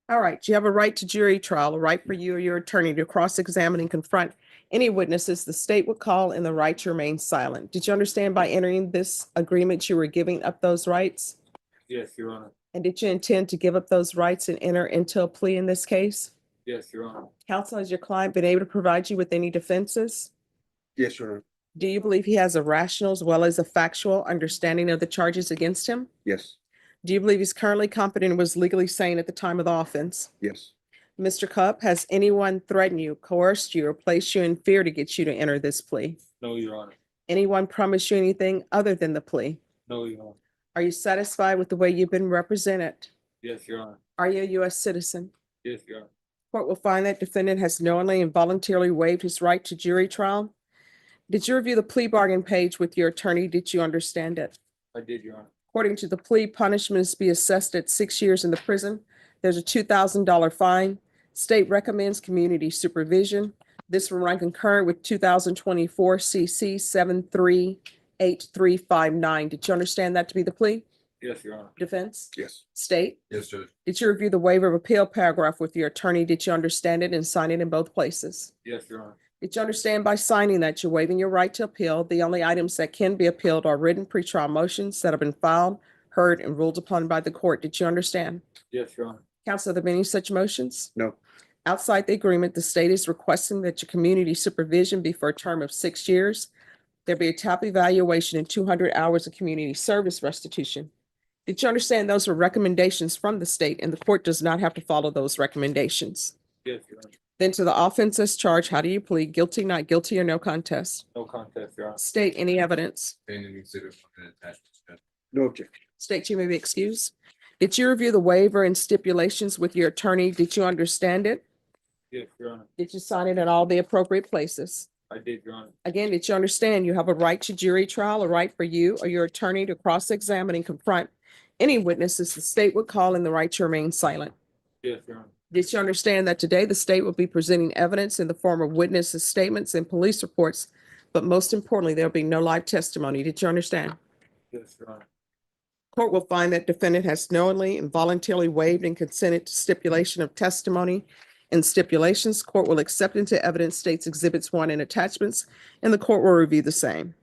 All right, you have a right to jury trial, a right for you or your attorney to cross-examine and confront any witnesses the state would call, and the right to remain silent. Did you understand by entering this agreement you were giving up those rights? Yes, Your Honor. And did you intend to give up those rights and enter into a plea in this case? Yes, Your Honor. Counsel, has your client been able to provide you with any defenses? Yes, Your Honor. Do you believe he has a rational as well as a factual understanding of the charges against him? Yes. Do you believe he's currently competent and was legally sane at the time of the offense? Yes. Mr. Cup, has anyone threatened you, coerced you, or placed you in fear to get you to enter this plea? No, Your Honor. Anyone promised you anything other than the plea? No, Your Honor. Are you satisfied with the way you've been represented? Yes, Your Honor. Are you a U.S. citizen? Yes, Your Honor. Court will find that defendant has knowingly and voluntarily waived his right to jury trial. Did you review the plea bargain page with your attorney? Did you understand it? I did, Your Honor. According to the plea, punishment is to be assessed at 6 years in the prison. There's a $2,000 fine. State recommends community supervision. This will run concurrent with 2024 CC 738359. Did you understand that to be the plea? Yes, Your Honor. Defense? Yes. State? Yes, Judge. Did you review the waiver of appeal paragraph with your attorney? Did you understand it and sign it in both places? Yes, Your Honor. Did you understand by signing that you're waiving your right to appeal? The only items that can be appealed are written pretrial motions that have been filed, heard, and ruled upon by the court. Did you understand? Yes, Your Honor. Counsel, are there any such motions? No. Outside the agreement, the state is requesting that your community supervision be for a term of 6 years. There be a top evaluation and 200 hours of community service restitution. Did you understand those were recommendations from the state and the court does not have to follow those recommendations? Yes, Your Honor. Then to the offense as charged, how do you plead? Guilty, not guilty, or no contest? No contest, Your Honor. State any evidence. Contained in Exhibit 1 and attached to Judge. No objection. State you may be excused. Did you review the waiver and stipulations with your attorney? Did you understand it? Yes, Your Honor. Did you sign it in all the appropriate places? I did, Your Honor. Again, did you understand you have a right to jury trial, a right for you or your attorney to cross-examine and confront any witnesses the state would call, and the right to remain silent? Yes, Your Honor. Did you understand that today the state will be presenting evidence in the form of witnesses' statements and police reports, but most importantly, there'll be no live testimony? Did you understand? Yes, Your Honor. Court will find that defendant has knowingly and voluntarily waived and consented to stipulation of testimony and stipulations. Court will accept into evidence states exhibits 1 and attachments, and the court will review the same.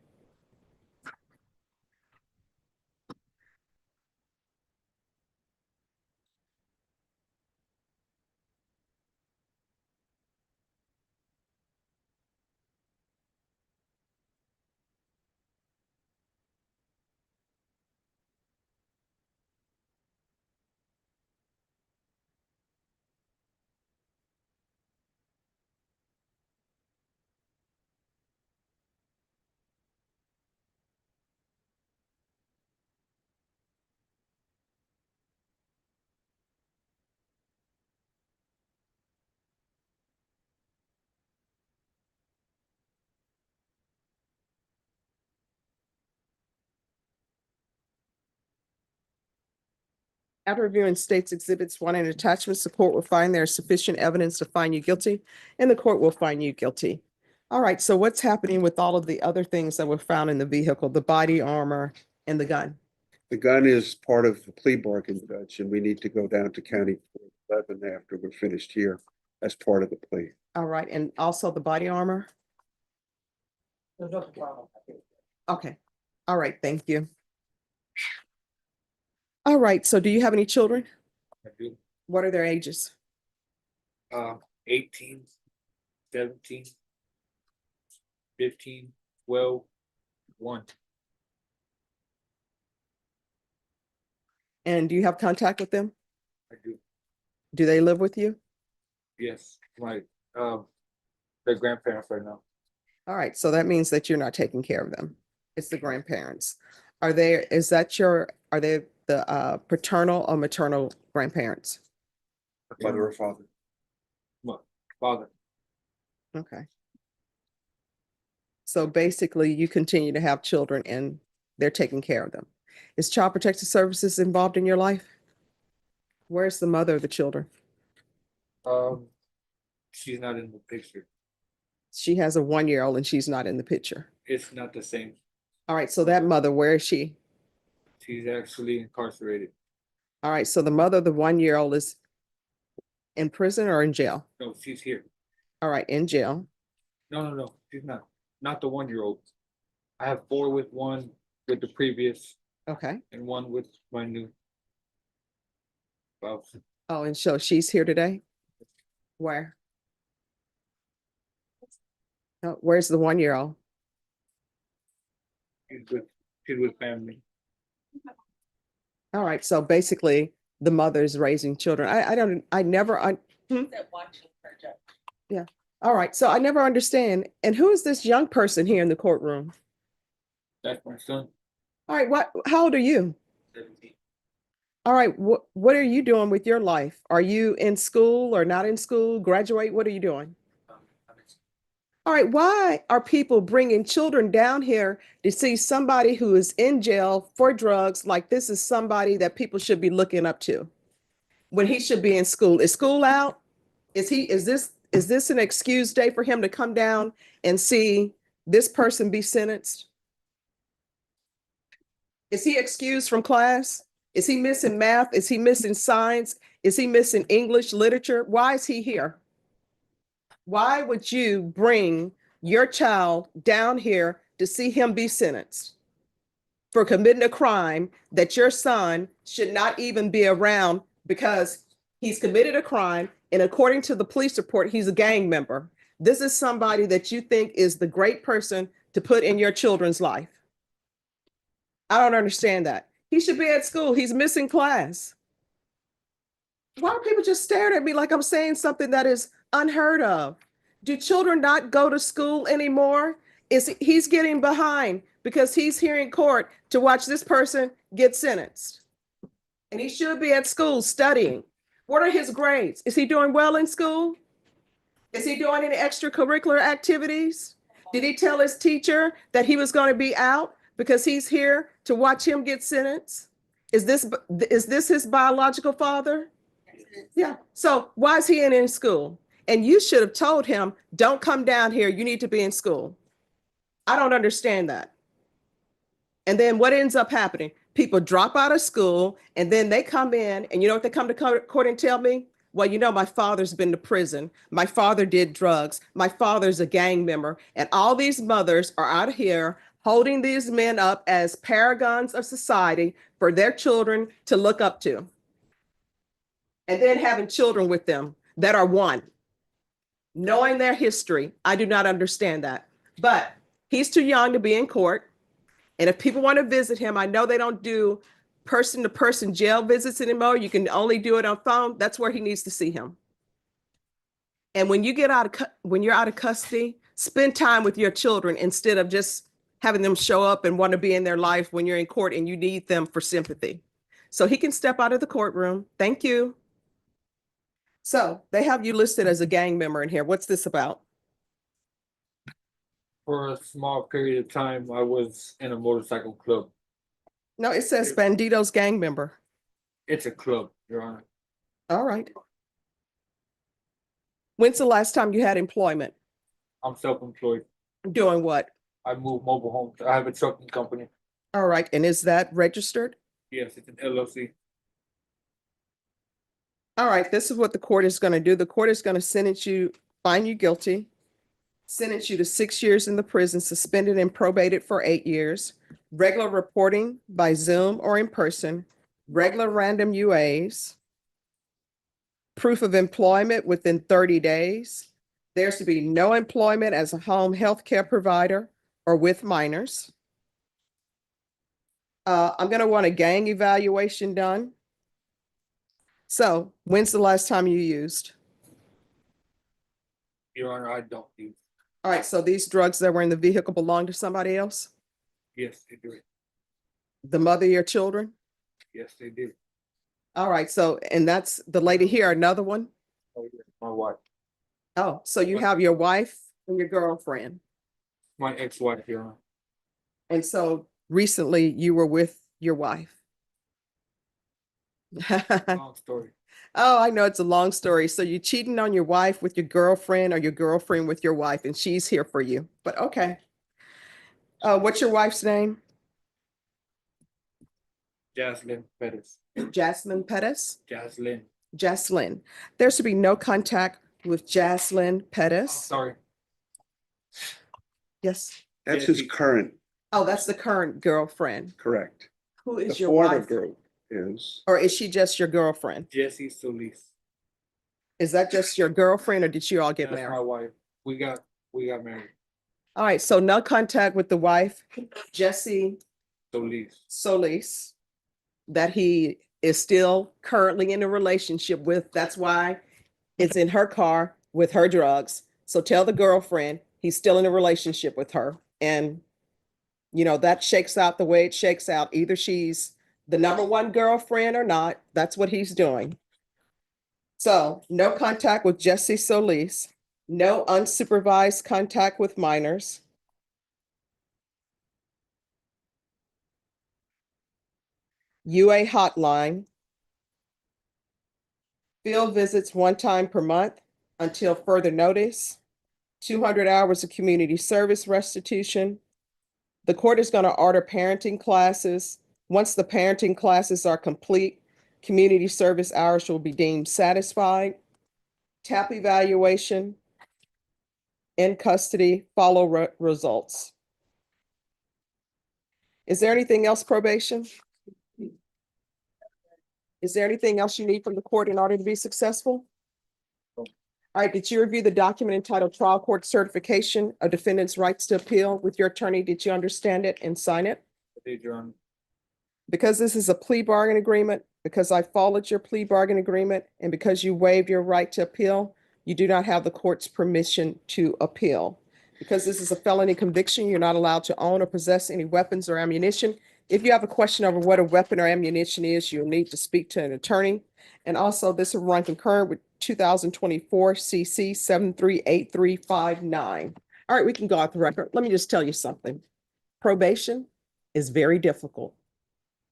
After reviewing states exhibits 1 and attachments, the court will find there is sufficient evidence to find you guilty, and the court will find you guilty. All right, so what's happening with all of the other things that were found in the vehicle, the body armor and the gun? The gun is part of the plea bargain, Judge, and we need to go down to County 11 after we're finished here as part of the plea. All right, and also the body armor? There's no problem. Okay, all right, thank you. All right, so do you have any children? I do. What are their ages? 18, 17, 15, 12, 1. And do you have contact with them? I do, Do they live with you? yes, their grandparents right now. All right, so that means that you're not taking care of them. It's the grandparents. Are they the paternal or maternal grandparents? Mother or father? Father, Okay. So basically you continue to have children and they're taking care of them. Is Child Protective Services involved in your life? Where's the mother of the children? she's not in the picture. She has a 1-year-old and she's not in the picture. It's not the same. All right, so that mother, where is she? She's actually incarcerated. All right, so the mother of the 1-year-old is in prison or in jail? No, she's here. All right, in jail. No, she's not. Not the 1-year-old. I have 4 with one with the previous Okay. and 1 with my new spouse. Oh, and so she's here today? Where? Oh, where's the 1-year-old? She's with family. All right, so basically the mother's raising children. Yeah. All right, so I never understand. And who is this young person here in the courtroom? That's my son. All right, how old are you? 17. All right, what are you doing with your life? Are you in school or not in school? Graduate? What are you doing? All right, why are people bringing children down here to see somebody who is in jail for drugs like this is somebody that people should be looking up to when he should be in school? Is school out? Is this an excuse day for him to come down and see this person be sentenced? Is he excused from class? Is he missing math? Is he missing science? Is he missing English literature? Why is he here? Why would you bring your child down here to see him be sentenced for committing a crime that your son should not even be around because he's committed a crime and according to the police report, he's a gang member? This is somebody that you think is the great person to put in your children's life. I don't understand that. He should be at school. He's missing class. Why are people just staring at me like I'm saying something that is unheard of? Do children not go to school anymore? He's getting behind because he's here in court to watch this person get sentenced. And he should be at school studying. What are his grades? Is he doing well in school? Is he doing any extracurricular activities? Did he tell his teacher that he was going to be out because he's here to watch him get sentenced? Is this his biological father? Yeah. So why is he in school? And you should have told him, don't come down here. You need to be in school. I don't understand that. And then what ends up happening? People drop out of school and then they come in and you know what they come to court and tell me? Well, you know, my father's been to prison. My father did drugs. My father's a gang member. And all these mothers are out here holding these men up as paragons of society for their children to look up to. And then having children with them that are one. Knowing their history, I do not understand that. But he's too young to be in court. And if people want to visit him, I know they don't do person-to-person jail visits anymore. You can only do it on phone. That's where he needs to see him. And when you're out of custody, spend time with your children instead of just having them show up and want to be in their life when you're in court and you need them for sympathy. So he can step out of the courtroom. Thank you. So they have you listed as a gang member in here. What's this about? For a small period of time, I was in a motorcycle club. No, it says Bandito's gang member. It's a club, Your Honor. All right. When's the last time you had employment? I'm self-employed. Doing what? I move mobile homes. I have a trucking company. All right. And is that registered? Yes, it's an LLC. All right. This is what the court is going to do. The court is going to find you guilty, sentence you to 6 years in the prison, suspended and probated for 8 years, regular reporting by Zoom or in person, regular random UAs, proof of employment within 30 days. There's to be no employment as a home health care provider or with minors. I'm gonna want a gang evaluation done. So when's the last time you used? Your Honor, I don't use. All right, so these drugs that were in the vehicle belong to somebody else? Yes, they do. The mother of your children? Yes, they do. All right, so, and that's the lady here, another one? Oh, yes, my wife, Oh, so you have your wife and your girlfriend. my ex-wife, Your Honor. And so recently you were with your wife. Long story. Oh, I know it's a long story. So you're cheating on your wife with your girlfriend or your girlfriend with your wife, and she's here for you. But okay. What's your wife's name? Jaslyn Pettis. Jasmine Pettis? Jaslyn. Jaslyn. There should be no contact with Jaslyn Pettis. Sorry. Yes. That's his current, Oh, that's the current girlfriend. correct. Who The is your former wife? girl is, Or is she just your girlfriend? Jessie Solis. Is that just your girlfriend or did you all get That's my married? wife. We got married. All right, so no contact with the wife, Jessie Solis. Solis, that he is still currently in a relationship with. That's why it's in her car with her drugs. So tell the girlfriend he's still in a relationship with her. And, you know, that shakes out the way it shakes out. Either she's the number one girlfriend or not. That's what he's doing. So no contact with Jessie Solis, no unsupervised contact with minors. UA hotline. Field visits 1 time per month until further notice. 200 hours of community service restitution. The court is going to order parenting classes. Once the parenting classes are complete, community service hours will be deemed satisfied. TAP evaluation. In custody, follow results. Is there anything else, probation? Is there anything else you need from the court in order to be successful? All right, did you review the document entitled Trial Court Certification of Defendant's Rights to Appeal with your attorney? Did you understand it and sign it? I did, Your Honor. Because this is a plea bargain agreement, because I followed your plea bargain agreement, and because you waived your right to appeal, you do not have the court's permission to appeal. Because this is a felony conviction, you're not allowed to own or possess any weapons or ammunition. If you have a question over what a weapon or ammunition is, you'll need to speak to an attorney. And also, this will run concurrent with 2024 CC 738359. All right, we can go off the record. Let me just tell you something. Probation is very difficult.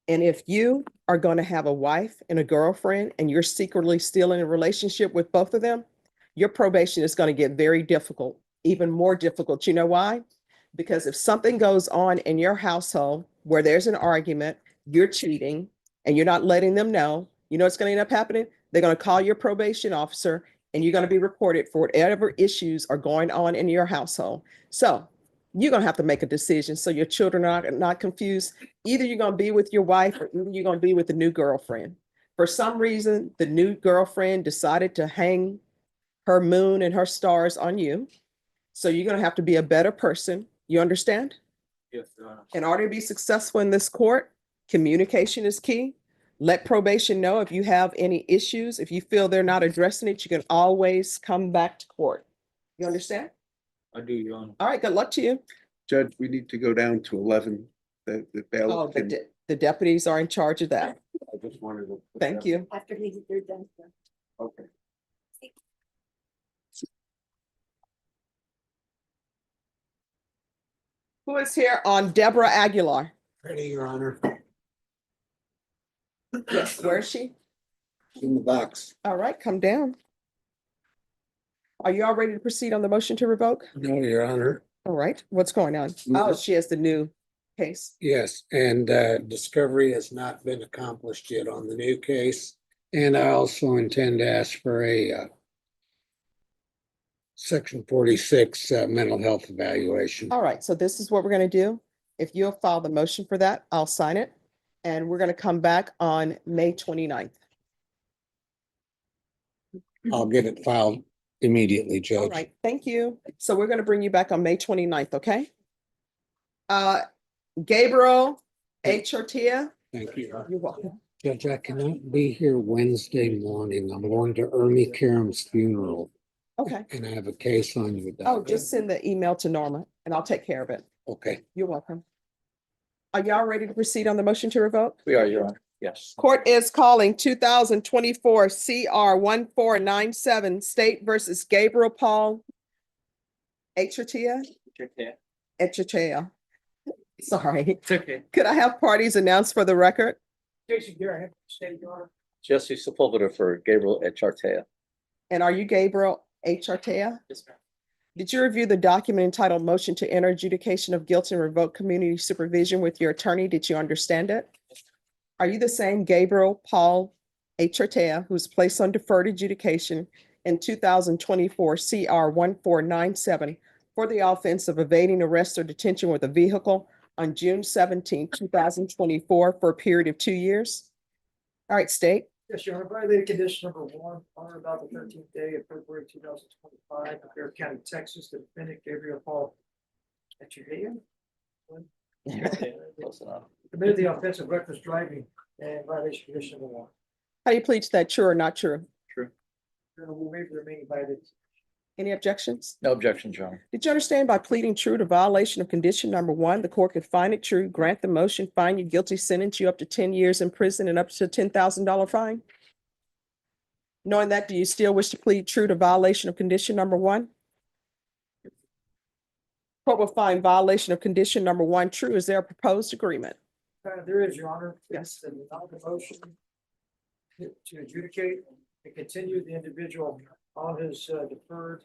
And if you are going to have a wife and a girlfriend and you're secretly still in a relationship with both of them, your probation is going to get very difficult, even more difficult. You know why? Because if something goes on in your household where there's an argument, you're cheating, and you're not letting them know, you know what's going to end up happening? They're going to call your probation officer and you're going to be reported for whatever issues are going on in your household. So you're going to have to make a decision so your children are not confused. Either you're going to be with your wife or either you're going to be with the new girlfriend. For some reason, the new girlfriend decided to hang her moon and her stars on you. So you're going to have to be a better person. You understand? Yes, Your Honor. In order to be successful in this court, communication is key. Let probation know if you have any issues. If you feel they're not addressing it, you can always come back to court. You understand? I do, Your Honor. All right, good luck to you. Judge, we need to go down to 11. The bailiff Oh, can, the deputies are in charge of that. I just wanted to. put Thank that- you. After you're done. Okay. Who is here on Deborah Aguilar? Ready, Your Honor. Yes, where is she? In the box. All right, come down. Are you all ready to proceed on the motion to revoke? No, Your Honor. All right, what's going on? Oh, she has the new case. Yes, and discovery has not been accomplished yet on the new case. And I also intend to ask for a Section 46 mental health evaluation. All right, so this is what we're going to do. If you'll file the motion for that, I'll sign it. And we're going to come back on May 29th. I'll get it filed immediately, All Judge. right, thank you. So we're going to bring you back on May 29th, okay? Gabriel H. Ortia. Thank you. You're welcome. Judge, I cannot be here Wednesday morning. I'm going to Ernie Karam's funeral Okay. and I have a case on you. Oh, just send the email to Norma and I'll take care of it. Okay. You're welcome. Are y'all ready to proceed on the motion to revoke? We are, Your Honor. Yes. Court is calling 2024 CR 1497 State versus Gabriel Paul Echatia. Echatia. Sorry. It's okay. Could I have parties announced for the record? Jason Garrett, State Your Honor. Jesse Sepulveda for Gabriel Echartea. And are you Gabriel Echatia? Yes, ma'am. Did you review the document entitled Motion to Enter Adjudication of Guilt and Revoke Community Supervision with your attorney? Did you understand it? Are you the same Gabriel Paul Echatia who was placed on deferred adjudication in 2024 CR 1497 for the offense of evading arrest or detention with a vehicle on June 17, 2024 for a period of 2 years? All right, state. Yes, Your Honor, violated condition number 1 on or about the 13th day of February 2025, in Bear County, Texas, the defendant Gabriel Paul Echatia Close enough. committed the offense of reckless driving and violation of condition number 1. How do you plead to that, true or not true? True. Your Honor, we'll waive the remaining violations. Any objections? No objections, Your Honor. Did you understand by pleading true to violation of condition number 1, the court could find it true, grant the motion, find you guilty, sentence you up to 10 years in prison and up to a $10,000 fine? Knowing that, do you still wish to plead true to violation of condition number 1? Court will find violation of condition number 1 true. Is there a proposed agreement? There is, Your Honor. Yes. It's the motion to adjudicate and continue the individual on his deferred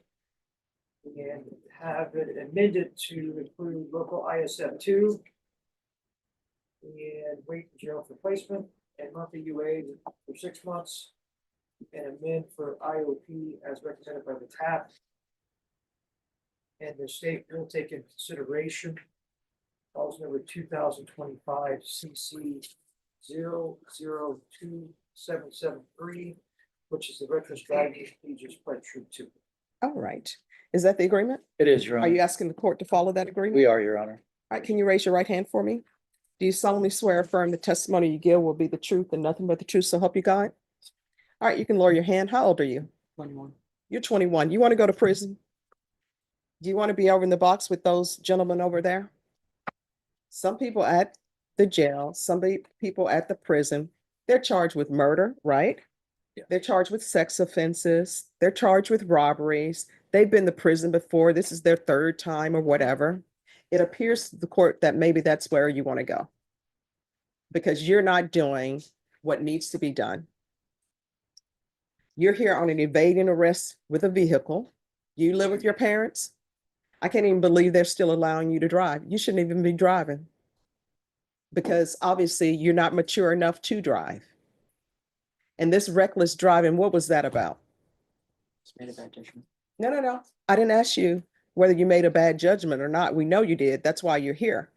and have it amended to include local ISF 2 and wait in jail for placement and monthly UA for 6 months and amend for IOP as represented by the TAP. And the state will take into consideration clause number 2025 CC 002773, which is the reckless driving he just pled true to. All right. Is that the agreement? It is, Your Are you Honor. asking the court to follow that agreement? We are, Your Honor. All right, can you raise your right hand for me? Do you solemnly swear or affirm the testimony you give will be the truth and nothing but the truth, so help you God? All right, you can lower your hand. How old are you? 21. You're 21. You want to go to prison? Do you want to be over in the box with those gentlemen over there? Some people at the jail, people at the prison, they're charged with murder, right? Yeah. They're charged with sex offenses. They're charged with robberies. They've been to prison before. This is their 3rd time or whatever. It appears to the court that maybe that's where you want to go because you're not doing what needs to be done. You're here on an evading arrest with a vehicle. You live with your parents. I can't even believe they're still allowing you to drive. You shouldn't even be driving because obviously you're not mature enough to drive. And this reckless driving, what was that about? It's made a bad judgment. No. I didn't ask you whether you made a bad judgment or not. We know you did. That's why you're here.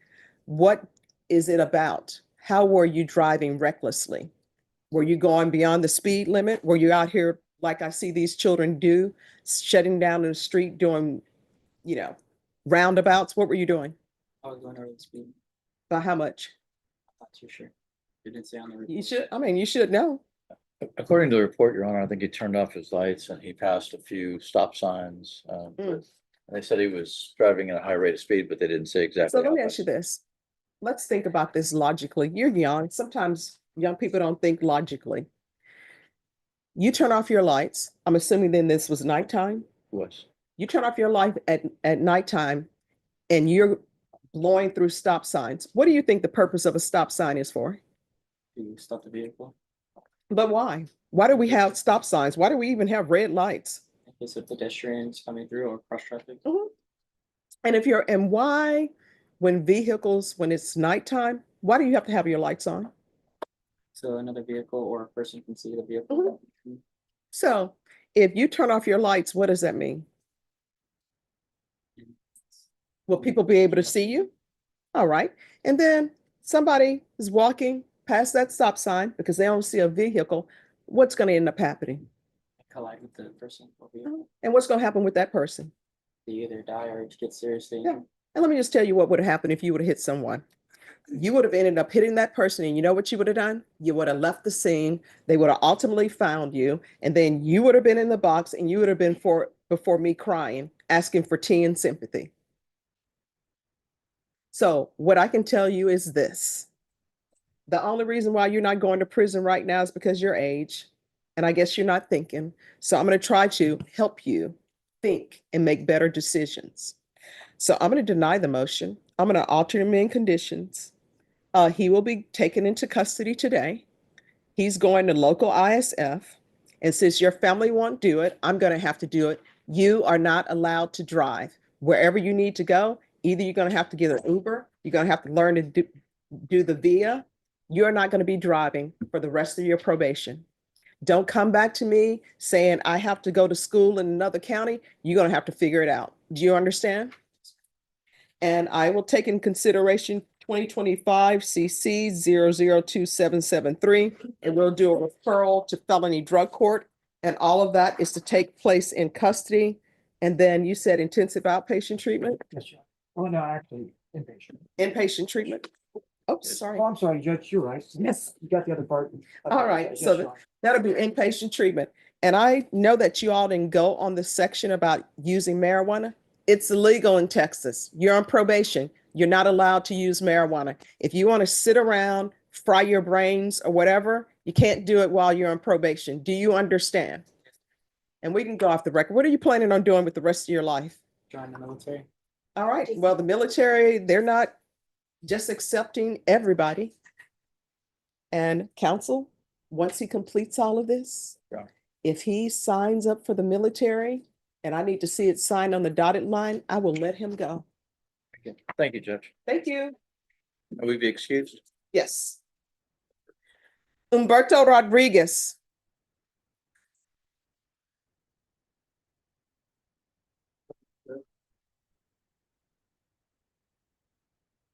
What is it about? How were you driving recklessly? Were you going beyond the speed limit? Were you out here like I see these children do, shutting down in the street, doing, roundabouts? What were you doing? I was going over the speed. By how much? I'm not too sure. It didn't say on the report. You should know. According to the report, Your Honor, I think he turned off his lights and he passed a few stop signs. They said he was driving at a high rate of speed, but they didn't say exactly. So let how me fast. ask you this. Let's think about this logically. You're young. Sometimes young people don't think logically. You turn off your lights. I'm assuming then this was nighttime. Was. You turn off your light at nighttime and you're blowing through stop signs. What do you think the purpose of a stop sign is for? To stop the vehicle. But why? Why do we have stop signs? Why do we even have red lights? In case of pedestrians coming through or cross traffic. And why, when it's nighttime, why do you have to have your lights on? So another vehicle or a person can see the vehicle. So if you turn off your lights, what does that mean? Will people be able to see you? All right. And then somebody is walking past that stop sign because they don't see a vehicle. What's going to end up happening? Collide with the person. And what's going to happen with that person? They either die or get seriously injured. And let me just tell you what would happen if you would have hit someone. you would have ended up hitting that person, and you know what you would have done? You would have left the scene. They would have ultimately found you, and then you would have been in the box, and you would have been before me crying, asking for tea and sympathy. So what I can tell you is this. The only reason why you're not going to prison right now is because your age, and I guess you're not thinking. So I'm going to try to help you think and make better decisions. So I'm going to deny the motion. I'm going to alter him in conditions. He will be taken into custody today. He's going to local ISF. And since your family won't do it, I'm going to have to do it. You are not allowed to drive. Wherever you need to go, either you're going to have to get an Uber, you're going to have to learn to do the VIA. You're not going to be driving for the rest of your probation. Don't come back to me saying I have to go to school in another county. You're going to have to figure it out. Do you understand? And I will take in consideration 2025 CC 002773, and we'll do a referral to felony drug court. And all of that is to take place in custody. And then you said intensive outpatient treatment? Yes, sir. Oh, no, actually, inpatient. Inpatient treatment? Oh, sorry. Oh, I'm sorry, Judge, you're right. Yes. You got the other part. All right, Yes, so Your Honor. that'll be inpatient treatment. And I know that you all didn't go on the section about using marijuana. It's illegal in Texas. You're on probation. You're not allowed to use marijuana. If you want to sit around, fry your brains or whatever, you can't do it while you're on probation. Do you understand? And we can go off the record. What are you planning on doing with the rest of your life? Join the military. All right, well, the military, they're not just accepting everybody. And counsel, once he completes all of this, if he signs up for the military and I need to see it signed on the dotted line, I will let him go. Thank you, Judge. Thank you. Are we be excused? Yes. Humberto Rodriguez.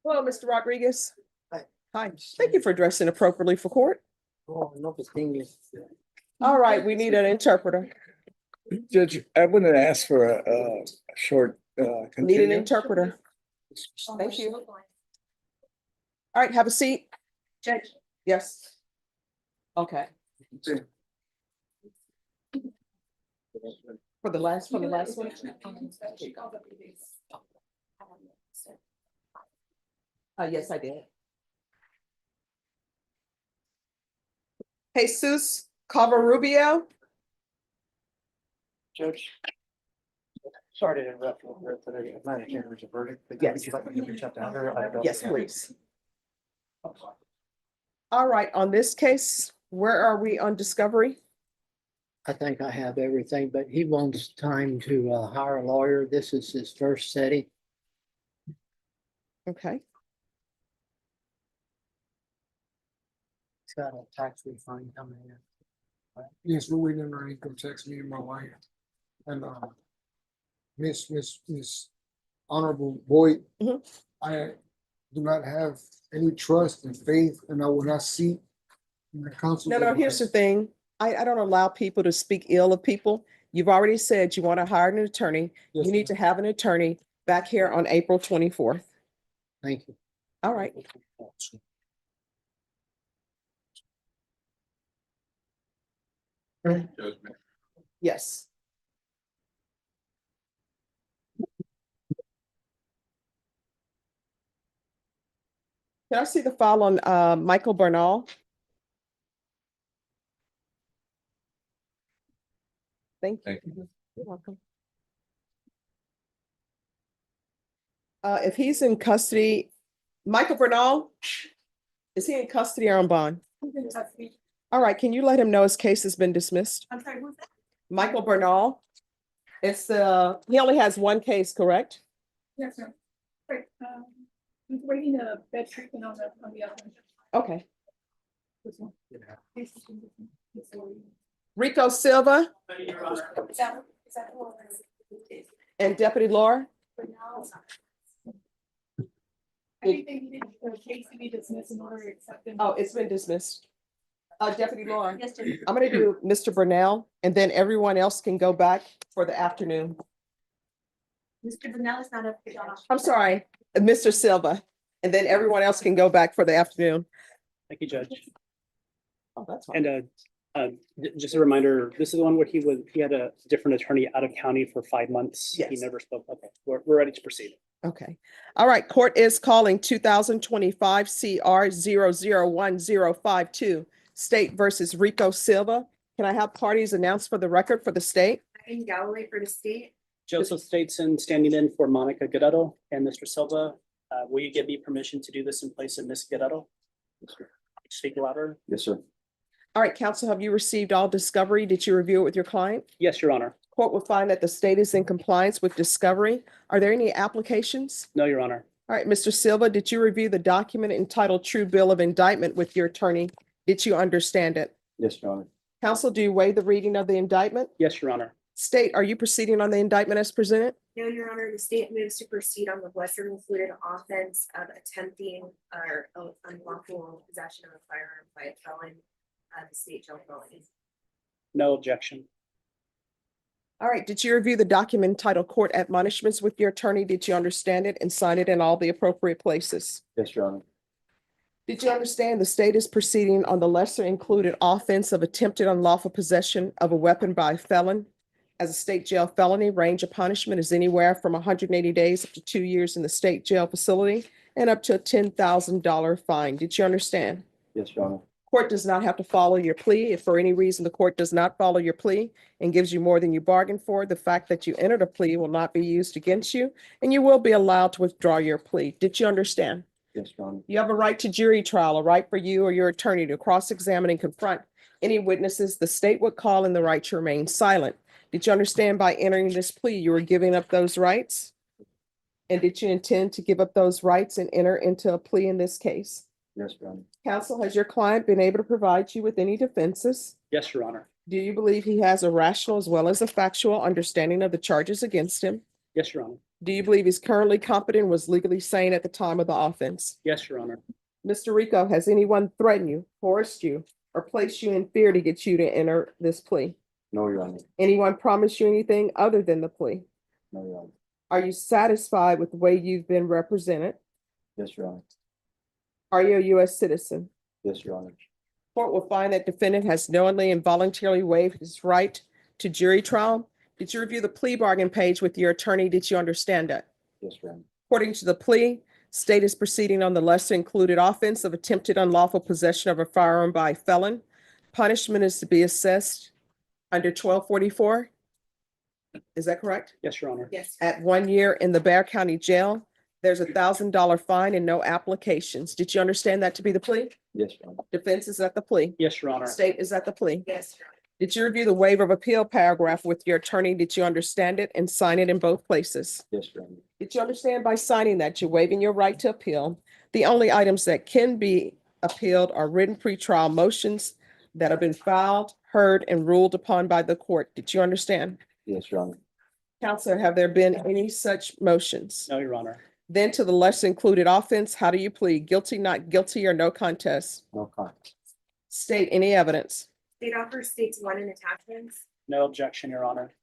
Hello, Mr. Rodriguez. Hi. Hi. Thank you for dressing appropriately for court. Oh, no, it's English. All right, we need an interpreter. Judge, I want to ask for a short. Need an continuance. interpreter. Thank you. All right, have a seat. Judge. Yes. Okay. For the last one. Yes, I did. Jesus Covarubio. Judge. Sorry to interrupt you, but I'm not hearing there's a verdict. But Yes. would you like me to reach out to her? Yes, please. All right, on this case, where are we on discovery? I think I have everything, but he wants time to hire a lawyer. This is his first setting. Okay. He's got a tax refund coming in. Yes, we're waiting on our income tax, me and my wife. And Miss Honorable Boyd, I do not have any trust and faith, and I will not seek the council. No, here's the thing. I don't allow people to speak ill of people. You've already said you want to hire an attorney. Yes, You need to have an attorney back here on April 24th. Thank you. All right. Yes. Can I see the file on Michael Bernal? Thank you. You're welcome. If he's in custody, Michael Bernal, is he in custody or on bond? All right, can you let him know his case has been dismissed? I'm sorry, who's that? Michael Bernal. It's he only has one case, correct? Yes, sir. Right, he's waiting a bed treatment on the other one. Okay. This one. Rico Silva Is that the one? and Deputy Laura. I think they needed the case to be dismissed in order to accept them. Oh, it's been dismissed. Deputy Laura, Yes, Judge. I'm gonna do Mr. Burnell, and then everyone else can go back for the afternoon. Mr. Brunel is not up. I'm sorry, Mr. Silva And then everyone else can go back for the afternoon. Thank you, Judge. Oh, that's fine. And just a reminder, this is the one where he had a different attorney out of county for 5 months. He Yes. never spoke. Okay, we're ready to proceed. Okay. All right. Court is calling 2025 CR 001052, State versus Rico Silva. Can I have parties announced for the record for the state? In Galloway for the state. Joseph Stateson standing in for Monica Guerrero and Mr. Silva. Will you give me permission to do this in place of Ms. Guerrero? Speak louder. Yes, sir. All right, counsel, have you received all discovery? Did you review it with your client? Yes, Your Honor. Court will find that the state is in compliance with discovery. Are there any applications? No, Your Honor. All right, Mr. Silva, did you review the document entitled True Bill of Indictment with your attorney? Did you understand it? Yes, Your Honor. Counsel, do you waive the reading of the indictment? Yes, Your Honor. State, are you proceeding on the indictment as presented? No, Your Honor, the state moves to proceed on the lesser included offense of attempting or unlawful possession of a firearm by a felon, the state jail felony. No objection. All right, did you review the document entitled Court Admonishments with your attorney? Did you understand it and sign it in all the appropriate places? Yes, Your Honor. Did you understand the state is proceeding on the lesser included offense of attempted unlawful possession of a weapon by a felon? As a state jail felony, range of punishment is anywhere from 180 days up to 2 years in the state jail facility and up to a $10,000 fine. Did you understand? Yes, Your Honor. Court does not have to follow your plea. If for any reason the court does not follow your plea and gives you more than you bargained for, the fact that you entered a plea will not be used against you, and you will be allowed to withdraw your plea. Did you understand? Yes, Your Honor. You have a right to jury trial, a right for you or your attorney to cross-examine and confront any witnesses the state would call, and the right to remain silent. Did you understand by entering this plea, you were giving up those rights? And did you intend to give up those rights and enter into a plea in this case? Yes, Your Honor. Counsel, has your client been able to provide you with any defenses? Yes, Your Honor. Do you believe he has a rational as well as a factual understanding of the charges against him? Yes, Your Honor. Do you believe he's currently competent and was legally sane at the time of the offense? Yes, Your Honor. Mr. Rico, has anyone threatened you, forced you, or placed you in fear to get you to enter this plea? No, Your Honor. Anyone promised you anything other than the plea? No, Your Honor. Are you satisfied with the way you've been represented? Yes, Your Honor. Are you a U.S. citizen? Yes, Your Honor. Court will find that defendant has knowingly and voluntarily waived his right to jury trial. Did you review the plea bargain page with your attorney? Did you understand that? Yes, Your Honor. According to the plea, state is proceeding on the lesser included offense of attempted unlawful possession of a firearm by a felon. Punishment is to be assessed under 1244. Is that correct? Yes, Your Honor. Yes. At 1 year in the Bexar County Jail. There's a $1,000 fine and no applications. Did you understand that to be the plea? Yes, Your Honor. Defense is at the plea. Yes, Your Honor. State is at the plea. Yes, Your Honor. Did you review the waiver of appeal paragraph with your attorney? Did you understand it and sign it in both places? Yes, Your Honor. Did you understand by signing that you're waiving your right to appeal? The only items that can be appealed are written pretrial motions that have been filed, heard, and ruled upon by the court. Did you understand? Yes, Your Honor. Counselor, have there been any such motions? No, Your Honor. Then to the lesser included offense, how do you plead? Guilty, not guilty, or no contest? No contest. State any evidence. State offers states one in attachments. No objection, Your Honor.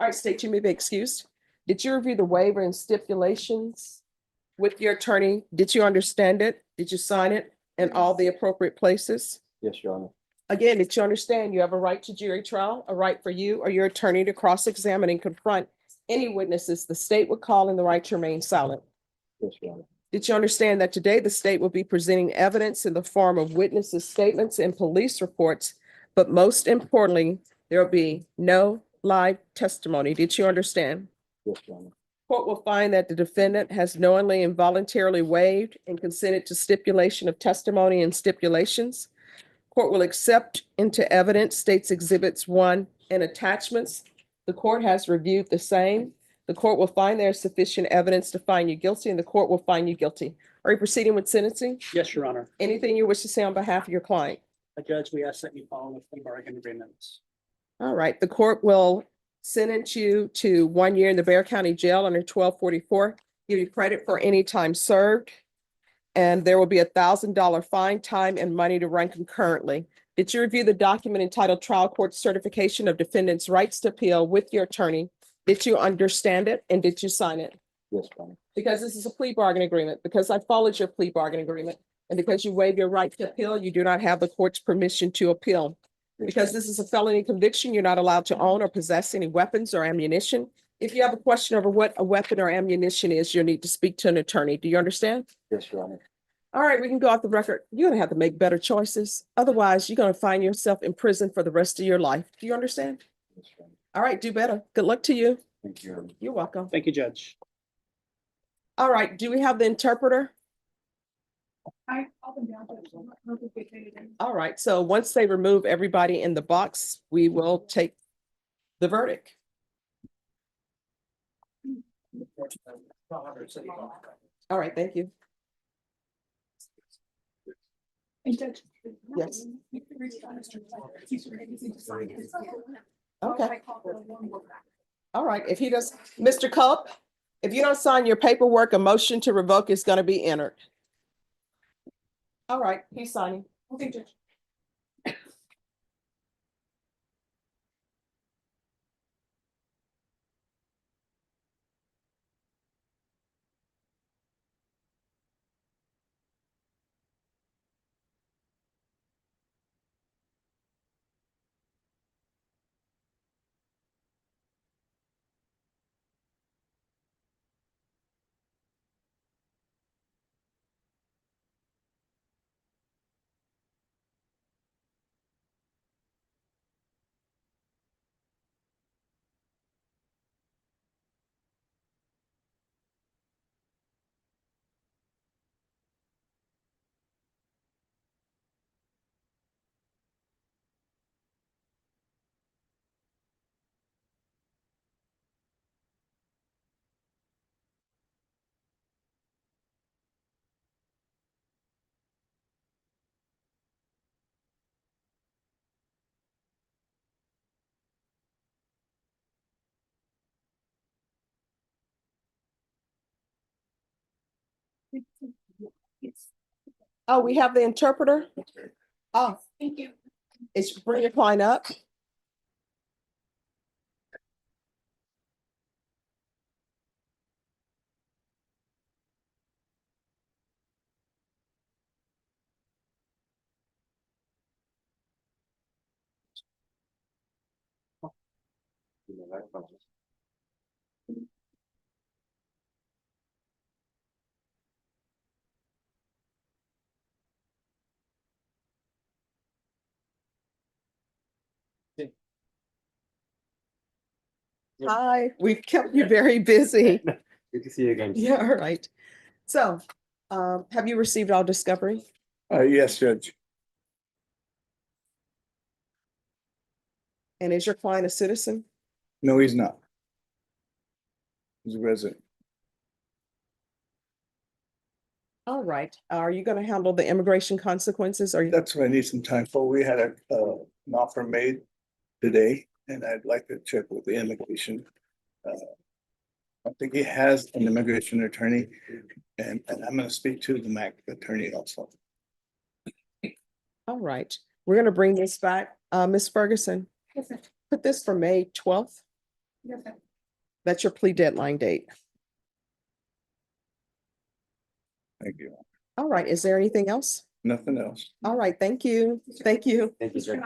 All right, state, you may be excused. Did you review the waiver and stipulations with your attorney? Did you understand it? Did you sign it in all the appropriate places? Yes, Your Honor. Again, did you understand you have a right to jury trial, a right for you or your attorney to cross-examine and confront any witnesses the state would call, and the right to remain silent? Yes, Your Honor. Did you understand that today the state will be presenting evidence in the form of witnesses' statements and police reports, but most importantly, there will be no live testimony? Did you understand? Yes, Your Honor. Court will find that the defendant has knowingly and voluntarily waived and consented to stipulation of testimony and stipulations. Court will accept into evidence states exhibits 1 and attachments. The court has reviewed the same. The court will find there is sufficient evidence to find you guilty, and the court will find you guilty. Are you proceeding with sentencing? Yes, Your Honor. Anything you wish to say on behalf of your client? Judge, we ask that you follow the plea bargain agreements. All right, the court will sentence you to 1 year in the Bexar County Jail under 1244, give you credit for any time served. And there will be a $1,000 fine, time, and money to run concurrently. Did you review the document entitled Trial Court Certification of Defendant's Rights to Appeal with your attorney? Did you understand it and did you sign it? Yes, Your Honor. because this is a plea bargain agreement, because I followed your plea bargain agreement, and because you waive your right to appeal, you do not have the court's permission to appeal. Because this is a felony conviction, you're not allowed to own or possess any weapons or ammunition. If you have a question over what a weapon or ammunition is, you'll need to speak to an attorney. Do you understand? Yes, Your Honor. All right, we can go off the record. You're gonna have to make better choices. Otherwise, you're gonna find yourself in prison for the rest of your life. Do you understand? Yes, Your Honor. All right, do better. Good luck to you. Thank you. You're welcome. Thank you, Judge. All right, do we have the interpreter? All right, so once they remove everybody in the box, we will take the verdict. All right, thank you. Yes. Okay. All right, if he does, Mr. Culp, if you don't sign your paperwork, a motion to revoke is going to be entered. All right, he's signing. Okay, Judge. Oh, we have the interpreter? Oh, thank you. Bring your client up. Hi, we've kept you very busy. Good to see you again. Yeah, all right. So, have you received all discovery? Yes, Judge. And is your client a citizen? No, he's not. He's a resident. All right. Are you going to handle the immigration consequences? Or That's what I need some time for. We had an offer made today, and I'd like to check with the immigration. I think he has an immigration attorney, and I'm gonna speak to the MAC attorney also. all right. We're going to bring this back. Ms. Ferguson, put this for May 12th. That's your plea deadline date. Thank you. All right. Is there anything else? Nothing else. All right. Thank you. Thank you. Thank you, sir.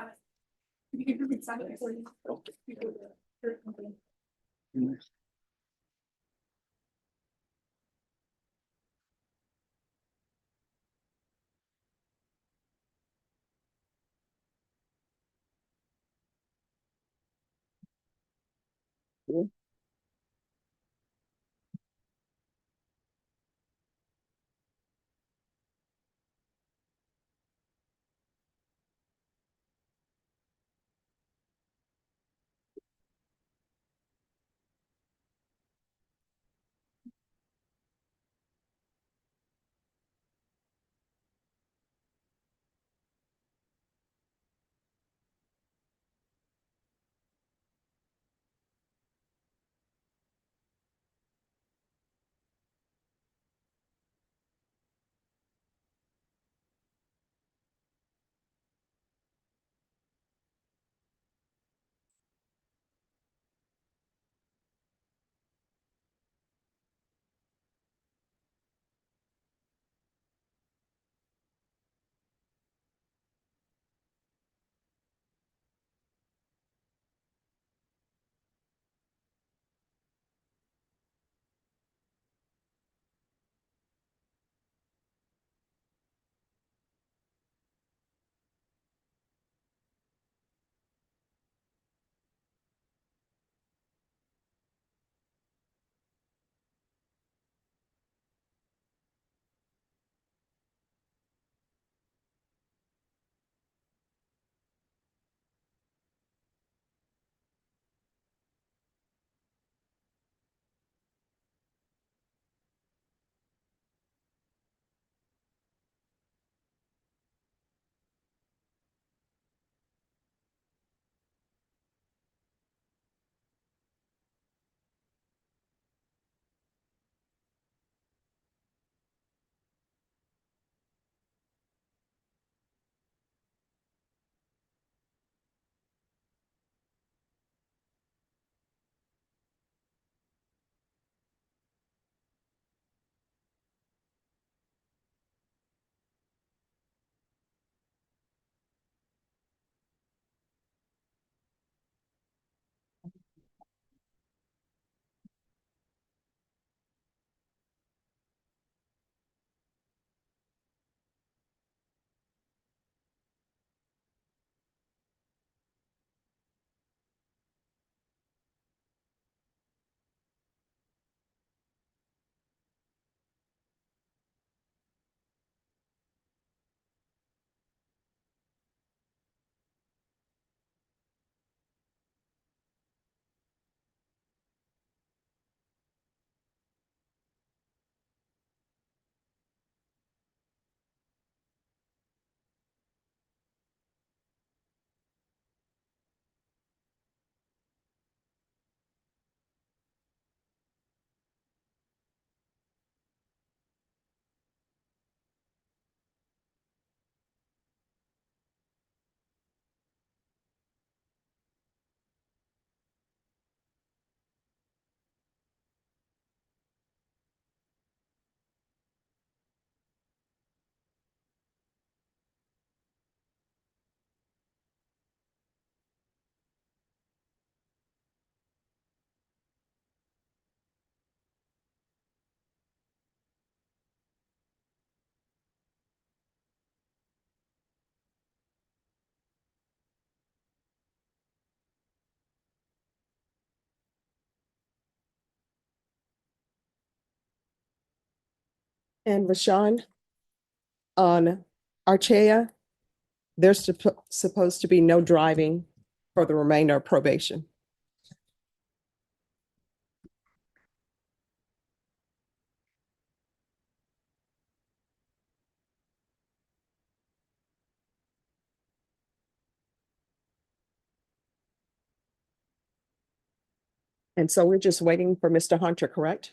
And Rashawn, on Archaea, there's supposed to be no driving for the remainder of probation. And so we're just waiting for Mr. Hunter, correct?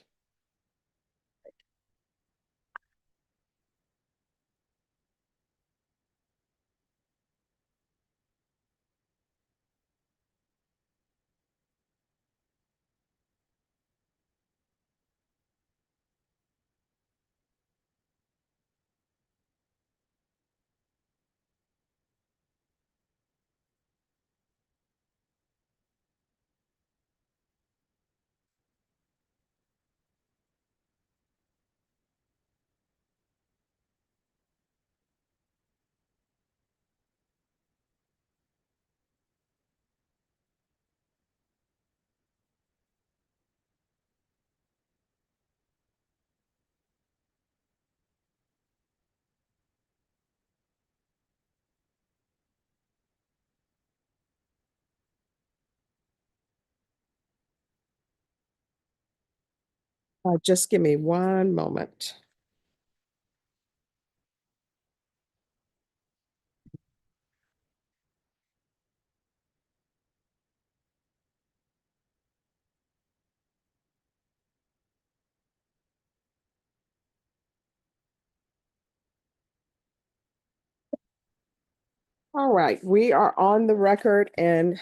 Just give me one moment. All right, we are on the record in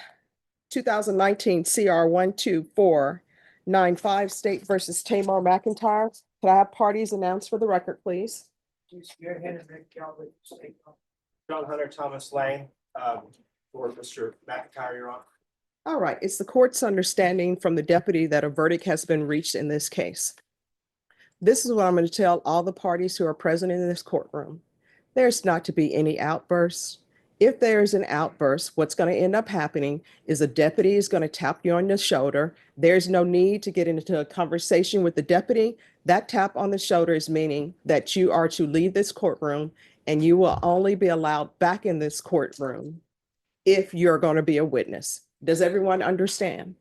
2019 CR 12495 State versus Tamar McIntyre. Could I have parties announced for the record, please? John Hunter, Thomas Lane, for Mr. McIntyre, Your Honor. All right, it's the court's understanding from the deputy that a verdict has been reached in this case. This is what I'm going to tell all the parties who are present in this courtroom. There's not to be any outbursts. If there's an outburst, what's going to end up happening is a deputy is going to tap you on the shoulder. There's no need to get into a conversation with the deputy. That tap on the shoulder is meaning that you are to leave this courtroom and you will only be allowed back in this courtroom if you're going to be a witness. Does everyone understand?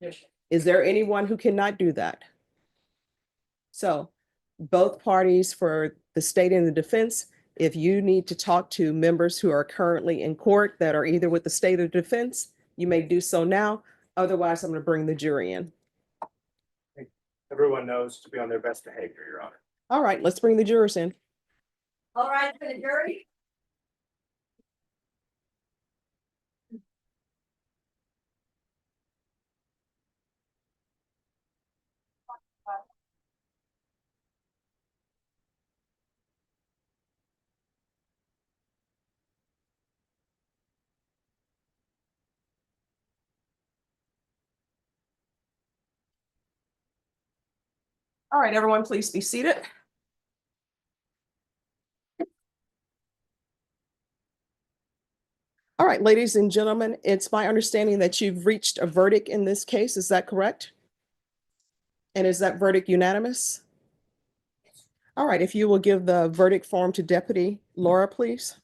Yes. Is there anyone who cannot do that? So both parties, for the state and the defense, if you need to talk to members who are currently in court that are either with the state or defense, you may do so now. Otherwise, I'm going to bring the jury in. Everyone knows to be on their best behavior, Your Honor. All right, let's bring the jurors in. All right, for the jury. All right, everyone, please be seated. All right, ladies and gentlemen, it's my understanding that you've reached a verdict in this case. Is that correct? And is that verdict unanimous? All right, if you will give the verdict form to Deputy Laura, please.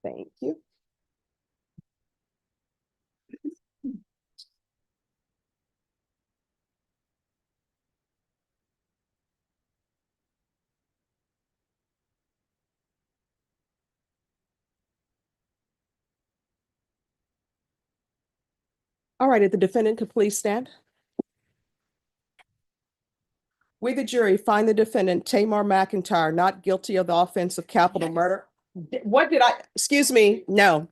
Thank you. All right, if the defendant could please stand. We, the jury, find the defendant Tamar McIntyre not guilty of the offense of capital murder. What did I, excuse me, no.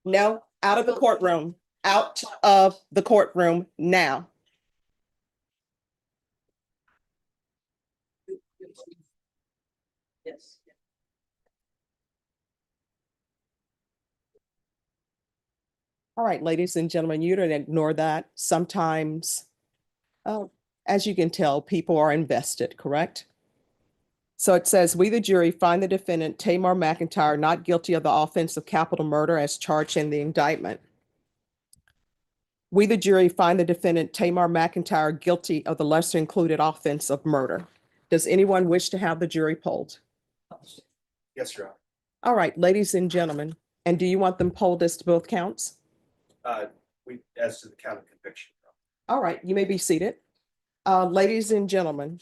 No, out of the courtroom, out of the courtroom now. Yes. All right, ladies and gentlemen, you don't ignore that. Sometimes, as you can tell, people are invested, correct? So it says, we, the jury, find the defendant Tamar McIntyre not guilty of the offense of capital murder as charged in the indictment. We, the jury, find the defendant Tamar McIntyre guilty of the lesser included offense of murder. Does anyone wish to have the jury polled? Yes, Your All right, ladies and gentlemen, and do you want them polled as to both counts? Honor. As to the count of conviction. All right, you may be seated. Ladies and gentlemen,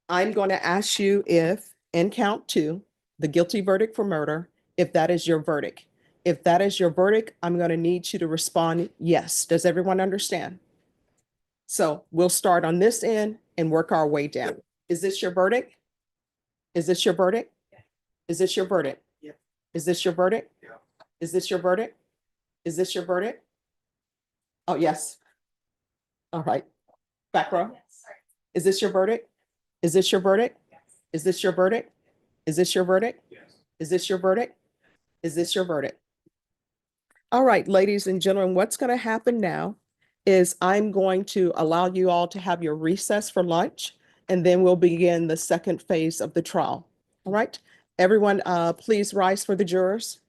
I'm going to ask you if, in count 2, the guilty verdict for murder, if that is your verdict. If that is your verdict, I'm going to need you to respond yes. Does everyone understand? So we'll start on this end and work our way down. Is this your verdict? Is this your verdict? Is this your verdict? Yeah. Is this your verdict? Yeah. Is this your verdict? Is this your verdict? Oh, yes. All right. Back row. Is this your verdict? Is this your verdict? Is this your verdict? Is this your verdict? Yes. Is this your verdict? Is this your verdict? All right, ladies and gentlemen, what's going to happen now is I'm going to allow you all to have your recess for lunch, and then we'll begin the second phase of the trial. All right, everyone, please rise for the jurors.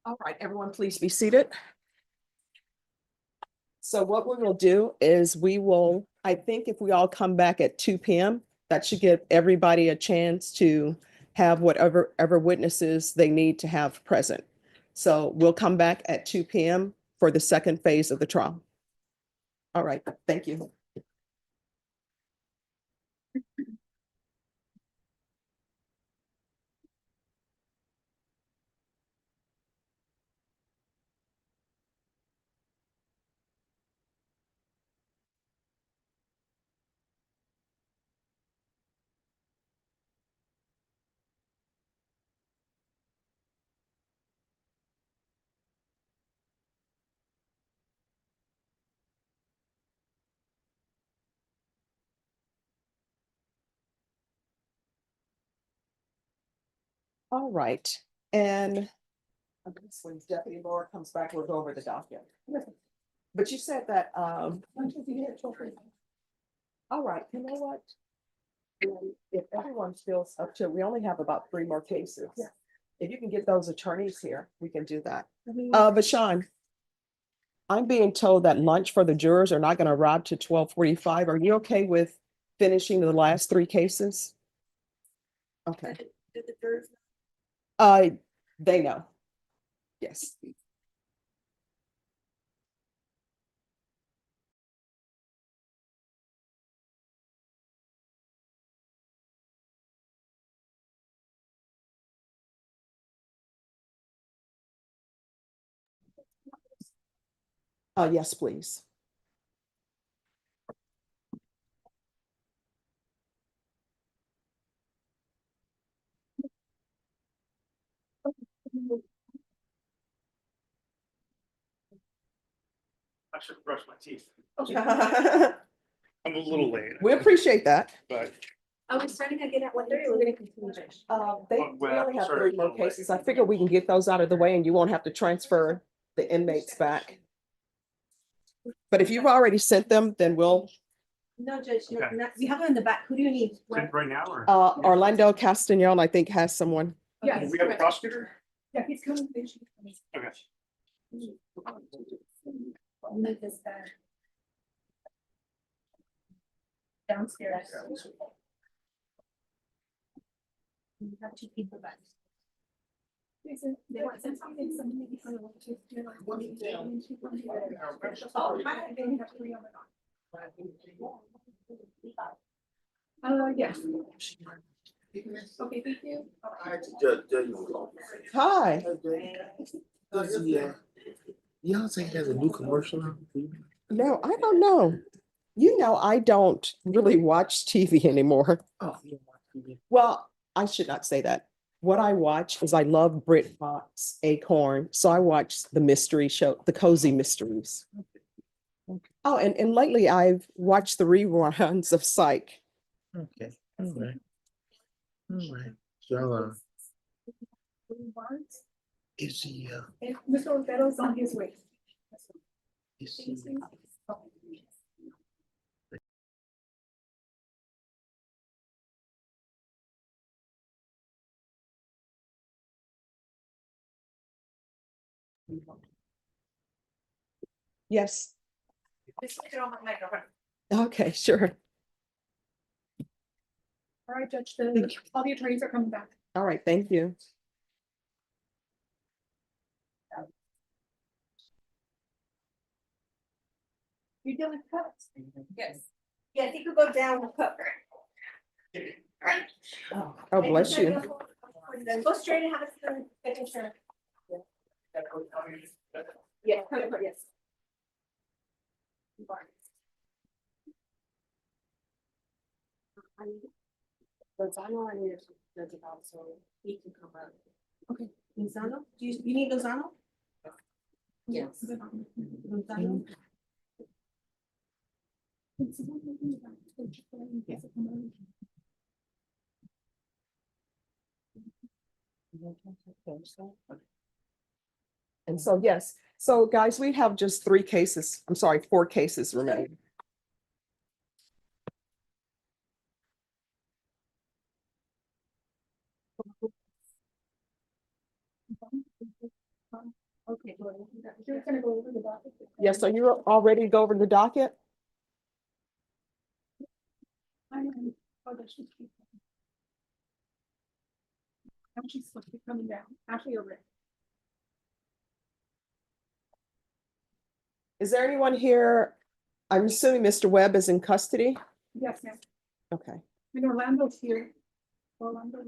All right, everyone, please be seated. So what we will do is I think if we all come back at 2 p.m., that should give everybody a chance to have whatever witnesses they need to have present. So we'll come back at 2 p.m. for the second phase of the trial. All right, thank you. All right, and I guess when Deputy Laura comes back, we'll go over the docket. But you said that, all right, you know what? If everyone feels up to, we only have about 3 more cases. If you can get those attorneys here, we can do that. Vashawn, I'm being told that lunch for the jurors are not going to arrive to 12:45. Are you okay with finishing the last 3 cases? Okay. They know. Yes. Yes, please. I should brush my teeth. We I'm a little late. appreciate that. But Are we starting again at 1:30? We're gonna continue. We only have 3 more cases. I figure we can get those out of the way and you won't have to transfer the inmates back. But if you've already sent them, then we'll. No, Judge, Okay. we have them in the back. Who do you need? right now or? Orlando Castagnon, I think, has someone. Yes. We have a prosecutor? Yeah, he's coming. Okay. Move this back. Downstairs. We have 2 people back. They want to say something. Oh, hi, they have 3 on the dock. Yes. Okay, thank you. Hi. Y'all think there's a new commercial out? No, I don't know. You know, I don't really watch TV anymore. Oh, you don't watch TV. Well, I should not say that. What I watch is I love Brit Fox, Acorn. So I watch the mystery show, the Cozy Mysteries. Oh, and lately I've watched the reruns of Psych. Okay, all right. All right. So, Warrants. is he, And Mr. Roberto's on his way. is he? Yes, Just put it on my microphone. okay, sure. All right, Judge, all the attorneys are coming back. All right, thank you. You're doing cuts? Yes. Yes, he could go down the cover. Right. Oh, bless you. Then go straight and have a signature. Yeah, yes. Lozano, I need to judge about, so he can come up. Okay, Lozano, you need Lozano? Yes. Lozano? And so, yes, so guys, we have just 4 cases remaining. Okay, well, you're gonna go over the docket. Yes, so you're all ready to go over the docket? She's supposed to be coming down. Actually, you're ready. Is there anyone here? I'm assuming Mr. Webb is in custody? Yes, ma'am. Okay. And Orlando's here. Orlando.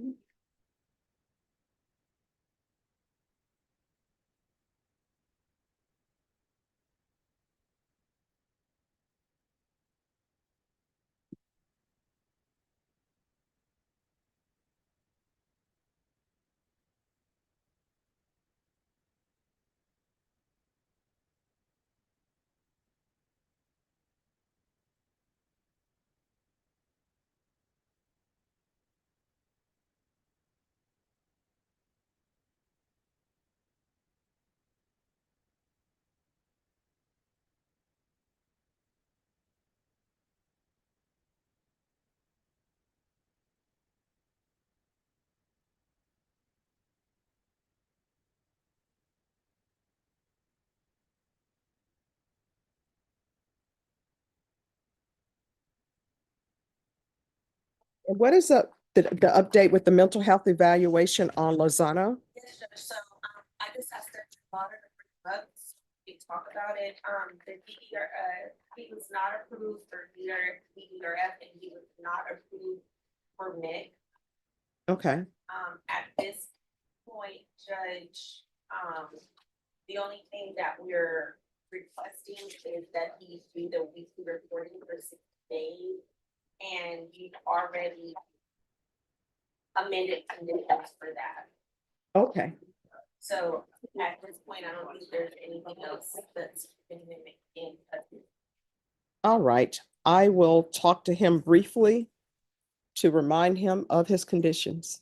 And what is the update with the mental health evaluation on Lozano? Yes, Judge, so, I just asked her to monitor the books, we talk about it, the DDR, he was not approved for DDRF, and he was not approved for MIC. Okay, At this point, Judge, the only thing that we're requesting is that he do the weekly reporting for 6 days. And you've already amended conditions for that. okay. So at this point, I don't think there's anything else that's been in. All right. I will talk to him briefly to remind him of his conditions.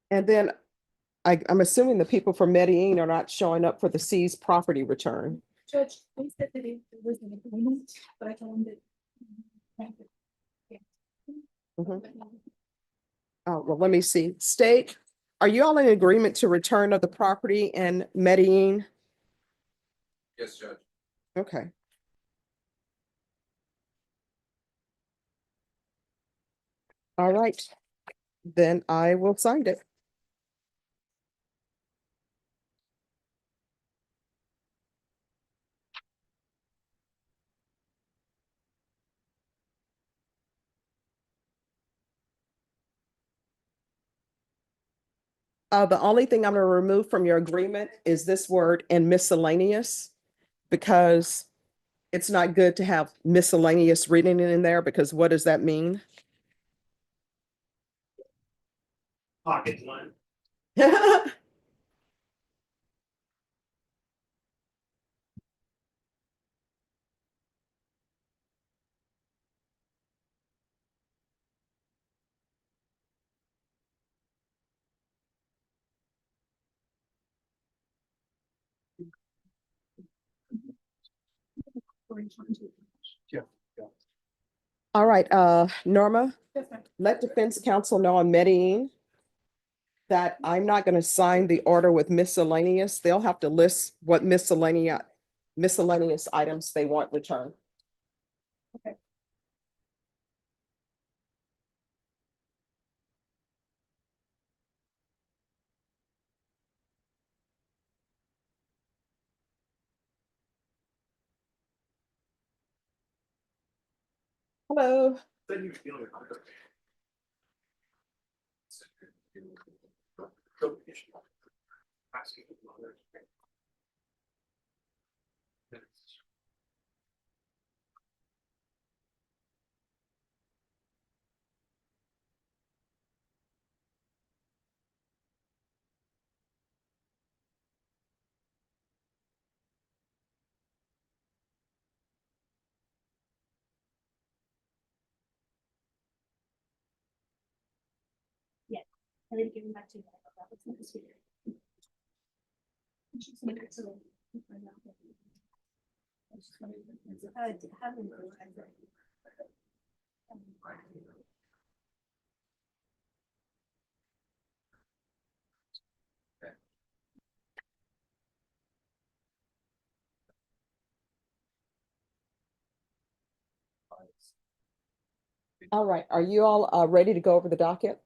And then I'm assuming the people from Medellin are not showing up for the seized property return. Judge, they said that it was an agreement, but I told him that. Oh, well, let me see. State, are you all in agreement to return of the property in Medellin? Yes, Judge. Okay. All right, then I will sign it. The only thing I'm gonna remove from your agreement is this word "and miscellaneous," because it's not good to have miscellaneous written in there, because what does that mean? Pocket one. All right, Norma, let defense counsel know on Medellin that I'm not gonna sign the order with miscellaneous. They'll have to list what miscellaneous items they want returned. Hello. Then you feel it. Yeah, and then give him back to you. That was nice to hear. She's gonna go to the- haven't realized it. All right, are you all ready to go over the docket?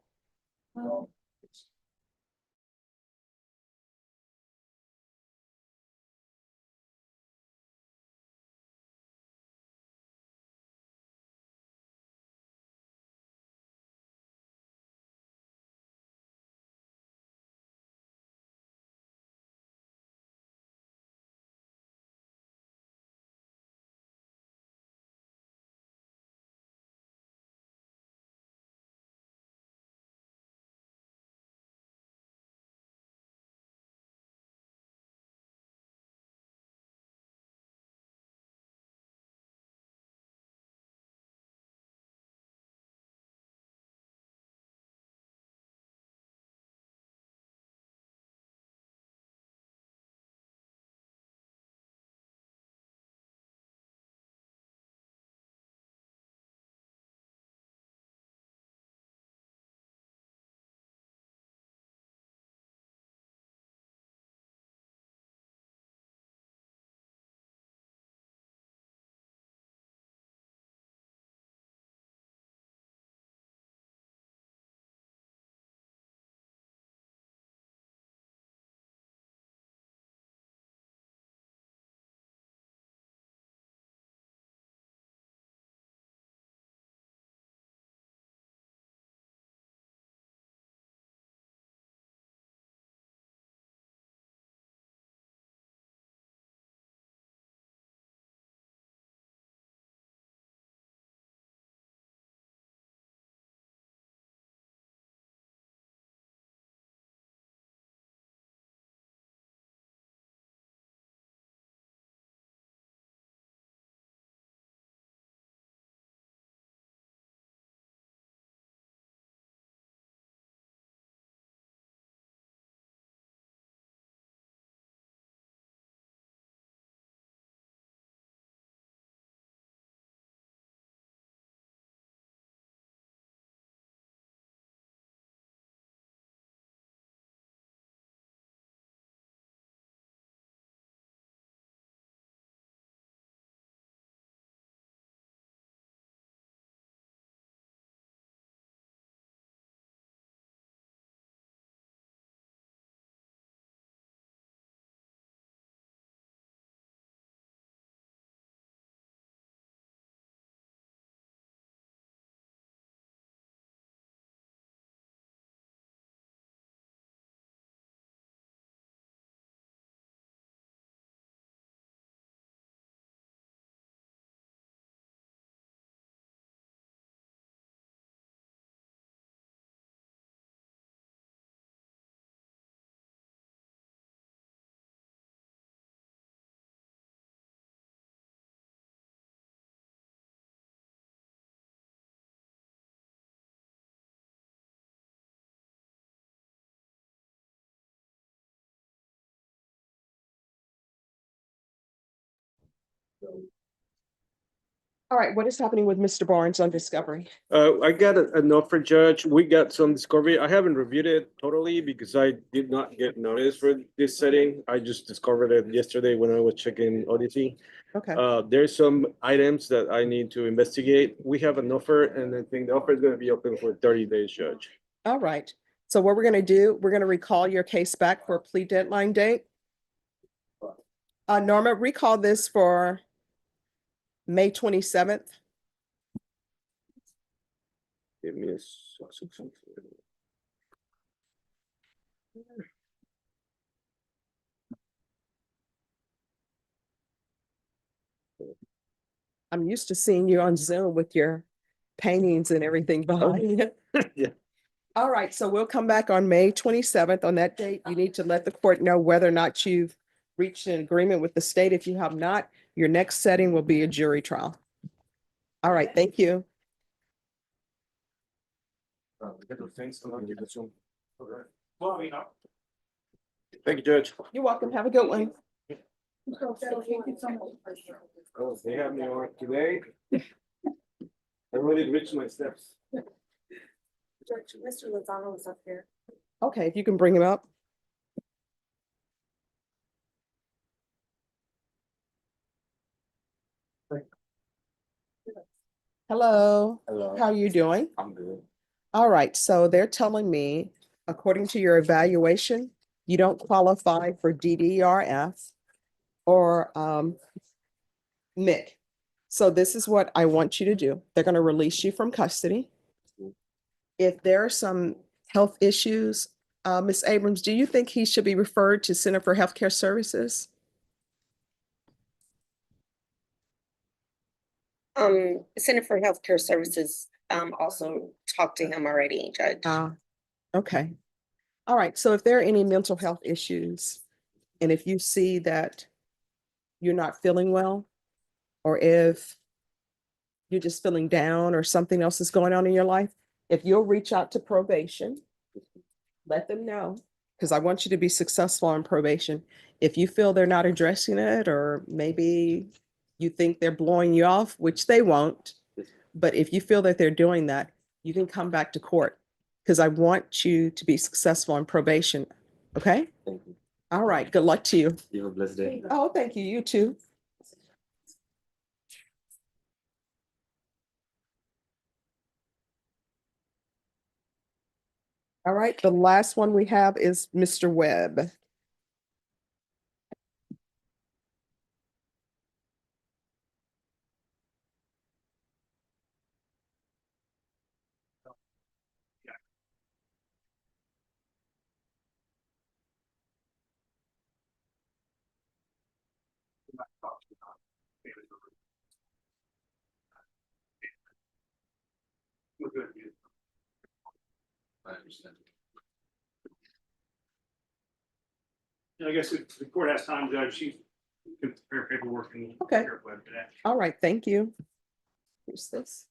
All right, what is happening with Mr. Barnes on discovery? I got an offer, Judge. We got some discovery. I haven't reviewed it totally because I did not get notice for this setting. I just discovered it yesterday when I was checking Odyssey. Okay, There's some items that I need to investigate. We have an offer, and I think the offer is gonna be open for 30 days, Judge. all right. So what we're gonna do, we're gonna recall your case back for a plea deadline date. Norma, recall this for May 27th. Give me a second. I'm used to seeing you on Zoom with your paintings and everything behind you. Yeah. All right, so we'll come back on May 27th. On that date, you need to let the court know whether or not you've reached an agreement with the state. If you have not, your next setting will be a jury trial. All right, thank you. Thank you, Judge. You're welcome. Have a good one. Oh, they have me on today. I really reached my steps. Judge, Mr. Lozano is up here. Okay, if you can bring him up. Hello. Hello. How are you doing? I'm good. All right, so they're telling me, according to your evaluation, you don't qualify for DDRF or MIC. So this is what I want you to do. They're going to release you from custody. If there are some health issues, Ms. Abrams, do you think he should be referred to Center for Healthcare Services? Center for Healthcare Services, also talked to him already, Judge. Okay. All right. So if there are any mental health issues, and if you see that you're not feeling well, or if you're just feeling down or something else is going on in your life, if you'll reach out to probation, let them know, because I want you to be successful on probation. If you feel they're not addressing it, or maybe you think they're blowing you off, which they won't, but if you feel that they're doing that, you can come back to court, because I want you to be successful on probation. Okay? Thank you. All right. Good luck to you. You have a blessed day. Oh, thank you. You too. All right. The last one we have is Mr. Webb. I understand. And I guess if the court has time, Judge, she can prepare paperwork and. Okay. prepare web today. All right. Thank you. Here's this.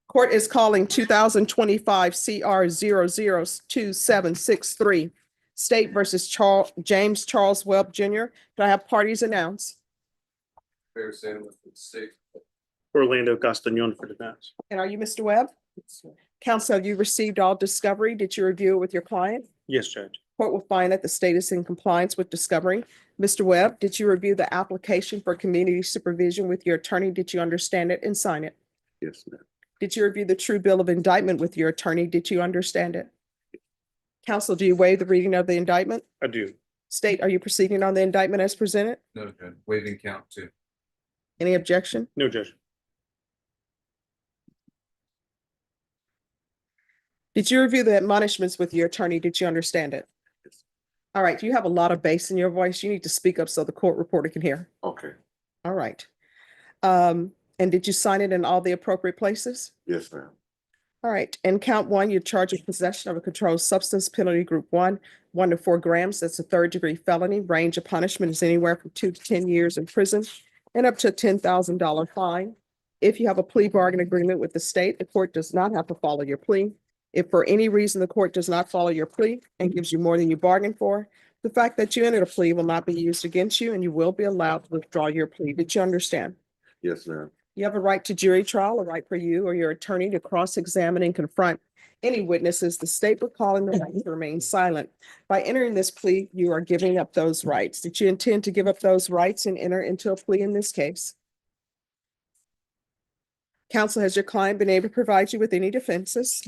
Court is calling 2025 CR 002763, State versus James Charles Webb Jr. Do I have parties announced? Fair saying with the state. Orlando Castañon for defense. And are you Mr. Webb? Counsel, have you received all discovery? Did you review it with your client? Yes, Judge. Court will find that the state is in compliance with discovery. Mr. Webb, did you review the application for community supervision with your attorney? Did you understand it and sign it? Yes, ma'am. Did you review the true bill of indictment with your attorney? Did you understand it? Counsel, do you waive the reading of the indictment? I do. State, are you proceeding on the indictment as presented? No, Judge. Waiving count 2. Any objection? No, Judge. Did you review the admonishments with your attorney? Did you understand it? All right, you have a lot of bass in your voice. You need to speak up so the court reporter can hear. Okay. All right. And did you sign it in all the appropriate places? Yes, ma'am. All right, and count 1, you're charged with possession of a controlled substance, penalty group 1, 1 to 4 grams. That's a 3rd-degree felony. Range of punishment is anywhere from 2 to 10 years in prison and up to a $10,000 fine. If you have a plea bargain agreement with the state, the court does not have to follow your plea. If for any reason the court does not follow your plea and gives you more than you bargained for, the fact that you entered a plea will not be used against you and you will be allowed to withdraw your plea. Did you understand? Yes, ma'am. You have a right to jury trial, a right for you or your attorney to cross-examine and confront any witnesses. The state will call in the right to remain silent. By entering this plea, you are giving up those rights. Did you intend to give up those rights and enter into a plea in this case? Counsel, has your client been able to provide you with any defenses?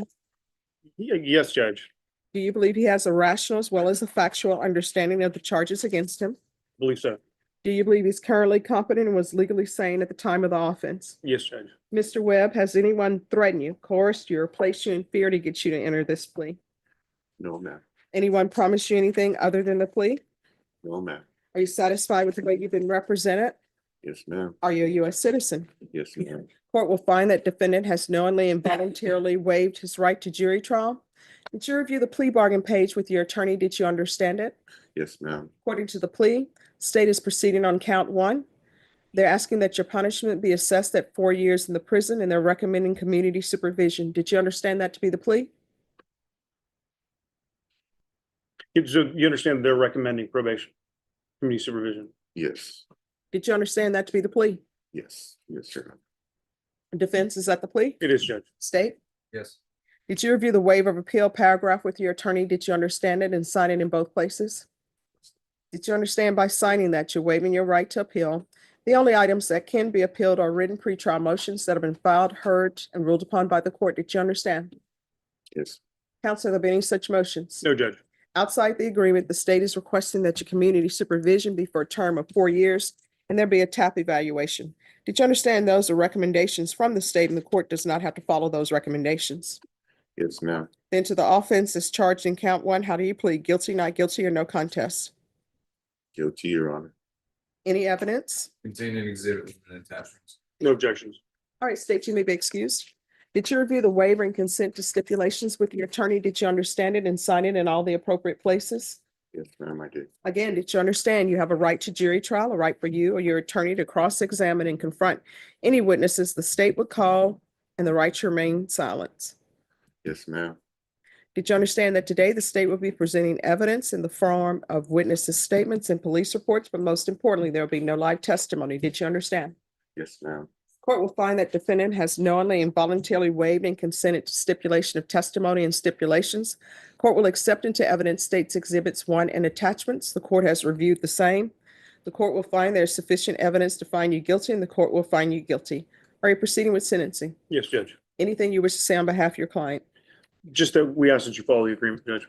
Yes, Judge. Do you believe he has a rational as well as a factual understanding of the charges against him? Believe so. Do you believe he's currently competent and was legally sane at the time of the offense? Yes, Judge. Mr. Webb, has anyone threatened you, coerced you, or placed you in fear to get you to enter this plea? No, ma'am. Anyone promised you anything other than the plea? No, ma'am. Are you satisfied with the way you've been represented? Yes, ma'am. Are you a U.S. citizen? Yes, ma'am. Court will find that defendant has knowingly and voluntarily waived his right to jury trial. Did you review the plea bargain page with your attorney? Did you understand it? Yes, ma'am. According to the plea, state is proceeding on count 1. They're asking that your punishment be assessed at 4 years in the prison and they're recommending community supervision. Did you understand that to be the plea? So you understand they're recommending probation, community supervision? Yes. Did you understand that to be the plea? Yes. Yes, sir. Defense, is that the plea? It is, Judge. State? Yes. Did you review the waiver of appeal paragraph with your attorney? Did you understand it and sign it in both places? Did you understand by signing that you're waiving your right to appeal? The only items that can be appealed are written pretrial motions that have been filed, heard, and ruled upon by the court. Did you understand? Yes. Counsel, have there been any such motions? No, Judge. Outside the agreement, the state is requesting that your community supervision be for a term of 4 years and there be a TAP evaluation. Did you understand those are recommendations from the state and the court does not have to follow those recommendations? Yes, ma'am. Then to the offense as charged in count 1, how do you plead? Guilty, not guilty, or no contest? Guilty, Your Honor. Any evidence? Containing exhibit and attachments. No objections. All right, state, you may be excused. Did you review the waiver and consent to stipulations with your attorney? Did you understand it and sign it in all the appropriate places? Yes, ma'am, I did. Again, did you understand you have a right to jury trial, a right for you or your attorney to cross-examine and confront any witnesses the state would call, and the right to remain silent? Yes, ma'am. Did you understand that today the state will be presenting evidence in the form of witnesses' statements and police reports, but most importantly, there will be no live testimony? Did you understand? Yes, ma'am. Court will find that defendant has knowingly and voluntarily waived and consented to stipulation of testimony and stipulations. Court will accept into evidence states exhibits 1 and attachments. The court has reviewed the same. The court will find there is sufficient evidence to find you guilty and the court will find you guilty. Are you proceeding with sentencing? Yes, Judge. Anything you wish to say on behalf of your client? Just that we ask that you follow the agreement, Judge.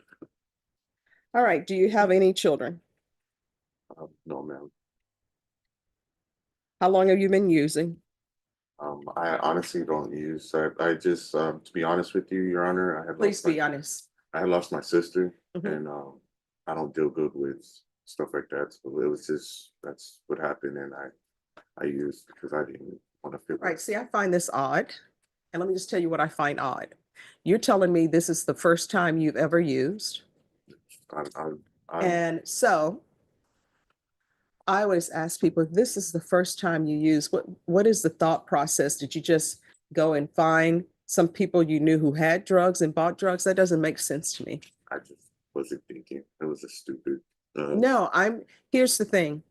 All right, do you have any children? No, ma'am. How long have you been using? I honestly don't use, I just, to be honest with you, Your Honor, I have. Please be honest. I had lost my sister Mhm. and, I don't deal good with stuff like that. So it was just, that's what happened. And I used because I didn't want to feel. All right, see, I find this odd. And let me just tell you what I find odd. You're telling me this is the first time you've ever used. And so I always ask people, if this is the first time you use, what is the thought process? Did you just go and find some people you knew who had drugs and bought drugs. That doesn't make sense to me. I just wasn't thinking. It was a stupid. No, here's the thing.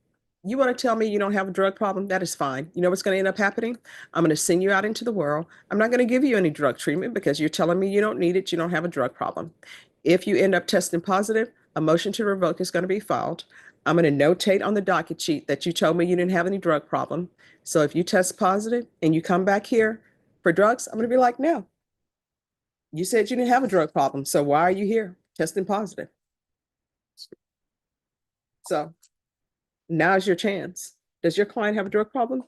You want to tell me you don't have a drug problem? That is fine. You know what's going to end up happening? I'm going to send you out into the world. I'm not going to give you any drug treatment because you're telling me you don't need it. You don't have a drug problem. If you end up testing positive, a motion to revoke is going to be filed. I'm going to notate on the docket sheet that you told me you didn't have any drug problem. So if you test positive and you come back here for drugs, I'm going to be like, no. You said you didn't have a drug problem. So why are you here testing positive? So now's your chance. Does your client have a drug problem?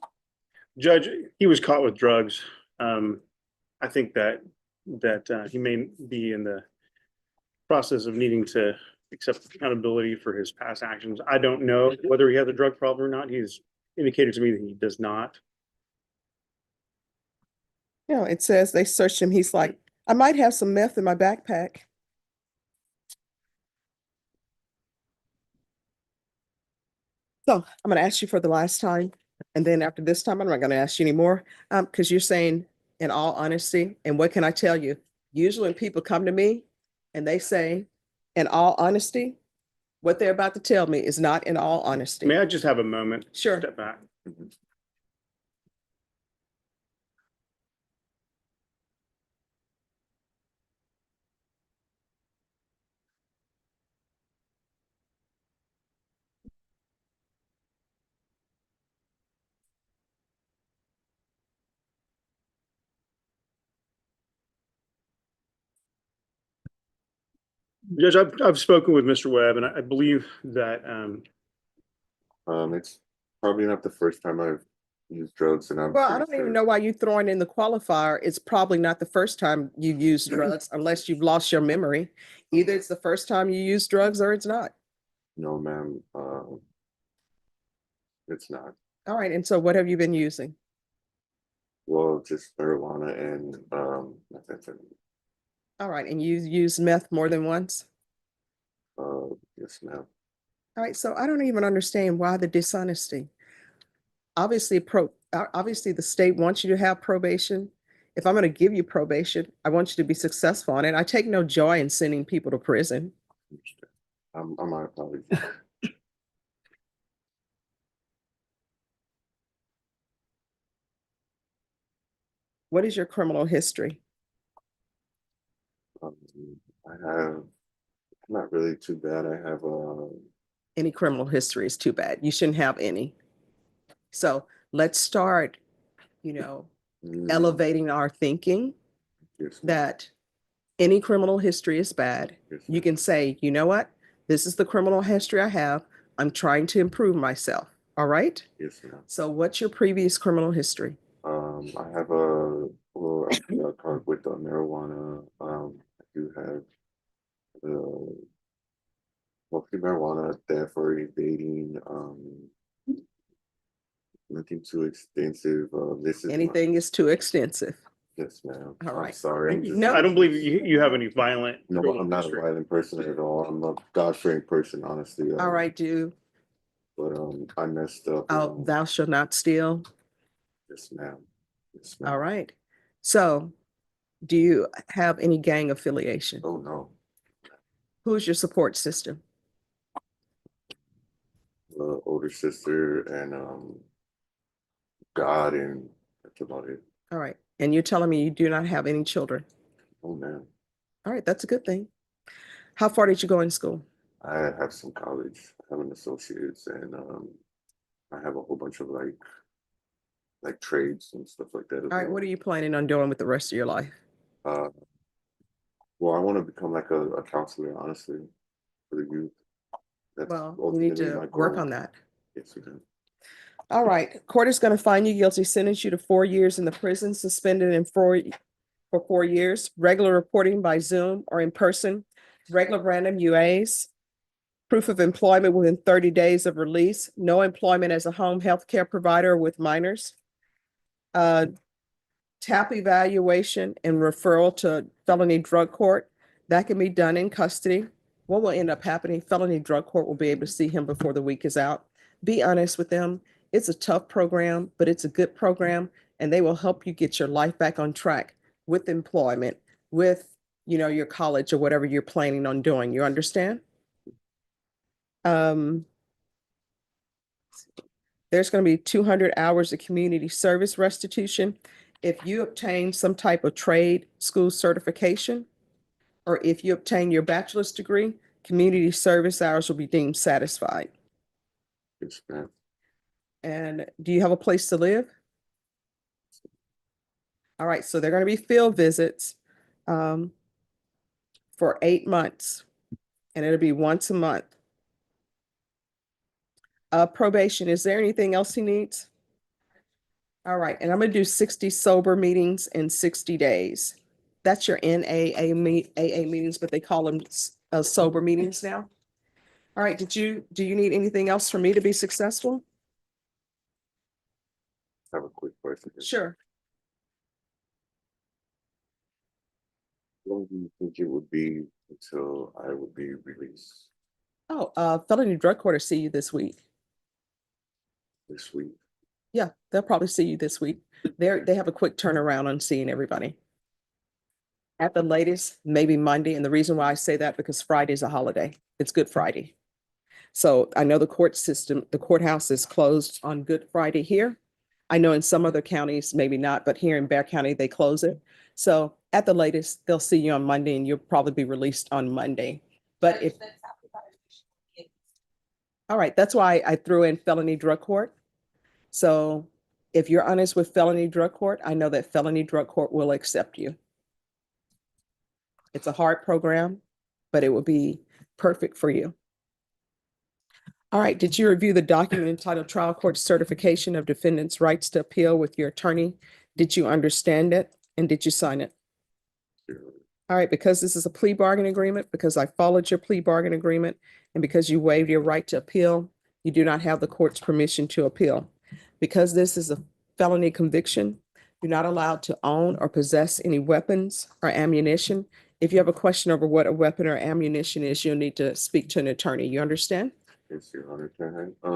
Judge, he was caught with drugs. I think that he may be in the process of needing to accept accountability for his past actions. I don't know whether he has a drug problem or not. He's indicated to me that he does not. No, it says they searched him. He's like, I might have some meth in my backpack. So I'm going to ask you for the last time. And then after this time, I'm not going to ask you anymore because you're saying in all honesty. And what can I tell you? Usually when people come to me and they say in all honesty, what they're about to tell me is not in all honesty. May I just have a moment? Sure. Step back. Judge, I've spoken with Mr. Webb, and I believe that It's probably not the first time I've used drugs, and I'm. Well, I pretty don't even sure- know why you're throwing in the qualifier. It's probably not the first time you used drugs unless you've lost your memory. Either it's the first time you use drugs or it's not. No, ma'am. It's not. All right. And so what have you been using? Well, just marijuana and methamphetamine. All right. And you used meth more than once? Yes, ma'am. All right. So I don't even understand why the dishonesty. Obviously, obviously the state wants you to have probation. If I'm going to give you probation, I want you to be successful on it. I take no joy in sending people to prison. I'm my apologies. What is your criminal history? I have not really too bad. I have Any criminal history is too bad. You shouldn't have any. So let's start, elevating our thinking that any criminal history is bad. You can say, you know what? This is the criminal history I have. I'm trying to improve myself. All right? Yes, ma'am. So what's your previous criminal history? I have a card with the marijuana. I do have mostly marijuana, theft or evading. Nothing too extensive. This is Anything is too extensive. Yes, ma'am. All right. I'm sorry. No. I don't believe you have any violent. No, criminal I'm not a history. violent person at all. I'm a God-fearing person, honestly. All right, dude. But I messed up. Oh, thou shalt not steal. Yes, ma'am. Yes, ma'am. All right. So do you have any gang affiliation? Oh, no. Who's your support system? Older sister and God, and that's about it. All right. And you're telling me you do not have any children? Oh, man. All right. That's a good thing. How far did you go in school? I have some college. I have an associate's, and I have a whole bunch of like trades and stuff like that. All right. What are you planning on doing with the rest of your life? Well, I want to become like a counselor, honestly, for the youth. That's Well, you need ultimately to my work goal. on that. Yes, we do. All right. Court is going to find you guilty, sentence you to 4 years in the prison, suspended for 4 years, regular reporting by Zoom or in person, regular random UAs, proof of employment within 30 days of release, no employment as a home health care provider with minors, TAP evaluation and referral to felony drug court. That can be done in custody. What will end up happening? Felony drug court will be able to see him before the week is out. Be honest with them. It's a tough program, but it's a good program, and they will help you get your life back on track. with employment, with, your college or whatever you're planning on doing. You understand? There's going to be 200 hours of community service restitution. If you obtain some type of trade school certification, or if you obtain your bachelor's degree, community service hours will be deemed satisfied. Yes, ma'am. And do you have a place to live? All right, so they're going to be field visits for 8 months, and it'll be once a month. Probation, is there anything else he needs? All right, and I'm gonna do 60 sober meetings in 60 days. That's your AA meetings, but they call them sober meetings now. All right, do you need anything else from me to be successful? I have a quick question. Sure. How long do you think it would be until I would be released Oh, felony drug court will see you this week. this week? Yeah, they'll probably see you this week. They have a quick turnaround on seeing everybody. At the latest, maybe Monday. And the reason why I say that, because Friday is a holiday. It's Good Friday. So I know the courthouse is closed on Good Friday here. I know in some other counties, maybe not, but here in Bear County, they close it. So at the latest, they'll see you on Monday and you'll probably be released on Monday. But if, all right, that's why I threw in felony drug court. So if you're honest with felony drug court, I know that felony drug court will accept you. It's a hard program, but it will be perfect for you. All right, did you review the document entitled Trial Court Certification of Defendant's Rights to Appeal with your attorney? Did you understand it and did you sign it? All right, because this is a plea bargain agreement, because I followed your plea bargain agreement, and because you waived your right to appeal, you do not have the court's permission to appeal. Because this is a felony conviction, you're not allowed to own or possess any weapons or ammunition. If you have a question over what a weapon or ammunition is, you'll need to speak to an attorney. You understand? Yes, Your Honor. Can I,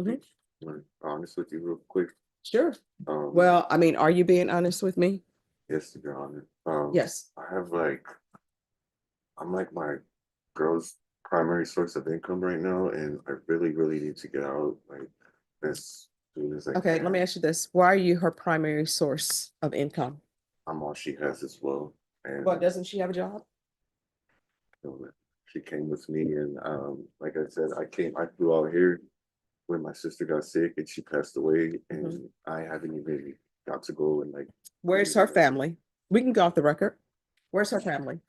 Mhm. be honest with you real quick? Sure. Um, Well, I mean, are you being honest with me? Yes, Your Honor. Yes. I have I'm like my girl's primary source of income right now, and I really, really need to get out as soon as I Okay, can. let me ask you this. Why are you her primary source of income? I'm all she has as well. And Well, doesn't she have a job? she came with me, and like I said, I flew out here when my sister got sick and she passed away, and I haven't even got to go and Where's her family? We can go off the record. Where's her family?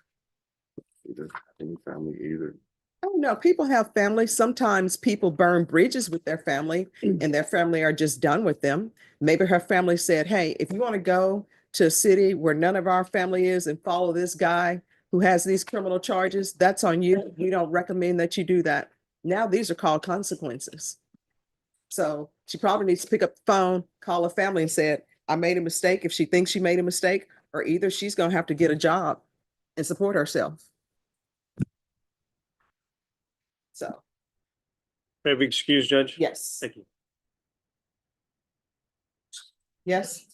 she doesn't have any family either. Oh, no, people have families. Sometimes people burn bridges with their family and their family are just done with them. Maybe her family said, hey, if you want to go to a city where none of our family is and follow this guy who has these criminal charges, that's on you. You don't recommend that you do that. Now these are called consequences. So she probably needs to pick up the phone, call her family and said, I made a mistake. If she thinks she made a mistake, or either she's going to have to get a job and support herself. So. May I be excused, Judge? Yes. Thank you. Yes.